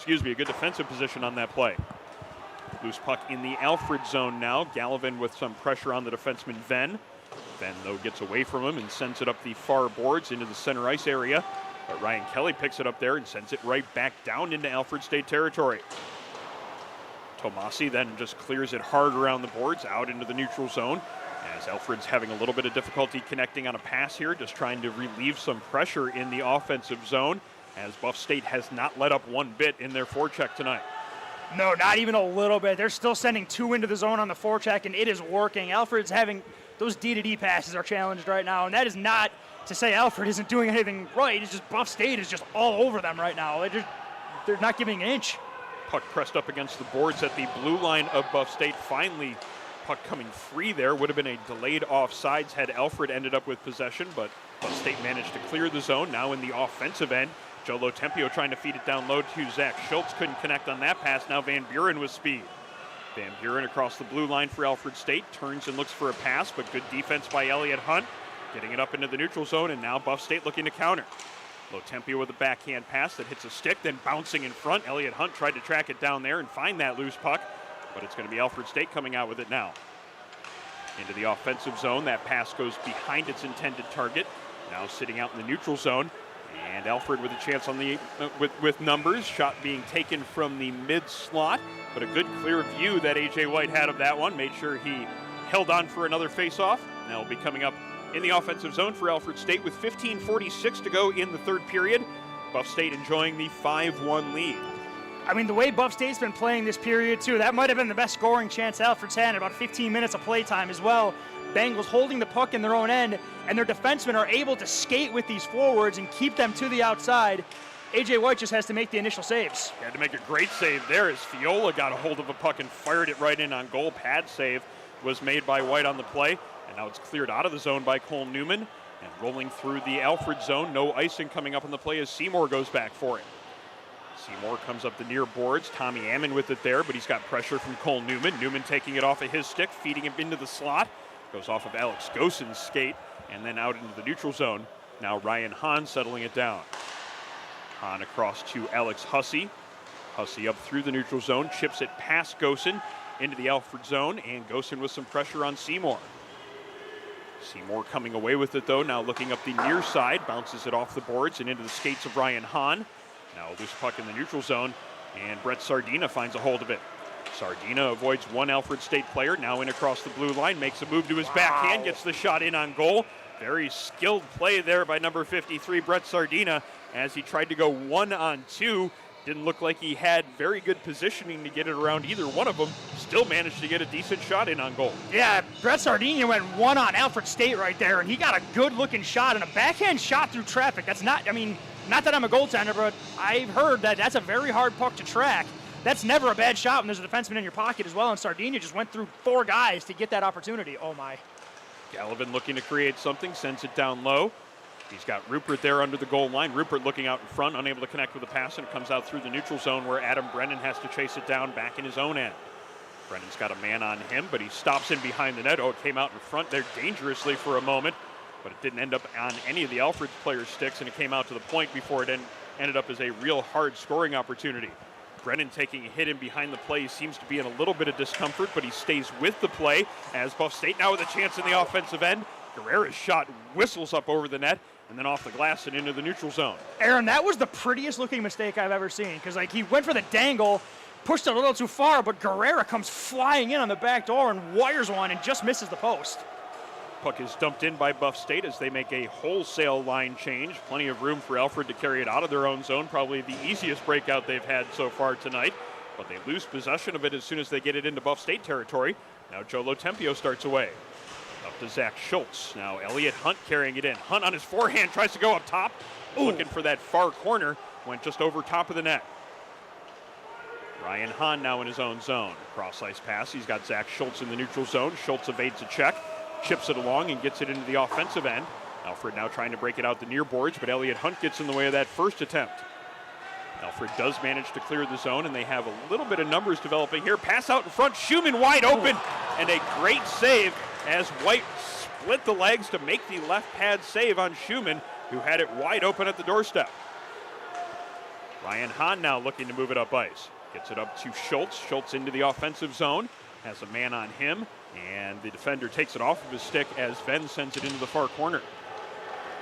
A good defensive position on that play. Loose puck in the Alfred zone now. Gallivan with some pressure on the defenseman Venn. Venn, though, gets away from him and sends it up the far boards into the center ice area. But Ryan Kelly picks it up there and sends it right back down into Alfred State territory. Tomasi then just clears it hard around the boards out into the neutral zone as Alfred's having a little bit of difficulty connecting on a pass here, just trying to relieve some pressure in the offensive zone as Buff State has not let up one bit in their forecheck tonight. No, not even a little bit. They're still sending two into the zone on the forecheck, and it is working. Alfred's having those D-to-D passes are challenged right now, and that is not to say Alfred isn't doing anything right. It's just Buff State is just all over them right now. They're not giving an inch. Puck pressed up against the boards at the blue line of Buff State. Finally, puck coming free there. Would have been a delayed offsides had Alfred ended up with possession, but Buff State managed to clear the zone. Now in the offensive end, Joe Lotempio trying to feed it down low to Zach Schultz. Couldn't connect on that pass. Now Van Buren with speed. Van Buren across the blue line for Alfred State. Turns and looks for a pass, but good defense by Elliott Hunt. Getting it up into the neutral zone, and now Buff State looking to counter. Lotempio with a backhand pass that hits a stick, then bouncing in front. Elliott Hunt tried to track it down there and find that loose puck, but it's going to be Alfred State coming out with it now. Into the offensive zone. That pass goes behind its intended target. Now sitting out in the neutral zone. And Alfred with a chance on the with numbers. Shot being taken from the mid slot, but a good clear view that A.J. White had of that one. Made sure he held on for another face-off. Now will be coming up in the offensive zone for Alfred State with 15:46 to go in the third period. Buff State enjoying the 5-1 lead. I mean, the way Buff State's been playing this period, too, that might have been the best scoring chance Alfred's had in about 15 minutes of play time as well. Bengals holding the puck in their own end, and their defensemen are able to skate with these forwards and keep them to the outside. A.J. White just has to make the initial saves. He had to make a great save there as Fiola got a hold of a puck and fired it right in on goal. Pad save was made by White on the play, and now it's cleared out of the zone by Cole Newman. And rolling through the Alfred zone, no icing coming up on the play as Seymour goes back for it. Seymour comes up the near boards. Tommy Ammon with it there, but he's got pressure from Cole Newman. Newman taking it off of his stick, feeding him into the slot. Goes off of Alex Gossen's skate, and then out into the neutral zone. Now Ryan Hahn settling it down. Hahn across to Alex Hussey. Hussey up through the neutral zone, chips it past Gossen into the Alfred zone, and Gossen with some pressure on Seymour. Seymour coming away with it though, now looking up the near side, bounces it off the boards and into the skates of Ryan Hahn. Now a loose puck in the neutral zone, and Brett Sardina finds a hold of it. Sardina avoids one Alfred State player, now in across the blue line, makes a move to his backhand, gets the shot in on goal. Very skilled play there by number 53, Brett Sardina, as he tried to go 1-on-2. Didn't look like he had very good positioning to get it around either one of them. Still managed to get a decent shot in on goal. Yeah, Brett Sardina went one on Alfred State right there, and he got a good-looking shot and a backhand shot through traffic. That's not, I mean, not that I'm a goaltender, but I've heard that that's a very hard puck to track. That's never a bad shot when there's a defenseman in your pocket as well, and Sardina just went through 4 guys to get that opportunity. Oh, my. Gallivan looking to create something, sends it down low. He's got Rupert there under the goal line. Rupert looking out in front, unable to connect with the pass, and it comes out through the neutral zone where Adam Brennan has to chase it down back in his own end. Brennan's got a man on him, but he stops in behind the net. Oh, it came out in front there dangerously for a moment, but it didn't end up on any of the Alfred players' sticks, and it came out to the point before it ended up as a real hard scoring opportunity. Brennan taking a hit in behind the play. He seems to be in a little bit of discomfort, but he stays with the play as Buff State now with a chance in the offensive end. Guerrera's shot whistles up over the net and then off the glass and into the neutral zone. Aaron, that was the prettiest looking mistake I've ever seen, because like he went for the dangle, pushed it a little too far, but Guerrera comes flying in on the back door and wires one and just misses the post. Puck is dumped in by Buff State as they make a wholesale line change. Plenty of room for Alfred to carry it out of their own zone. Probably the easiest breakout they've had so far tonight. But they lose possession of it as soon as they get it into Buff State territory. Now Joe Lotempio starts away. Up to Zach Schultz. Now Elliott Hunt carrying it in. Hunt on his forehand tries to go up top. Ooh. Looking for that far corner. Went just over top of the net. Ryan Hahn now in his own zone. Cross ice pass. He's got Zach Schultz in the neutral zone. Schultz evades a check. Chips it along and gets it into the offensive end. Alfred now trying to break it out the near boards, but Elliott Hunt gets in the way of that first attempt. Alfred does manage to clear the zone, and they have a little bit of numbers developing here. Pass out in front, Schumann wide open, and a great save as White split the legs to make the left pad save on Schumann, who had it wide open at the doorstep. Ryan Hahn now looking to move it up ice. Gets it up to Schultz. Schultz into the offensive zone, has a man on him. And the defender takes it off of his stick as Venn sends it into the far corner.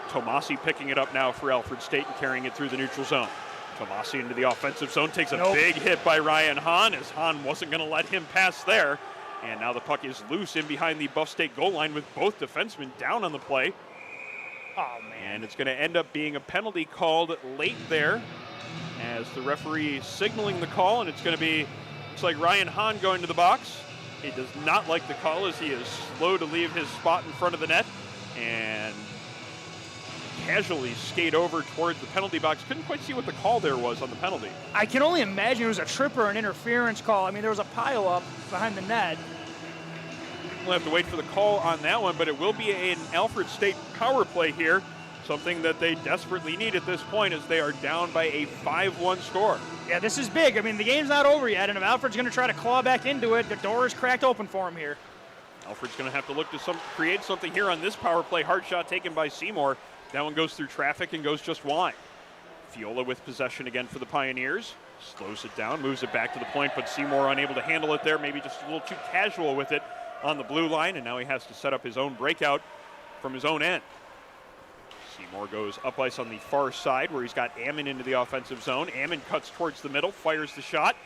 Tomasi picking it up now for Alfred State and carrying it through the neutral zone. Tomasi into the offensive zone, takes a big hit by Ryan Hahn as Hahn wasn't going to let him pass there. And now the puck is loose in behind the Buff State goal line with both defensemen down on the play. Oh, man. And it's going to end up being a penalty called late there as the referee signaling the call, and it's going to be, looks like Ryan Hahn going to the box. He does not like the call as he is slow to leave his spot in front of the net and casually skate over towards the penalty box. Couldn't quite see what the call there was on the penalty. I can only imagine it was a trip or an interference call. I mean, there was a pile up behind the net. We'll have to wait for the call on that one, but it will be an Alfred State power play here, something that they desperately need at this point as they are down by a 5-1 score. Yeah, this is big. I mean, the game's not over yet, and if Alfred's going to try to claw back into it, the door is cracked open for him here. Alfred's going to have to look to create something here on this power play. Hard shot taken by Seymour. That one goes through traffic and goes just wide. Fiola with possession again for the Pioneers. Slows it down, moves it back to the point, but Seymour unable to handle it there. Maybe just a little too casual with it on the blue line, and now he has to set up his own breakout from his own end. Seymour goes up ice on the far side where he's got Ammon into the offensive zone. Ammon cuts towards the middle, fires the shot.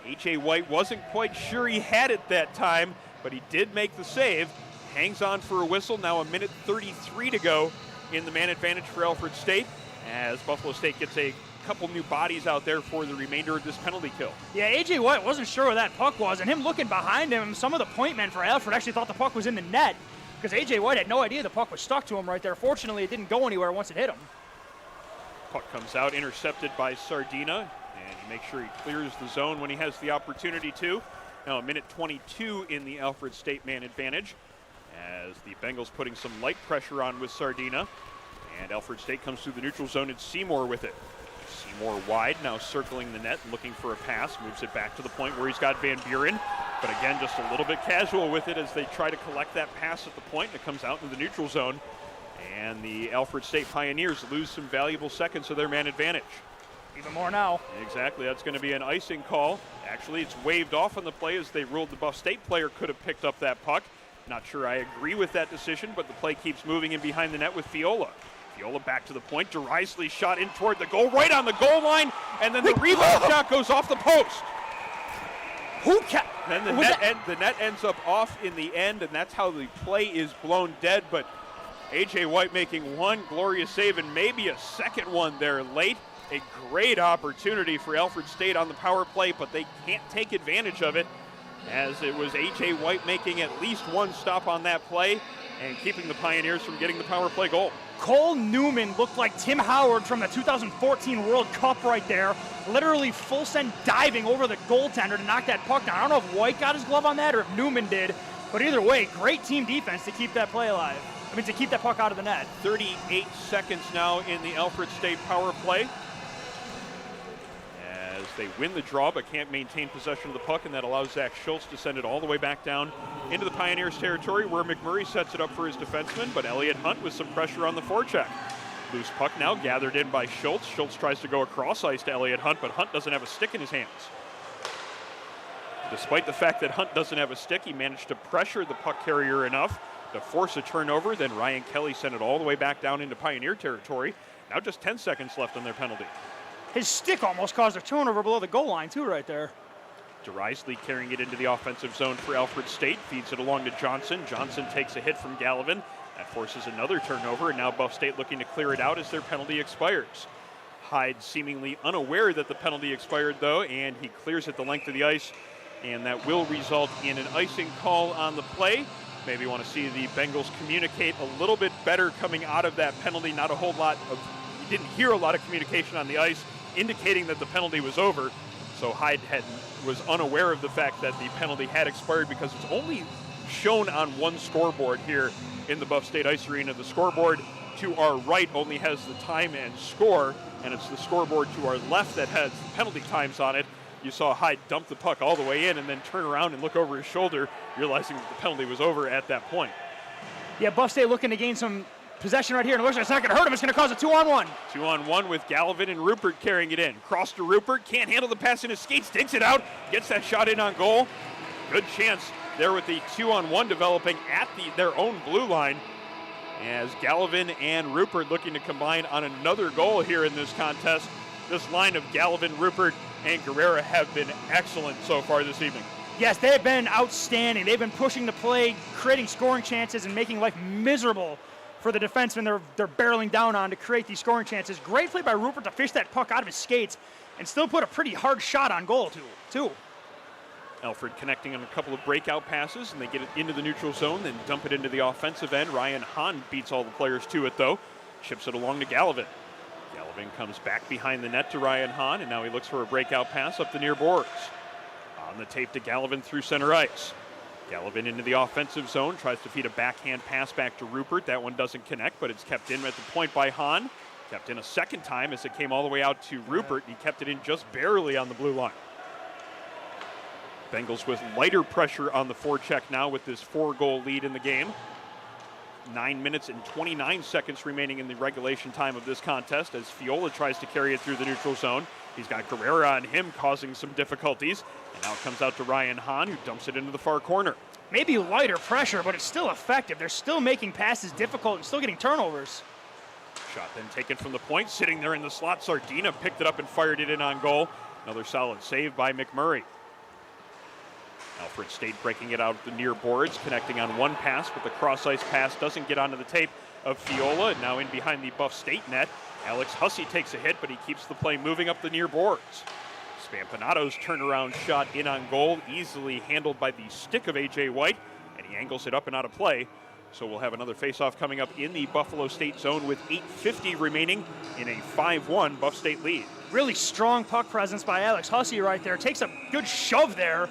H.A. White wasn't quite sure he had it that time, but he did make the save. Hangs on for a whistle. Now a minute 33 to go in the man advantage for Alfred State as Buffalo State gets a couple new bodies out there for the remainder of this penalty kill. Yeah, A.J. White wasn't sure where that puck was, and him looking behind him, some of the point men for Alfred actually thought the puck was in the net, because A.J. White had no idea the puck was stuck to him right there. Fortunately, it didn't go anywhere once it hit him. Puck comes out, intercepted by Sardina, and he makes sure he clears the zone when he has the opportunity to. Now a minute 22 in the Alfred State man advantage as the Bengals putting some light pressure on with Sardina. And Alfred State comes through the neutral zone and Seymour with it. Seymour wide, now circling the net, looking for a pass, moves it back to the point where he's got Van Buren, but again, just a little bit casual with it as they try to collect that pass at the point, and it comes out into the neutral zone, and the Alfred State Pioneers lose some valuable seconds of their man advantage. Even more now. Exactly, that's going to be an icing call. Actually, it's waved off on the play as they ruled the Buff State player could have picked up that puck. Not sure I agree with that decision, but the play keeps moving in behind the net with Fiola. Fiola back to the point. DeRisley shot in toward the goal, right on the goal line, and then the rebound shot goes off the post. Then the net ends up off in the end, and that's how the play is blown dead. But A.J. White making one glorious save and maybe a second one there late. A great opportunity for Alfred State on the power play, but they can't take advantage of it, as it was A.J. White making at least one stop on that play and keeping the Pioneers from getting the power play goal. Cole Newman looked like Tim Howard from the 2014 World Cup right there, literally full send diving over the goaltender to knock that puck down. I don't know if White got his glove on that or if Newman did, but either way, great team defense to keep that play alive. To keep that puck out of the net. 38 seconds now in the Alfred State power play, as they win the draw but can't maintain possession of the puck, and that allows Zach Schultz to send it all the way back down into the Pioneers' territory, where McMurray sets it up for his defenseman, but Elliott Hunt with some pressure on the forecheck. Loose puck now gathered in by Schultz. Schultz tries to go across ice to Elliott Hunt, but Hunt doesn't have a stick in his hands. Despite the fact that Hunt doesn't have a stick, he managed to pressure the puck carrier enough to force a turnover. Then Ryan Kelly sent it all the way back down into Pioneer territory. Now just 10 seconds left on their penalty. His stick almost caused a turnover below the goal line too right there. DeRisley carrying it into the offensive zone for Alfred State, feeds it along to Johnson. Johnson takes a hit from Gallivan. That forces another turnover, and now Buff State looking to clear it out as their penalty expires. Hyde seemingly unaware that the penalty expired though, and he clears it the length of the ice, and that will result in an icing call on the play. Maybe want to see the Bengals communicate a little bit better coming out of that penalty. Not a whole lot of, you didn't hear a lot of communication on the ice indicating that the penalty was over. So Hyde was unaware of the fact that the penalty had expired, because it's only shown on one scoreboard here in the Buff State Ice Arena. The scoreboard to our right only has the time and score, and it's the scoreboard to our left that has penalty times on it. You saw Hyde dump the puck all the way in and then turn around and look over his shoulder, realizing that the penalty was over at that point. Yeah, Buff State looking to gain some possession right here, and it looks like it's not going to hurt him. It's going to cause a 2-on-1. 2-on-1 with Gallivan and Rupert carrying it in. Cross to Rupert, can't handle the pass in his skates, digs it out, gets that shot in on goal. Good chance there with the 2-on-1 developing at their own blue line, as Gallivan and Rupert looking to combine on another goal here in this contest. This line of Gallivan, Rupert, and Guerrera have been excellent so far this evening. Yes, they have been outstanding. They've been pushing the play, creating scoring chances, and making life miserable for the defensemen they're barreling down on to create these scoring chances. Great play by Rupert to fish that puck out of his skates and still put a pretty hard shot on goal, too. Alfred connecting on a couple of breakout passes, and they get it into the neutral zone, then dump it into the offensive end. Ryan Hahn beats all the players to it, though. Chips it along to Gallivan. Gallivan comes back behind the net to Ryan Hahn, and now he looks for a breakout pass up the near boards. On the tape to Gallivan through center ice. Gallivan into the offensive zone, tries to feed a backhand pass back to Rupert. That one doesn't connect, but it's kept in at the point by Hahn. Kept in a second time as it came all the way out to Rupert. He kept it in just barely on the blue line. Bengals with lighter pressure on the forecheck now with this 4-goal lead in the game. 9 minutes and 29 seconds remaining in the regulation time of this contest as Fiola tries to carry it through the neutral zone. He's got Guerrera on him, causing some difficulties. And now it comes out to Ryan Hahn, who dumps it into the far corner. Maybe lighter pressure, but it's still effective. They're still making passes difficult and still getting turnovers. Shot then taken from the point, sitting there in the slot. Sardina picked it up and fired it in on goal. Another solid save by McMurray. Alfred State breaking it out at the near boards, connecting on one pass, but the cross-ice pass doesn't get onto the tape of Fiola. Now in behind the Buff State net, Alex Hussey takes a hit, but he keeps the play moving up the near boards. Spampanato's turnaround shot in on goal, easily handled by the stick of A.J. White, and he angles it up and out of play. So we'll have another face-off coming up in the Buffalo State zone with 8:50 remaining in a 5-1 Buff State lead. Really strong puck presence by Alex Hussey right there. Takes a good shove there.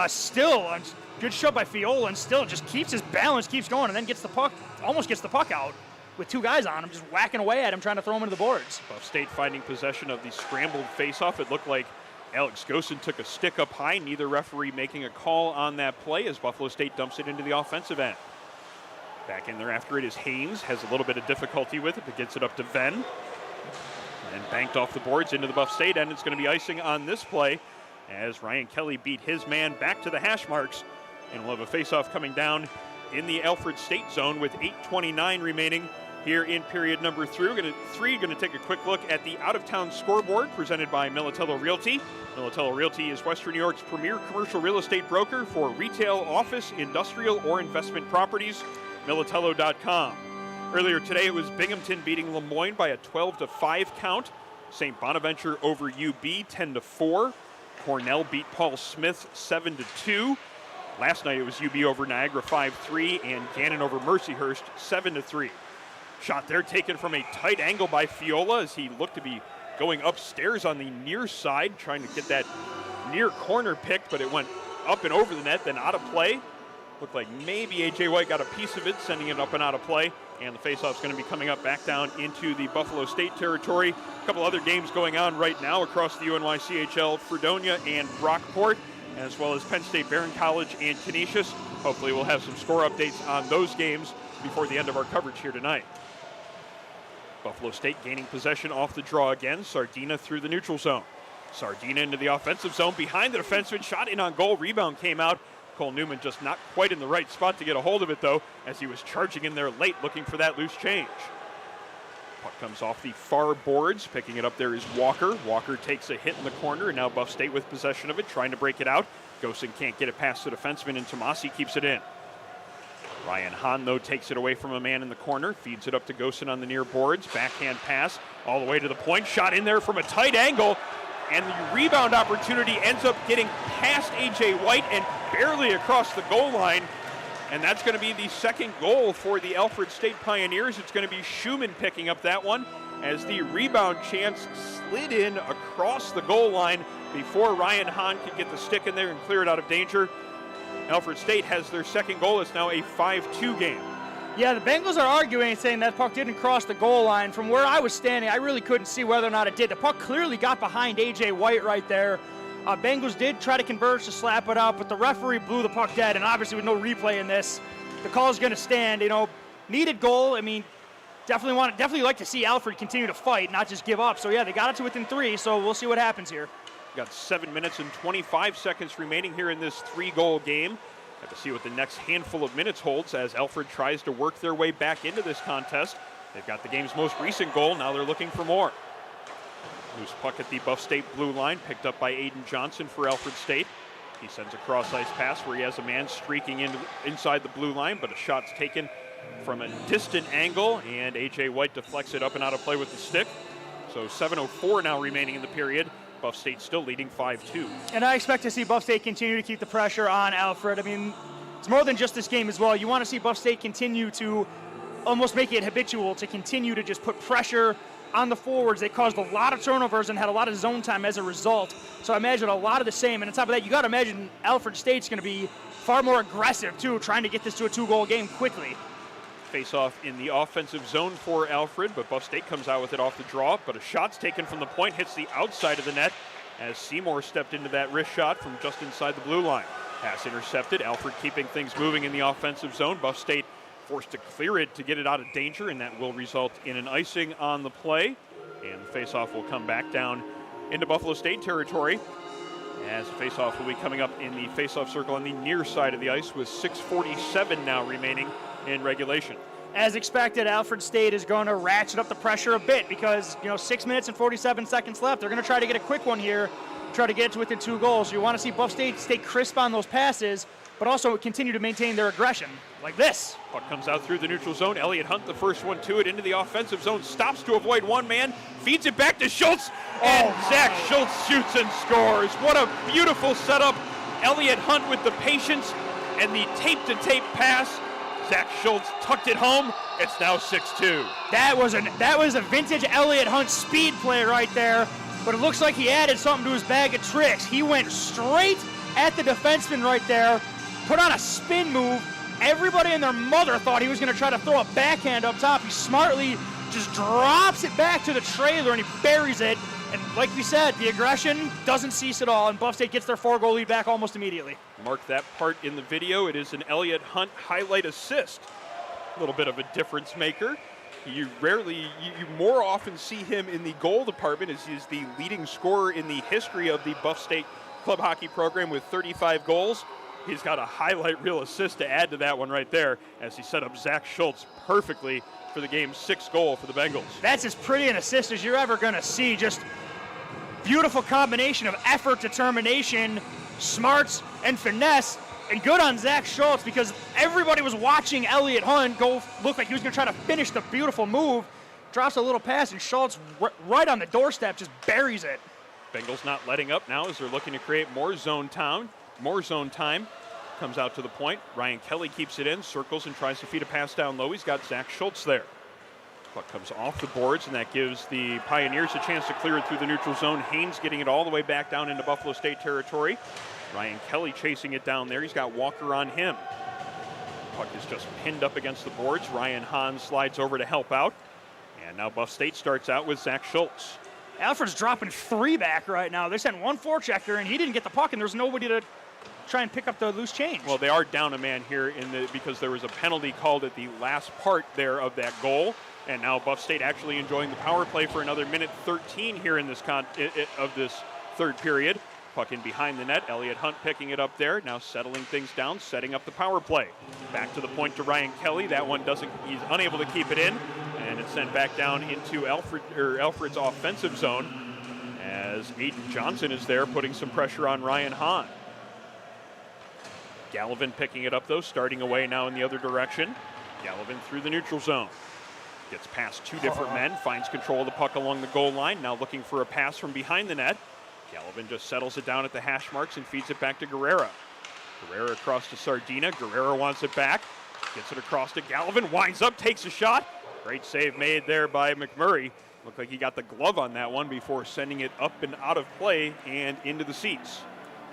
Still, good shove by Fiola, and still just keeps his balance, keeps going, and then gets the puck, almost gets the puck out. with two guys on him, just whacking away at him, trying to throw him into the boards. Buff State finding possession of the scrambled faceoff. It looked like Alex Gosen took a stick up high, neither referee making a call on that play as Buffalo State dumps it into the offensive end. Back in there after it is Haynes, has a little bit of difficulty with it, but gets it up to Venn. And banked off the boards into the Buff State end. It's going to be icing on this play as Ryan Kelly beat his man back to the hash marks. And we'll have a faceoff coming down in the Alfred State zone with 8:29 remaining here in period number 3. Going to take a quick look at the out-of-town scoreboard presented by Militello Realty. Militello Realty is Western New York's premier commercial real estate broker for retail, office, industrial, or investment properties. Militello.com. Earlier today, it was Binghamton beating Lemoyne by a 12-5 count. St. Bonaventure over UB 10-4. Cornell beat Paul Smith 7-2. Last night it was UB over Niagara 5-3 and Gannon over Mercyhurst 7-3. Shot there taken from a tight angle by Fiola as he looked to be going upstairs on the near side, trying to get that near corner picked, but it went up and over the net, then out of play. Looked like maybe A.J. White got a piece of it, sending it up and out of play. And the faceoff's going to be coming up back down into the Buffalo State territory. A couple other games going on right now across the UNYCHL, Fredonia and Brockport, as well as Penn State Barron College and Canisius. Hopefully we'll have some score updates on those games before the end of our coverage here tonight. Buffalo State gaining possession off the draw again. Sardina through the neutral zone. Sardina into the offensive zone behind the defenseman. Shot in on goal. Rebound came out. Cole Newman just not quite in the right spot to get a hold of it, though, as he was charging in there late looking for that loose change. Puck comes off the far boards. Picking it up there is Walker. Walker takes a hit in the corner, and now Buff State with possession of it, trying to break it out. Gosen can't get it past the defenseman, and Tomasi keeps it in. Ryan Hahn, though, takes it away from a man in the corner, feeds it up to Gosen on the near boards. Backhand pass all the way to the point. Shot in there from a tight angle, and the rebound opportunity ends up getting past A.J. White and barely across the goal line. And that's going to be the second goal for the Alfred State Pioneers. It's going to be Schumann picking up that one as the rebound chance slid in across the goal line before Ryan Hahn could get the stick in there and clear it out of danger. Alfred State has their second goal. It's now a 5-2 game. Yeah, the Bengals are arguing, saying that puck didn't cross the goal line. From where I was standing, I really couldn't see whether or not it did. The puck clearly got behind A.J. White right there. Bengals did try to converge to slap it up, but the referee blew the puck dead, and obviously with no replay in this, the call is going to stand. You know, needed goal. I mean, definitely like to see Alfred continue to fight, not just give up. So yeah, they got it to within 3, so we'll see what happens here. Got 7 minutes and 25 seconds remaining here in this 3-goal game. Have to see what the next handful of minutes holds as Alfred tries to work their way back into this contest. They've got the game's most recent goal. Now they're looking for more. Loose puck at the Buff State blue line, picked up by Aiden Johnson for Alfred State. He sends a cross-ice pass where he has a man streaking inside the blue line, but a shot's taken from a distant angle, and A.J. White deflects it up and out of play with the stick. So 7:04 now remaining in the period. Buff State still leading 5-2. And I expect to see Buff State continue to keep the pressure on Alfred. I mean, it's more than just this game as well. You want to see Buff State continue to almost make it habitual, to continue to just put pressure on the forwards. They caused a lot of turnovers and had a lot of zone time as a result. So I imagine a lot of the same. And on top of that, you got to imagine Alfred State's going to be far more aggressive, too, trying to get this to a 2-goal game quickly. Face-off in the offensive zone for Alfred, but Buff State comes out with it off the draw. But a shot's taken from the point, hits the outside of the net as Seymour stepped into that wrist shot from just inside the blue line. Pass intercepted. Alfred keeping things moving in the offensive zone. Buff State forced to clear it to get it out of danger, and that will result in an icing on the play. And the face-off will come back down into Buffalo State territory, as the face-off will be coming up in the face-off circle on the near side of the ice with 6:47 now remaining in regulation. As expected, Alfred State is going to ratchet up the pressure a bit because, 6 minutes and 47 seconds left. They're going to try to get a quick one here, try to get it to within 2 goals. You want to see Buff State stay crisp on those passes, but also continue to maintain their aggression, like this. Puck comes out through the neutral zone. Elliott Hunt, the first one to it, into the offensive zone, stops to avoid one man, feeds it back to Schultz, and Zach Schultz shoots and scores. What a beautiful setup. Elliott Hunt with the patience and the tape-to-tape pass. Zach Schultz tucked it home. It's now 6-2. That was a vintage Elliott Hunt speed play right there, but it looks like he added something to his bag of tricks. He went straight at the defenseman right there, put on a spin move, Everybody and their mother thought he was going to try to throw a backhand up top. He smartly just drops it back to the trailer and he buries it. And like we said, the aggression doesn't cease at all, and Buff State gets their 4-goal lead back almost immediately. Mark that part in the video. It is an Elliott Hunt highlight assist. A little bit of a difference maker. You more often see him in the goal department, as he's the leading scorer in the history of the Buff State club hockey program with 35 goals. He's got a highlight reel assist to add to that one right there, as he set up Zach Schultz perfectly for the game's 6th goal for the Bengals. That's as pretty an assist as you're ever going to see. Just beautiful combination of effort, determination, smarts, and finesse. And good on Zach Schultz, because everybody was watching Elliott Hunt go look like he was going to try to finish the beautiful move. Drops a little pass, and Schultz right on the doorstep just buries it. Bengals not letting up now as they're looking to create more zone time. Comes out to the point. Ryan Kelly keeps it in, circles, and tries to feed a pass down low. He's got Zach Schultz there. Puck comes off the boards, and that gives the Pioneers a chance to clear it through the neutral zone. Haynes getting it all the way back down into Buffalo State territory. Ryan Kelly chasing it down there. He's got Walker on him. Puck is just pinned up against the boards. Ryan Hahn slides over to help out. And now Buff State starts out with Zach Schultz. Alfred's dropping 3 back right now. They sent 1 forechecker, and he didn't get the puck, and there's nobody to try and pick up the loose change. Well, they are down a man here because there was a penalty called at the last part there of that goal. And now Buff State actually enjoying the power play for another minute 13 here in this of this third period. Puck in behind the net. Elliott Hunt picking it up there. Now settling things down, setting up the power play. Back to the point to Ryan Kelly. That one he's unable to keep it in. And it's sent back down into Alfred's offensive zone, as Aiden Johnson is there putting some pressure on Ryan Hahn. Gallivan picking it up though, starting away now in the other direction. Gallivan through the neutral zone. Gets past 2 different men, finds control of the puck along the goal line, now looking for a pass from behind the net. Gallivan just settles it down at the hash marks and feeds it back to Guerrera. Guerrera across to Sardina. Guerrera wants it back, gets it across to Gallivan, winds up, takes a shot. Great save made there by McMurray. Looked like he got the glove on that one before sending it up and out of play and into the seats.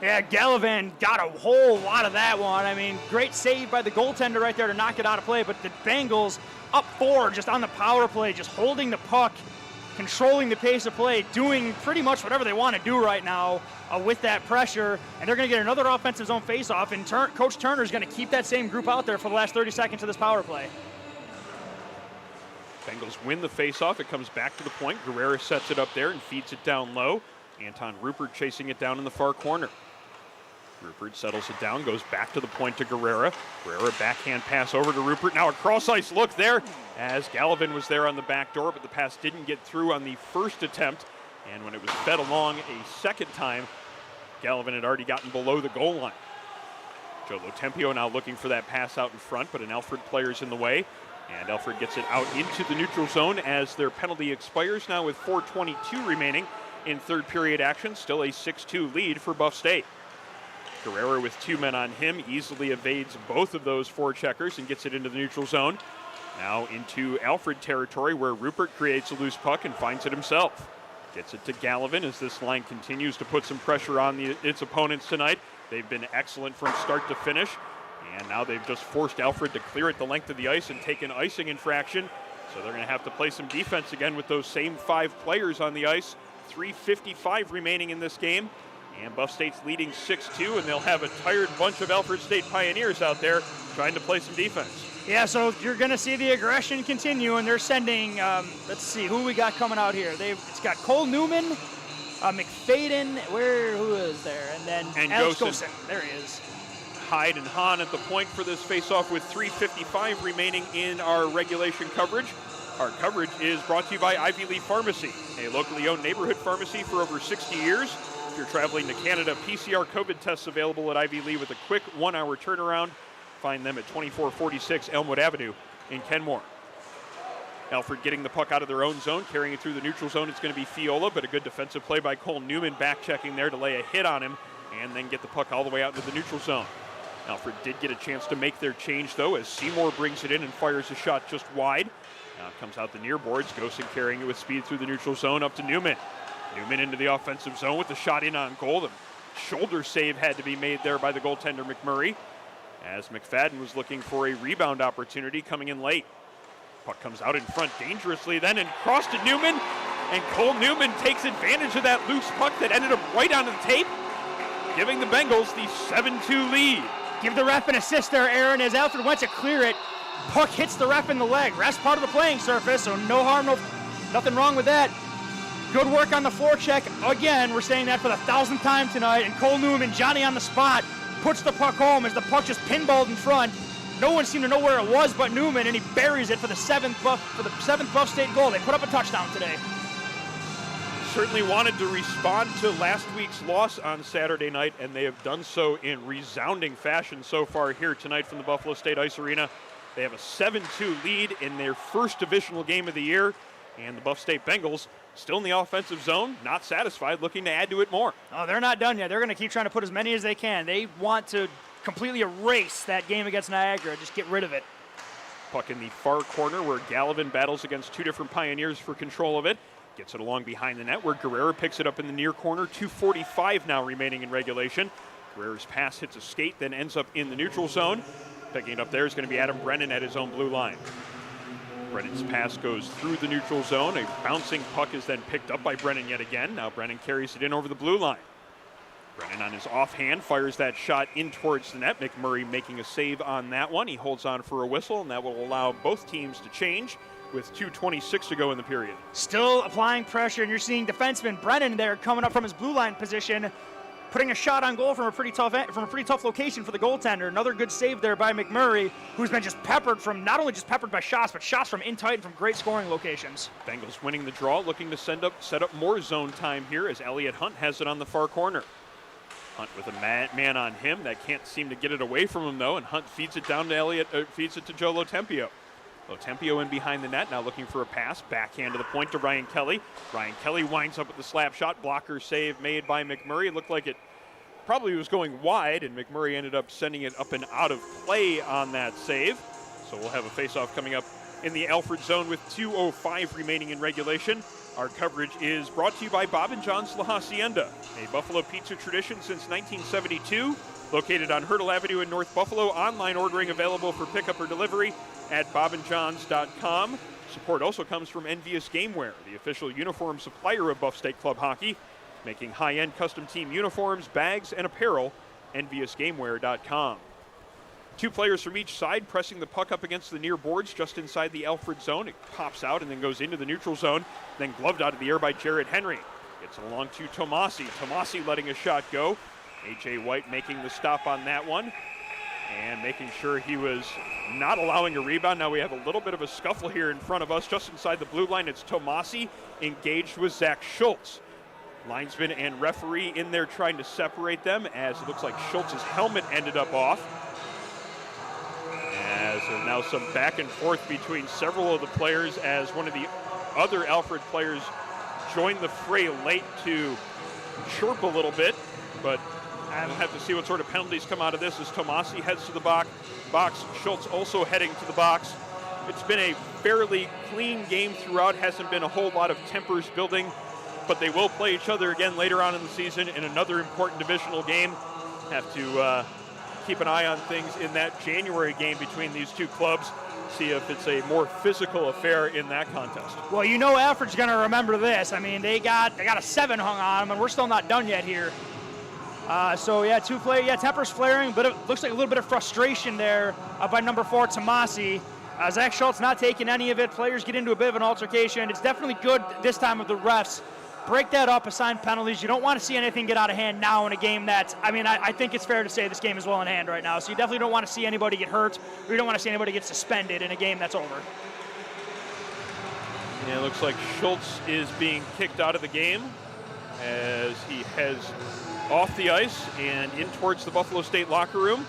Yeah, Gallivan got a whole lot of that one. I mean, great save by the goaltender right there to knock it out of play, but the Bengals up 4 just on the power play, just holding the puck, controlling the pace of play, doing pretty much whatever they want to do right now with that pressure, and they're going to get another offensive zone face-off, and Coach Turner is going to keep that same group out there for the last 30 seconds of this power play. Bengals win the face-off. It comes back to the point. Guerrera sets it up there and feeds it down low. Anton Rupert chasing it down in the far corner. Rupert settles it down, goes back to the point to Guerrera. Guerrera backhand pass over to Rupert. Now a cross-ice look there, as Gallivan was there on the back door, but the pass didn't get through on the first attempt. And when it was fed along a second time, Gallivan had already gotten below the goal line. Joe Lotempio now looking for that pass out in front, but an Alfred player's in the way. And Alfred gets it out into the neutral zone as their penalty expires now with 4:22 remaining in third period action. Still a 6-2 lead for Buff State. Guerrera with 2 men on him easily evades both of those forecheckers and gets it into the neutral zone. Now into Alfred territory, where Rupert creates a loose puck and finds it himself. Gets it to Gallivan as this line continues to put some pressure on its opponents tonight. They've been excellent from start to finish. And now they've just forced Alfred to clear it the length of the ice and take an icing infraction. So they're going to have to play some defense again with those same 5 players on the ice. 3:55 remaining in this game. And Buff State's leading 6-2, and they'll have a tired bunch of Alfred State Pioneers out there trying to play some defense. Yeah, so you're going to see the aggression continue, and they're sending, let's see, who we got coming out here. It's got Cole Newman, McFadden, who is there? And then Alex Gosen. There he is. Hyde and Hahn at the point for this face-off with 3:55 remaining in our regulation coverage. Our coverage is brought to you by Ivy Lee Pharmacy, a locally owned neighborhood pharmacy for over 60 years. If you're traveling to Canada, PCR COVID tests available at Ivy Lee with a quick 1-hour turnaround. Find them at 2446 Elmwood Avenue in Kenmore. Alfred getting the puck out of their own zone, carrying it through the neutral zone. It's going to be Fiola, but a good defensive play by Cole Newman, back-checking there to lay a hit on him and then get the puck all the way out into the neutral zone. Alfred did get a chance to make their change, though, as Seymour brings it in and fires a shot just wide. Now it comes out the near boards. Gosen carrying it with speed through the neutral zone up to Newman. Newman into the offensive zone with the shot in on goal. The shoulder save had to be made there by the goaltender McMurray, as McFadden was looking for a rebound opportunity coming in late. Puck comes out in front dangerously then and crossed to Newman, and Cole Newman takes advantage of that loose puck that ended up right on the tape, giving the Bengals the 7-2 lead. Give the ref an assist there, Aaron, as Alfred went to clear it. Puck hits the ref in the leg. Ref's part of the playing surface, so no harm, nothing wrong with that. Good work on the forecheck. Again, we're saying that for the 1,000th time tonight, and Cole Newman, Johnny on the spot, puts the puck home as the puck just pinballed in front. No one seemed to know where it was but Newman, and he buries it for the seventh Buff State goal. They put up a touchdown today. Certainly wanted to respond to last week's loss on Saturday night, and they have done so in resounding fashion so far here tonight from the Buffalo State Ice Arena. They have a 7-2 lead in their first divisional game of the year, and the Buff State Bengals still in the offensive zone, not satisfied, looking to add to it more. Oh, they're not done yet. They're going to keep trying to put as many as they can. They want to completely erase that game against Niagara, just get rid of it. Puck in the far corner where Gallivan battles against two different Pioneers for control of it. Gets it along behind the net where Guerrero picks it up in the near corner. 2:45 now remaining in regulation. Guerrero's pass hits a skate, then ends up in the neutral zone. Picking it up there is going to be Adam Brennan at his own blue line. Brennan's pass goes through the neutral zone. A bouncing puck is then picked up by Brennan yet again. Now Brennan carries it in over the blue line. Brennan on his offhand fires that shot in towards the net. McMurray making a save on that one. He holds on for a whistle, and that will allow both teams to change with 2:26 to go in the period. Still applying pressure, and you're seeing defenseman Brennan there coming up from his blue line position, putting a shot on goal from a pretty tough location for the goaltender. Another good save there by McMurray, who's been just peppered from, not only just peppered by shots, but shots from in tight and from great scoring locations. Bengals winning the draw, looking to set up more zone time here as Elliott Hunt has it on the far corner. Hunt with a man on him that can't seem to get it away from him though, and Hunt feeds it down to feeds it to Joe Lotempio. Lotempio in behind the net, now looking for a pass, backhand to the point to Ryan Kelly. Ryan Kelly winds up with the slap shot, blocker save made by McMurray. It looked like it probably was going wide, and McMurray ended up sending it up and out of play on that save. So we'll have a face-off coming up in the Alfred zone with 2:05 remaining in regulation. Our coverage is brought to you by Bob & John's La Hacienda, a Buffalo pizza tradition since 1972, located on Hurdle Avenue in North Buffalo. Online ordering available for pickup or delivery at bobandjohns.com. Support also comes from Envious Gameware, the official uniform supplier of Buff State Club Hockey, making high-end custom team uniforms, bags, and apparel. EnviousGameware.com. Two players from each side pressing the puck up against the near boards just inside the Alfred zone. It pops out and then goes into the neutral zone, then gloved out of the air by Jared Henry. Gets it along to Tomasi. Tomasi letting a shot go. A.J. White making the stop on that one and making sure he was not allowing a rebound. Now we have a little bit of a scuffle here in front of us just inside the blue line. It's Tomasi engaged with Zach Schultz. Linesman and referee in there trying to separate them as it looks like Schultz's helmet ended up off. As there's now some back and forth between several of the players as one of the other Alfred players joined the fray late to chirp a little bit, but we'll have to see what sort of penalties come out of this as Tomasi heads to the box. Schultz also heading to the box. It's been a fairly clean game throughout. Hasn't been a whole lot of tempers building, but they will play each other again later on in the season in another important divisional game. Have to keep an eye on things in that January game between these two clubs, see if it's a more physical affair in that contest. Well, you know Alfred's going to remember this. I mean, they got a 7 hung on them, and we're still not done yet here. Tempers flaring, but it looks like a little bit of frustration there by number 4, Tomasi. Zach Schultz not taking any of it. Players get into a bit of an altercation. It's definitely good this time of the refs. Break that up, assign penalties. You don't want to see anything get out of hand now in a game that, I think it's fair to say this game is well in hand right now. So you definitely don't want to see anybody get hurt, or you don't want to see anybody get suspended in a game that's over. Yeah, it looks like Schultz is being kicked out of the game as he heads off the ice and in towards the Buffalo State locker room.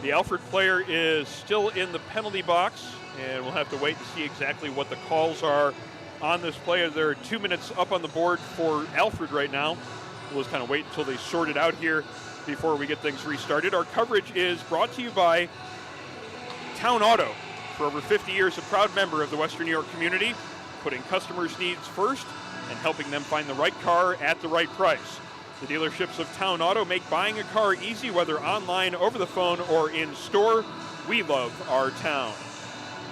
The Alfred player is still in the penalty box, and we'll have to wait and see exactly what the calls are on this play. There are 2 minutes up on the board for Alfred right now. We'll just kind of wait until they sort it out here before we get things restarted. Our coverage is brought to you by Town Auto. For over 50 years, a proud member of the Western New York community, putting customers' needs first and helping them find the right car at the right price. The dealerships of Town Auto make buying a car easy, whether online, over the phone, or in store. We love our town.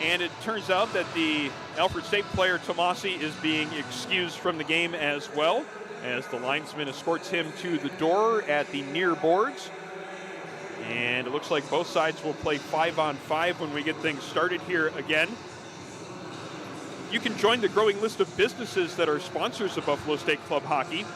And it turns out that the Alfred State player Tomasi is being excused from the game as well, as the linesman escorts him to the door at the near boards. And it looks like both sides will play 5-on-5 when we get things started here again. You can join the growing list of businesses that are sponsors of Buffalo State Club Hockey.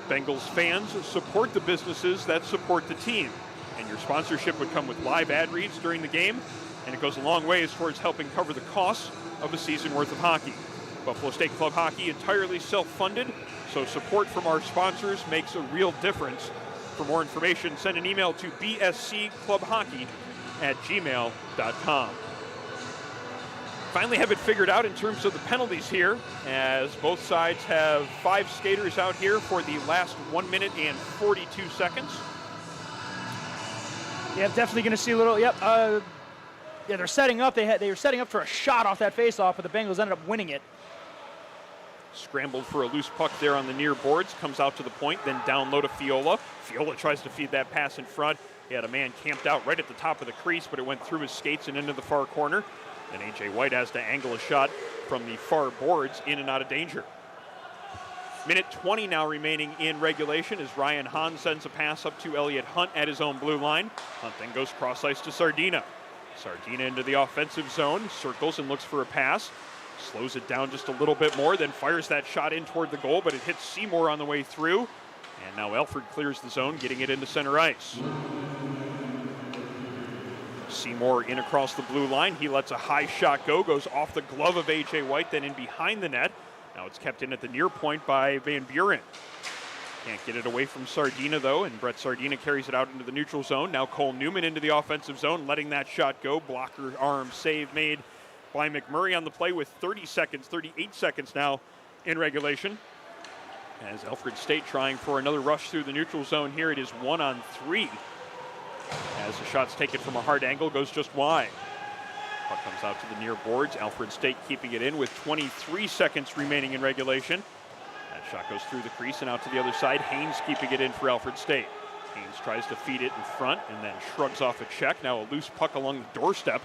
Bengals fans support the businesses that support the team. And your sponsorship would come with live ad reads during the game, and it goes a long ways towards helping cover the costs of a season worth of hockey. Buffalo State Club Hockey entirely self-funded, so support from our sponsors makes a real difference. For more information, send an email to bscclubhockey@gmail.com. Finally have it figured out in terms of the penalties here, as both sides have 5 skaters out here for the last 1 minute and 42 seconds. Yeah, definitely going to see a little, yeah, they're setting up. They were setting up for a shot off that face-off, but the Bengals ended up winning it. Scrambled for a loose puck there on the near boards, comes out to the point, then down low to Fiola. Fiola tries to feed that pass in front. He had a man camped out right at the top of the crease, but it went through his skates and into the far corner. Then A.J. White has to angle a shot from the far boards in and out of danger. Minute 20 now remaining in regulation as Ryan Hahn sends a pass up to Elliott Hunt at his own blue line. Hunt then goes cross ice to Sardina. Sardina into the offensive zone, circles and looks for a pass. Slows it down just a little bit more, then fires that shot in toward the goal, but it hits Seymour on the way through. And now Alfred clears the zone, getting it into center ice. Seymour in across the blue line. He lets a high shot go, goes off the glove of A.J. White, then in behind the net. Now it's kept in at the near point by Van Buren. Can't get it away from Sardina, though, and Brett Sardina carries it out into the neutral zone. Now Cole Newman into the offensive zone, letting that shot go. Blocker arm save made by McMurray on the play with 38 seconds now in regulation. As Alfred State trying for another rush through the neutral zone here. It is 1-on-3. As the shot's taken from a hard angle, goes just wide. Puck comes out to the near boards. Alfred State keeping it in with 23 seconds remaining in regulation. That shot goes through the crease and out to the other side. Haynes keeping it in for Alfred State. Haynes tries to feed it in front and then shrugs off a check. Now a loose puck along the doorstep.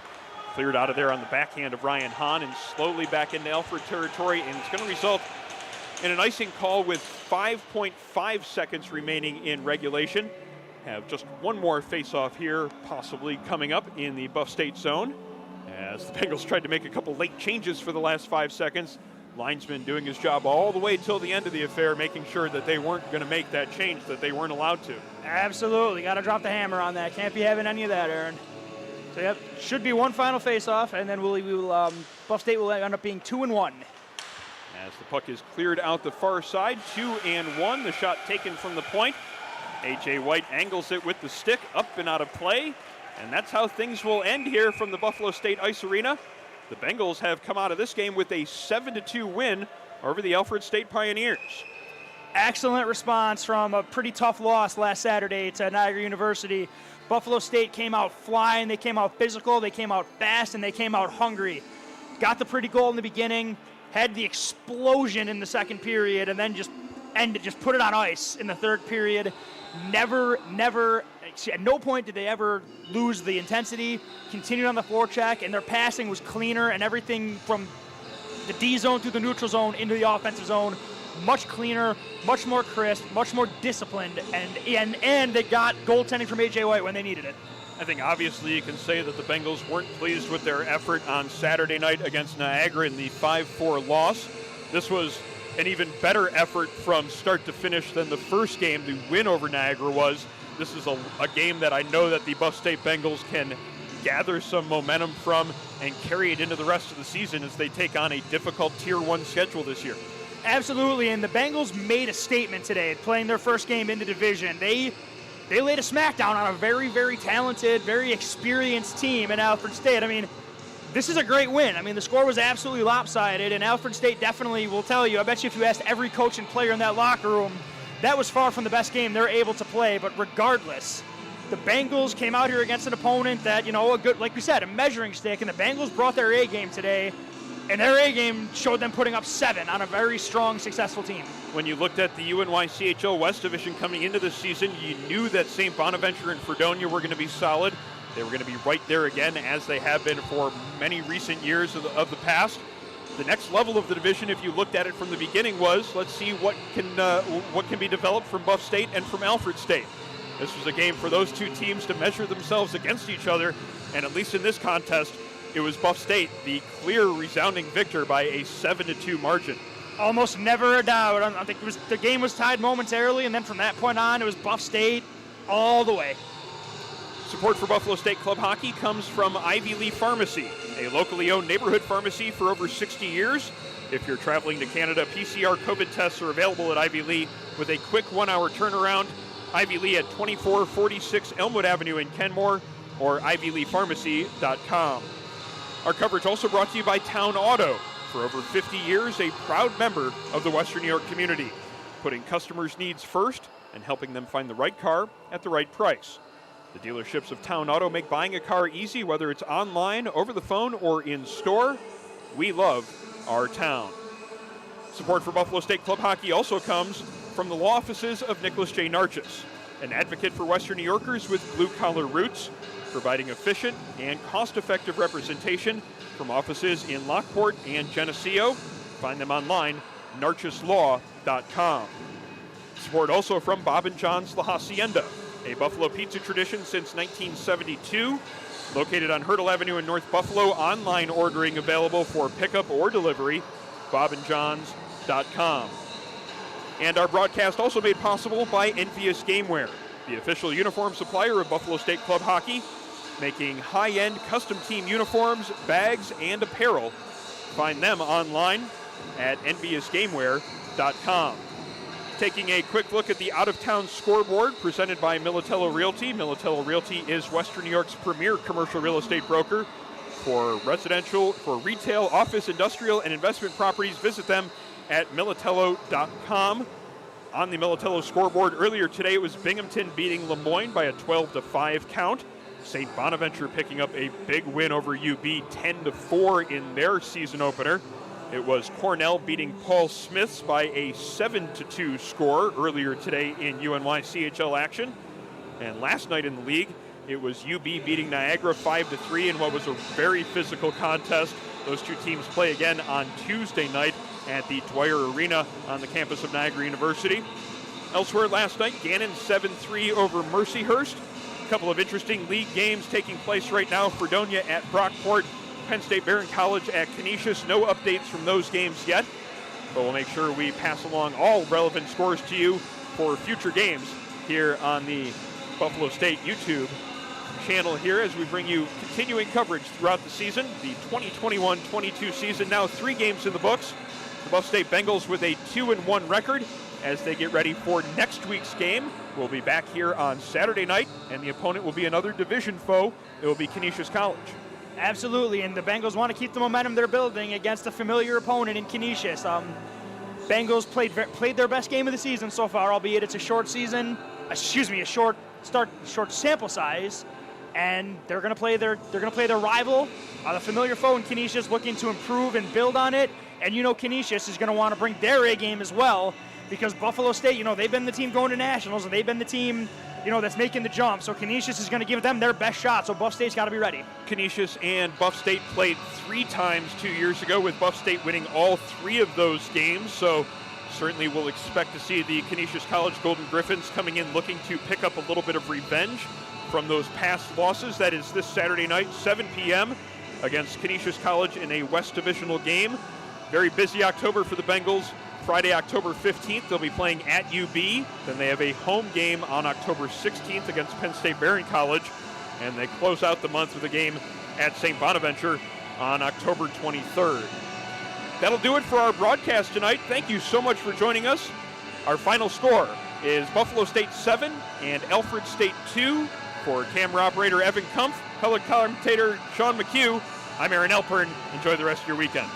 Cleared out of there on the backhand of Ryan Hahn and slowly back into Alfred territory, and it's going to result in an icing call with 5.5 seconds remaining in regulation. Have just one more face-off here, possibly coming up in the Buff State zone, as the Bengals tried to make a couple late changes for the last 5 seconds. Linesman doing his job all the way till the end of the affair, making sure that they weren't going to make that change, that they weren't allowed to. Absolutely, got to drop the hammer on that. Can't be having any of that, Aaron. So yep, should be one final face-off, and then Buff State will end up being 2-1. As the puck is cleared out the far side, 2-1. The shot taken from the point. A.J. White angles it with the stick, up and out of play. And that's how things will end here from the Buffalo State Ice Arena. The Bengals have come out of this game with a 7-2 win over the Alfred State Pioneers. Excellent response from a pretty tough loss last Saturday to Niagara University. Buffalo State came out flying, they came out physical, they came out fast, and they came out hungry. Got the pretty goal in the beginning, had the explosion in the second period, and then just put it on ice in the third period. Never, at no point did they ever lose the intensity, continued on the forecheck, and their passing was cleaner, and everything from the D zone through the neutral zone into the offensive zone, much cleaner, much more crisp, much more disciplined, and they got goaltending from A.J. White when they needed it. I think obviously you can say that the Bengals weren't pleased with their effort on Saturday night against Niagara in the 5-4 loss. This was an even better effort from start to finish than the first game, the win over Niagara was. This is a game that I know that the Buff State Bengals can gather some momentum from and carry it into the rest of the season as they take on a difficult Tier 1 schedule this year. Absolutely, and the Bengals made a statement today playing their first game in the division. They laid a smackdown on a very, very talented, very experienced team in Alfred State. I mean, this is a great win. I mean, the score was absolutely lopsided, and Alfred State definitely will tell you, I bet you if you asked every coach and player in that locker room, that was far from the best game they're able to play. But regardless, the Bengals came out here against an opponent that, a good, like we said, a measuring stick, and the Bengals brought their A game today. And their A game showed them putting up 7 on a very strong, successful team. When you looked at the UNY CHL West Division coming into this season, you knew that St. Bonaventure and Fredonia were going to be solid. They were going to be right there again, as they have been for many recent years of the past. The next level of the division, if you looked at it from the beginning, was let's see what can be developed from Buff State and from Alfred State. This was a game for those two teams to measure themselves against each other, and at least in this contest, it was Buff State, the clear, resounding victor by a 7-2 margin. Almost never a doubt. I think the game was tied momentarily, and then from that point on, it was Buff State all the way. Support for Buffalo State Club Hockey comes from Ivy Lee Pharmacy, a locally owned neighborhood pharmacy for over 60 years. If you're traveling to Canada, PCR COVID tests are available at Ivy Lee with a quick 1-hour turnaround. Ivy Lee at 2446 Elmwood Avenue in Kenmore, or ivyleepharmacy.com. Our coverage also brought to you by Town Auto. For over 50 years, a proud member of the Western New York community, putting customers' needs first and helping them find the right car at the right price. The dealerships of Town Auto make buying a car easy, whether it's online, over the phone, or in store. We love our town. Support for Buffalo State Club Hockey also comes from the law offices of Nicholas J. Narchis, an advocate for Western New Yorkers with blue-collar roots, providing efficient and cost-effective representation from offices in Lockport and Geneseo. Find them online, narchislaw.com. Support also from Bob and John's La Hacienda, a Buffalo pizza tradition since 1972. Located on Hurdle Avenue in North Buffalo, online ordering available for pickup or delivery, bobandjohns.com. And our broadcast also made possible by Envious Gameware, the official uniform supplier of Buffalo State Club Hockey, making high-end custom team uniforms, bags, and apparel. Find them online at enviousgameware.com. Taking a quick look at the out-of-town scoreboard presented by Militello Realty. Militello Realty is Western New York's premier commercial real estate broker for residential, for retail, office, industrial, and investment properties. Visit them at militello.com. On the Militello scoreboard earlier today, it was Binghamton beating Lemoyne by a 12-5 count. St. Bonaventure picking up a big win over UB, 10-4 in their season opener. It was Cornell beating Paul Smiths by a 7-2 score earlier today in UNY CHL action. And last night in the league, it was UB beating Niagara 5-3 in what was a very physical contest. Those two teams play again on Tuesday night at the Dwyer Arena on the campus of Niagara University. Elsewhere last night, Gannon 7-3 over Mercyhurst. A couple of interesting league games taking place right now. Fredonia at Brockport, Penn State Barron College at Canisius. No updates from those games yet, but we'll make sure we pass along all relevant scores to you for future games here on the Buffalo State YouTube channel here as we bring you continuing coverage throughout the season, the 2021-22 season. Now 3 games in the books. The Buff State Bengals with a 2-1 record as they get ready for next week's game. We'll be back here on Saturday night, and the opponent will be another division foe. It will be Canisius College. Absolutely, and the Bengals want to keep the momentum they're building against a familiar opponent in Canisius. Bengals played their best game of the season so far, albeit it's a short season. A short sample size, and they're going to play their rival, the familiar foe in Canisius, looking to improve and build on it. And Canisius is going to want to bring their A game as well, because Buffalo State, they've been the team going to nationals, and they've been the team, that's making the jump. So Canisius is going to give them their best shot, so Buff State's got to be ready. Canisius and Buff State played 3 times 2 years ago, with Buff State winning all 3 of those games. So certainly we'll expect to see the Canisius College Golden Griffins coming in looking to pick up a little bit of revenge from those past losses. That is this Saturday night, 7 p.m. against Canisius College in a West Divisional game. Very busy October for the Bengals. Friday, October 15th, they'll be playing at UB. Then they have a home game on October 16th against Penn State Barron College. And they close out the month with a game at St. Bonaventure on October 23rd. That'll do it for our broadcast tonight. Thank you so much for joining us. Our final score is Buffalo State 7 and Alfred State 2. For camera operator Evan Kumpf, color commentator Sean McHugh, I'm Aaron Alpern. Enjoy the rest of your weekend.